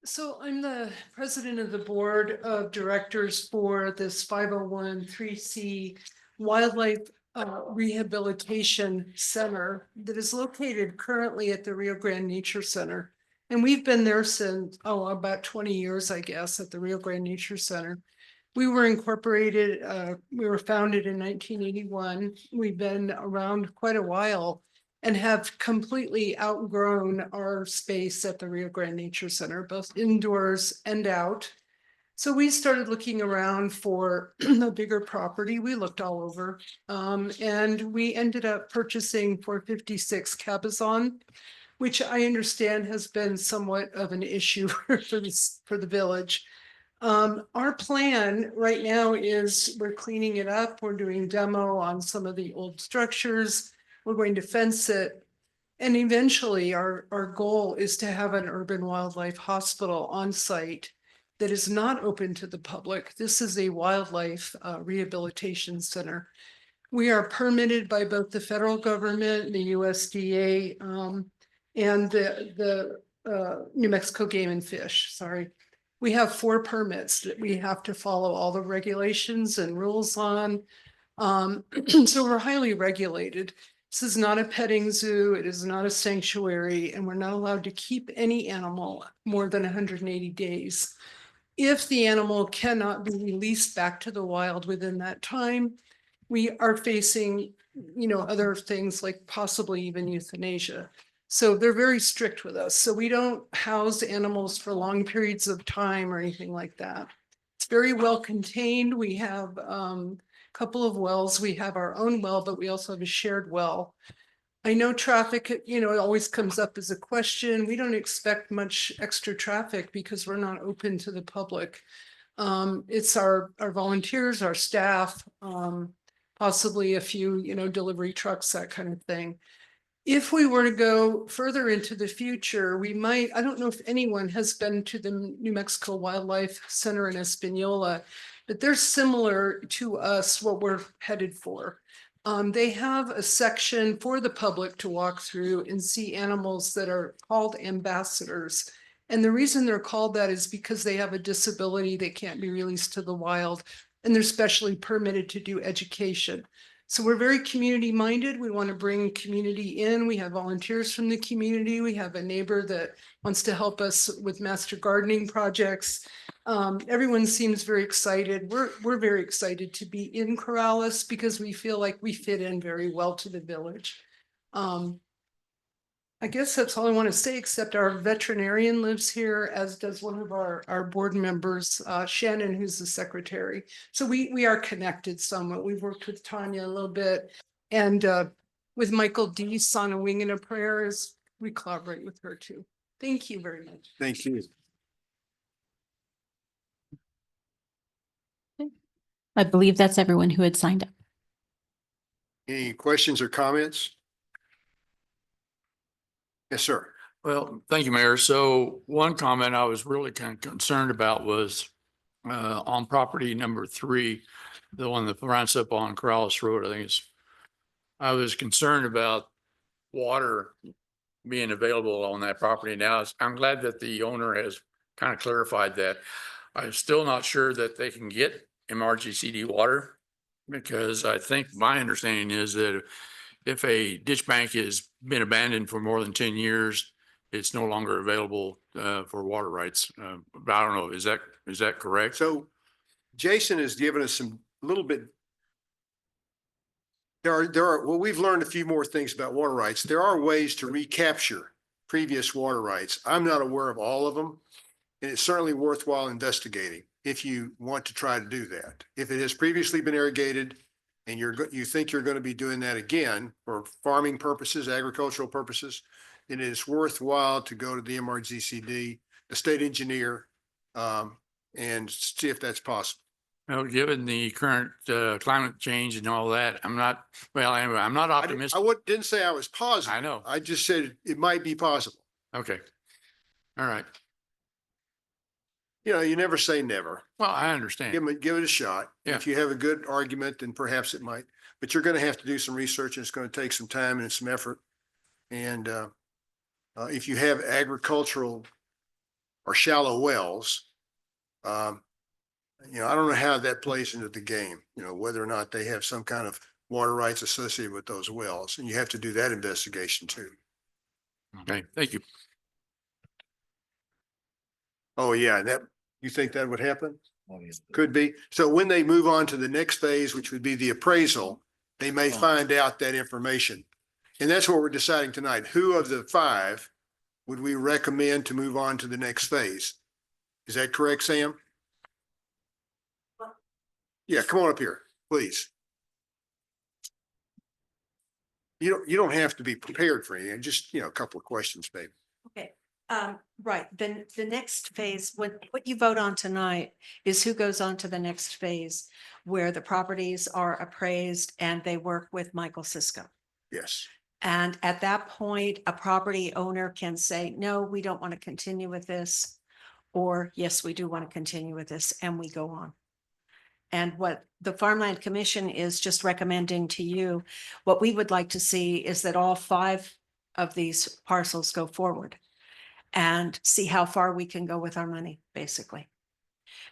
So I'm the president of the board of directors for this 501(c) Wildlife Rehabilitation Center that is located currently at the Rio Grande Nature Center. And we've been there since, about 20 years, I guess, at the Rio Grande Nature Center. We were incorporated, we were founded in 1981. We've been around quite a while and have completely outgrown our space at the Rio Grande Nature Center, both indoors and out. So we started looking around for a bigger property. We looked all over, and we ended up purchasing 456 Cabazon, which I understand has been somewhat of an issue for the village. Our plan right now is we're cleaning it up. We're doing demo on some of the old structures. We're going to fence it. And eventually our goal is to have an urban wildlife hospital on site that is not open to the public. This is a wildlife rehabilitation center. We are permitted by both the federal government, the USDA, and the New Mexico Game and Fish, sorry. We have 4 permits that we have to follow all the regulations and rules on. So we're highly regulated. This is not a petting zoo. It is not a sanctuary, and we're not allowed to keep any animal more than 180 days. If the animal cannot be released back to the wild within that time, we are facing, other things like possibly even euthanasia. So they're very strict with us. So we don't house animals for long periods of time or anything like that. It's very well contained. We have a couple of wells. We have our own well, but we also have a shared well. I know traffic, it always comes up as a question. We don't expect much extra traffic because we're not open to the public. It's our volunteers, our staff, possibly a few, delivery trucks, that kind of thing. If we were to go further into the future, we might, I don't know if anyone has been to the New Mexico Wildlife Center in Espanola, but they're similar to us, what we're headed for. They have a section for the public to walk through and see animals that are called ambassadors. And the reason they're called that is because they have a disability, they can't be released to the wild, and they're specially permitted to do education. So we're very community minded. We want to bring community in. We have volunteers from the community. We have a neighbor that wants to help us with master gardening projects. Everyone seems very excited. We're very excited to be in Corrales because we feel like we fit in very well to the village. I guess that's all I want to say, except our veterinarian lives here, as does one of our board members, Shannon, who's the secretary. So we are connected somewhat. We've worked with Tanya a little bit, and with Michael Deese on A Wing and a Prayer, we collaborate with her too. Thank you very much. Thank you. I believe that's everyone who had signed up. Any questions or comments? Yes, sir. Well, thank you, Mayor. So one comment I was really kind of concerned about was on property number 3, the one that runs up on Corrales Road, I was concerned about water being available on that property. Now, I'm glad that the owner has kind of clarified that. I'm still not sure that they can get MRGCD water, because I think my understanding is that if a ditch bank has been abandoned for more than 10 years, it's no longer available for water rights. But I don't know, is that correct? So Jason has given us some little bit. Well, we've learned a few more things about water rights. There are ways to recapture previous water rights. I'm not aware of all of them, and it's certainly worthwhile investigating if you want to try to do that. If it has previously been irrigated and you think you're going to be doing that again for farming purposes, agricultural purposes, then it is worthwhile to go to the MRGCD, the state engineer, and see if that's possible. Well, given the current climate change and all that, I'm not optimistic. I didn't say I was positive. I know. I just said it might be possible. Okay. All right. You know, you never say never. Well, I understand. Give it a shot. Yeah. If you have a good argument, then perhaps it might, but you're going to have to do some research and it's going to take some time and some effort. And if you have agricultural or shallow wells, you know, I don't know how that plays into the game, you know, whether or not they have some kind of water rights associated with those wells. And you have to do that investigation too. Okay, thank you. Oh, yeah, that, you think that would happen? Could be. So when they move on to the next phase, which would be the appraisal, they may find out that information. And that's what we're deciding tonight. Who of the 5 would we recommend to move on to the next phase? Is that correct, Sam? Yeah, come on up here, please. You don't have to be prepared for anything, just, you know, a couple of questions, maybe. Okay, right, then the next phase, what you vote on tonight is who goes on to the next phase where the properties are appraised and they work with Michael Cisco. Yes. And at that point, a property owner can say, no, we don't want to continue with this. Or yes, we do want to continue with this, and we go on. And what the Farmland Commission is just recommending to you, what we would like to see is that all 5 of these parcels go forward and see how far we can go with our money, basically.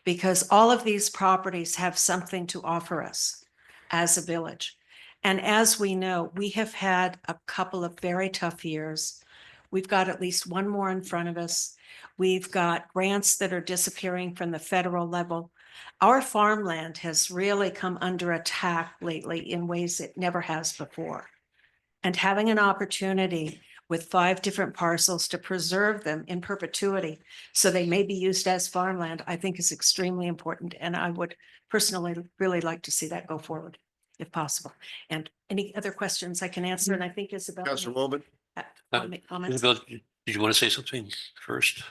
Because all of these properties have something to offer us as a village. And as we know, we have had a couple of very tough years. We've got at least one more in front of us. We've got grants that are disappearing from the federal level. Our farmland has really come under attack lately in ways it never has before. And having an opportunity with 5 different parcels to preserve them in perpetuity so they may be used as farmland, I think is extremely important. And I would personally really like to see that go forward if possible. And any other questions I can answer? And I think Isabel. Councilor Wilman? Comments? Isabel, did you want to say something first?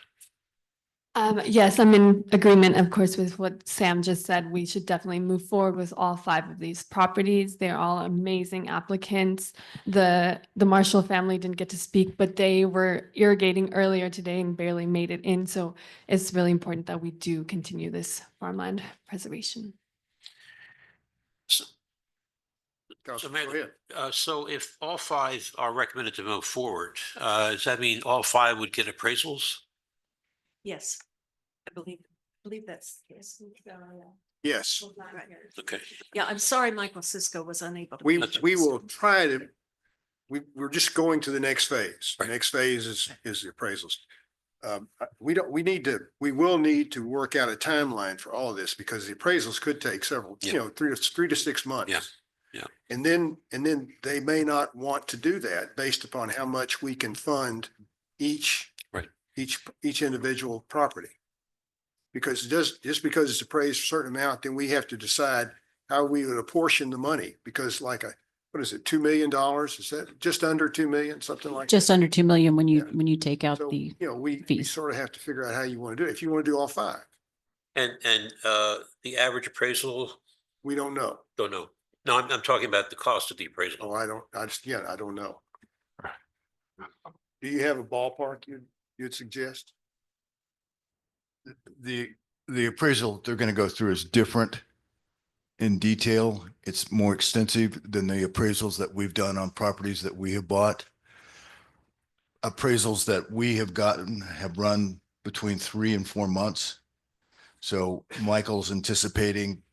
Yes, I'm in agreement, of course, with what Sam just said. We should definitely move forward with all 5 of these properties. They're all amazing applicants. The Marshall family didn't get to speak, but they were irrigating earlier today and barely made it in. So it's really important that we do continue this farmland preservation. So, Mayor, so if all 5 are recommended to move forward, does that mean all 5 would get appraisals? Yes, I believe that's the case. Yes. Okay. Yeah, I'm sorry, Michael Cisco was unable to. We be will try to, we're just going to the next phase. The next phase is the appraisals. We will need to work out a timeline for all of this because the appraisals could take several, you know, 3 to 6 months. Yeah. Yeah. And then they may not want to do that based upon how much we can fund each individual property. Because just because it's appraised a certain amount, then we have to decide how we would apportion the money, because like what is it, $2 million? Is that just under 2 million, something like? Just under 2 million when Yeah. you take out So, the you know, we fees. sort of have to figure out how you want to do it. If you want to do all 5, And the average appraisal, we don't know. don't know. No, I'm talking about the cost of the appraisal. Oh, I don't know. Do you have a ballpark you'd suggest? The appraisal they're going to go through is different in detail. It's more extensive than the appraisals that we've done on properties that we have bought. Appraisals that we have gotten have run between 3 and 4 months. So Michael's anticipating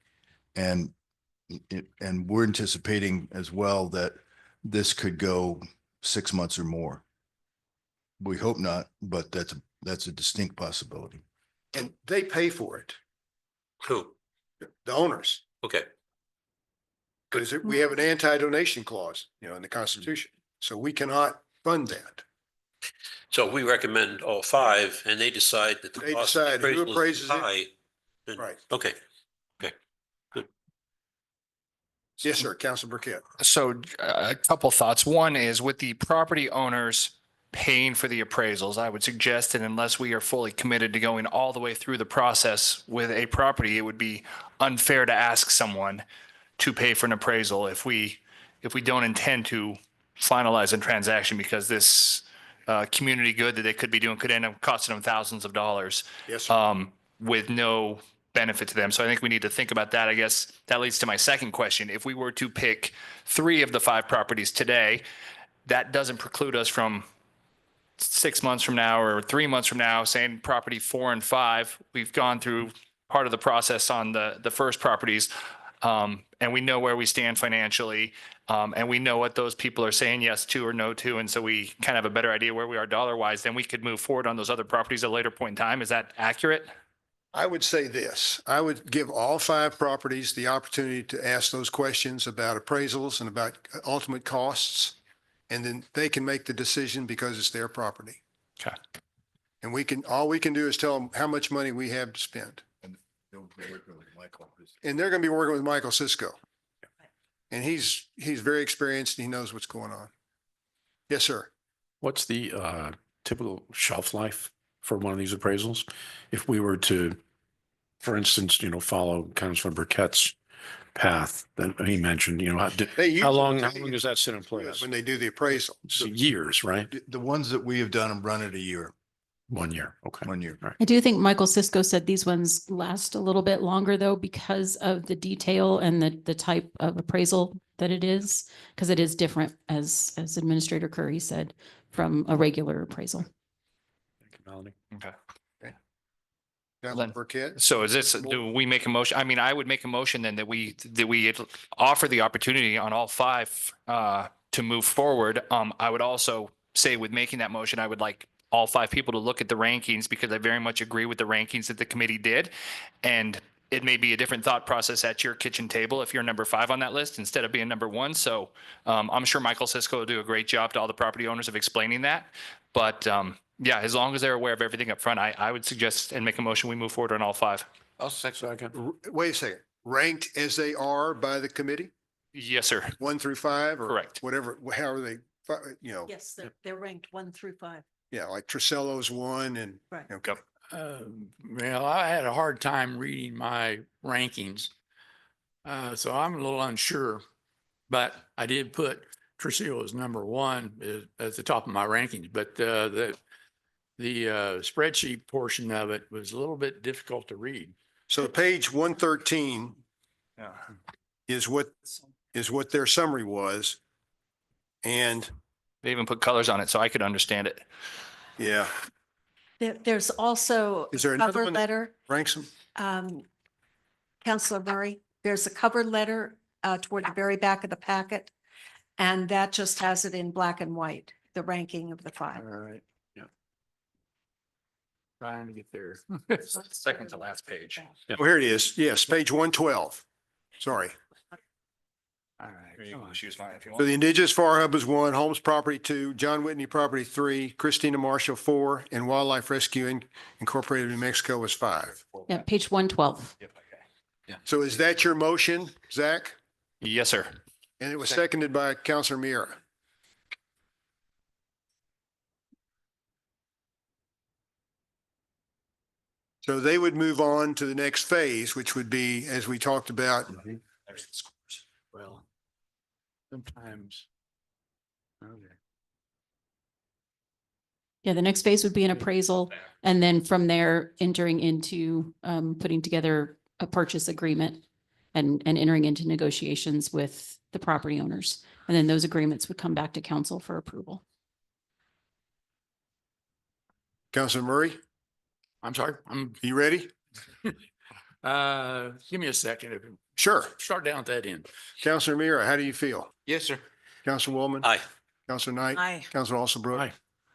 and we're anticipating as well that this could go 6 months or more. We hope not, but that's a distinct possibility. And they pay for it, Who? the owners, Okay. because we have an anti-donation clause, you know, in the Constitution. So we cannot fund that. So we recommend all 5 and they decide that the They cost of the decide who appraisal is appraises it. high. then- Right. Okay. Yes, sir. Council Burkett. So a couple thoughts. One is with the property owners paying for the appraisals, I would suggest that unless we are fully committed to going all the way through the process with a property, it would be unfair to ask someone to pay for an appraisal if we don't intend to finalize a transaction, because this community good that they could be doing could end up costing them thousands of dollars. Yes, sir. With no benefit to them. So I think we need to think about that. I guess that leads to my second question. If we were to pick 3 of the 5 properties today, that doesn't preclude us from 6 months from now or 3 months from now saying property 4 and 5, we've gone through part of the process on the first properties. And we know where we stand financially. And we know what those people are saying yes to or no to. And so we kind of have a better idea where we are dollar wise. Then we could move forward on those other properties at a later point in time. Is that accurate? I would say this, I would give all 5 properties the opportunity to ask those questions about appraisals and about ultimate costs. And then they can make the decision because it's their property. Okay. And all we can do is tell them how much money we have to spend. And they're going to be working with Michael Cisco. And he's very experienced and he knows what's going on. Yes, sir. What's the typical shelf life for one of these appraisals? If we were to, for instance, follow Councilman Burkett's path that he mentioned, how long does that sit in place? When they do the appraisal. It's years, right? The ones that we have done them run it a year. 1 year. Okay. 1 year. All right. I do think Michael Cisco said these ones last a little bit longer though, because of the detail and the type of appraisal that it is, because it is different, as Administrator Curry said, from a regular appraisal. Thank you, Melanie. Okay. Councilman Burkett. So is this, do we make a motion? I mean, I would make a motion then that we offer the opportunity on all 5 to move forward. I would also say with making that motion, I would like all 5 people to look at the rankings because I very much agree with the rankings that the committee did. And it may be a different thought process at your kitchen table if you're number 5 on that list instead of being number 1. So I'm sure Michael Cisco will do a great job to all the property owners of explaining that. But yeah, as long as they're aware of everything up front, I would suggest and make a motion, we move forward on all 5. I'll second. Wait a second. Ranked as they are by the committee, Yes, sir. 1 through 5 or Correct. whatever, however they, Yes, they're ranked 1 through 5. yeah, like Trisell's 1 and. Right. Okay. Well, I had a hard time reading my rankings. So I'm a little unsure, but I did put Tresillo as number 1 at the top of my rankings, but the spreadsheet portion of it was a little bit difficult to read. So page 113 is what their summary was. And They even put colors on it so I could understand it. yeah, There's also Is there a another cover one that letter. ranks them. Counselor Murray, there's a cover letter toward the very back of the packet. And that just has it in black and white, the ranking of the 5. All right. Yeah. Trying to get there. Second to last page. Oh, here it is. Yes, page 112. Sorry. All right. You can choose mine if you So want. the Indigenous Far Hub is 1, Holmes Property 2, John Whitney Property 3, Christina Marshall 4, and Wildlife Rescue Incorporated New Mexico was 5. Yeah, page 112. So is that your motion, Zach? Yes, sir. And it was seconded by Counselor Miera. So they would move on to the next phase, which would be, as we talked about, Well, sometimes. Okay. Yeah, the next phase would be an appraisal, and then from there entering into putting together a purchase agreement and entering into negotiations with the property owners. And then those agreements would come back to council for approval. Counselor Murray, I'm sorry, you ready? Give me a second. Sure. Start down at that end. Counselor Miera, how do you feel? Yes, sir. Counselor Woolman? Aye. Counselor Knight? Aye. Counselor Alsabrook? Aye.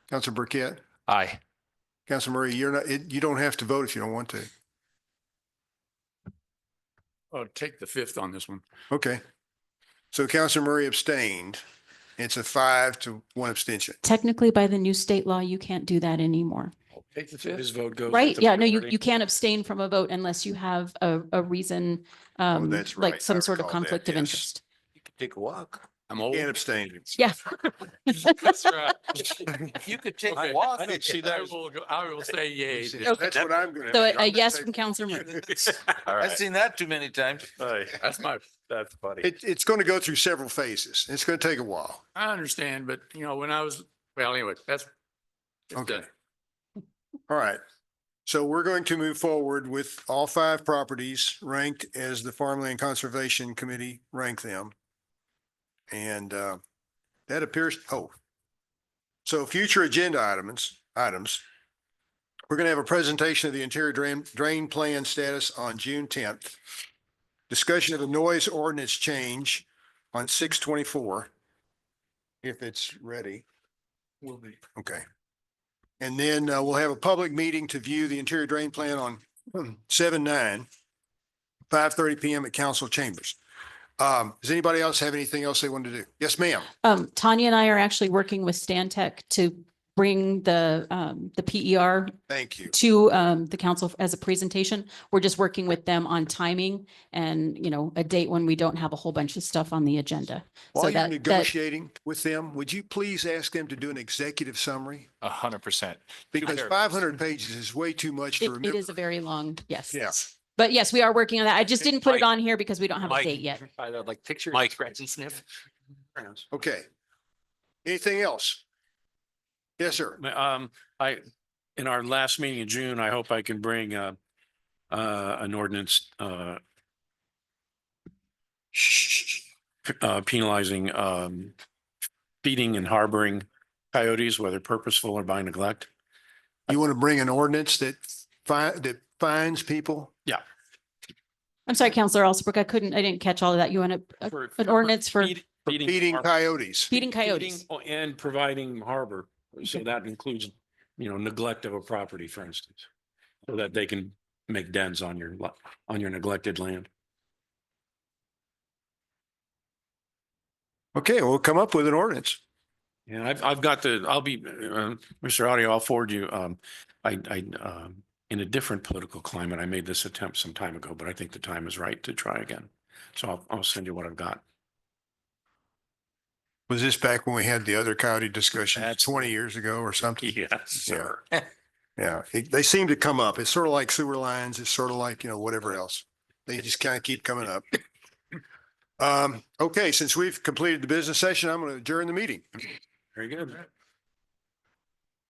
Counselor Burkett? Aye. Counselor Murray, you don't have to vote if you don't want to. I'll take the 5th on this one. Okay. So Counselor Murray abstained. It's a 5-1 abstention. Technically, by the new state law, you can't do that anymore. Take the 5th. His vote goes. Right? Yeah, no, you can't abstain from a vote unless you have a reason, that's right. like some I sort of recall that, conflict of yes. interest. You could take a walk. I'm old. Can't abstain. Yeah. That's right. You could take Okay. a walk. I don't see that. I will say yay. That's what I'm going to. So a yes from Counselor Murray. I've seen that too many times. That's funny. It's going to go through several phases. It's going to take a while. I understand, but when I was, well, anyway, Okay. All right. So we're going to move forward with all 5 properties ranked as the Farmland Conservation Committee ranked them. And that appears, so future agenda items, we're going to have a presentation of the interior drain plan status on June 10th. Discussion of the noise ordinance change on 6/24. If it's ready. Will be. Okay. And then we'll have a public meeting to view the interior drain plan on 7/9, 5:30 PM at council chambers. Does anybody else have anything else they want to do? Yes, ma'am. Tanya and I are actually working with Stantec to bring the PER Thank you. to the council as a presentation. We're just working with them on timing and, you know, a date when we don't have a whole bunch of stuff on the agenda. While So you're that negotiating with them, would you please ask them to do an executive summary? 100%. Because 500 pages is way too much to it remember. is a very long, yes. Yeah. But yes, we are working on that. I just didn't put it on here because we don't have a Mike. date yet. Like picture, Mike. scratch and sniff. Okay. Anything else? Yes, sir. In our last meeting in June, I hope I can bring an ordinance penalizing feeding and harboring coyotes, whether purposeful or by neglect. You want to bring an ordinance that fines people? Yeah. I'm sorry, Counselor Alsbrook, I didn't catch all of that. You want an ordinance for Feeding coyotes. feeding coyotes? And providing harbor. So that includes, you know, neglect of a property, for instance, so that they can make dens on your neglected land. Okay, we'll come up with an ordinance. And Mr. Audio, I'll forward you, in a different political climate, I made this attempt some time ago, but I think the time is right to try again. So I'll send you what I've got. Was this back when we had the other coyote discussion 20 years ago or something? Yes, sir. Yeah, they seem to come up. It's sort of like sewer lines. It's sort of like, you know, whatever else. They just kind of keep coming up. Okay, since we've completed the business session, I'm going to adjourn the meeting. Very good.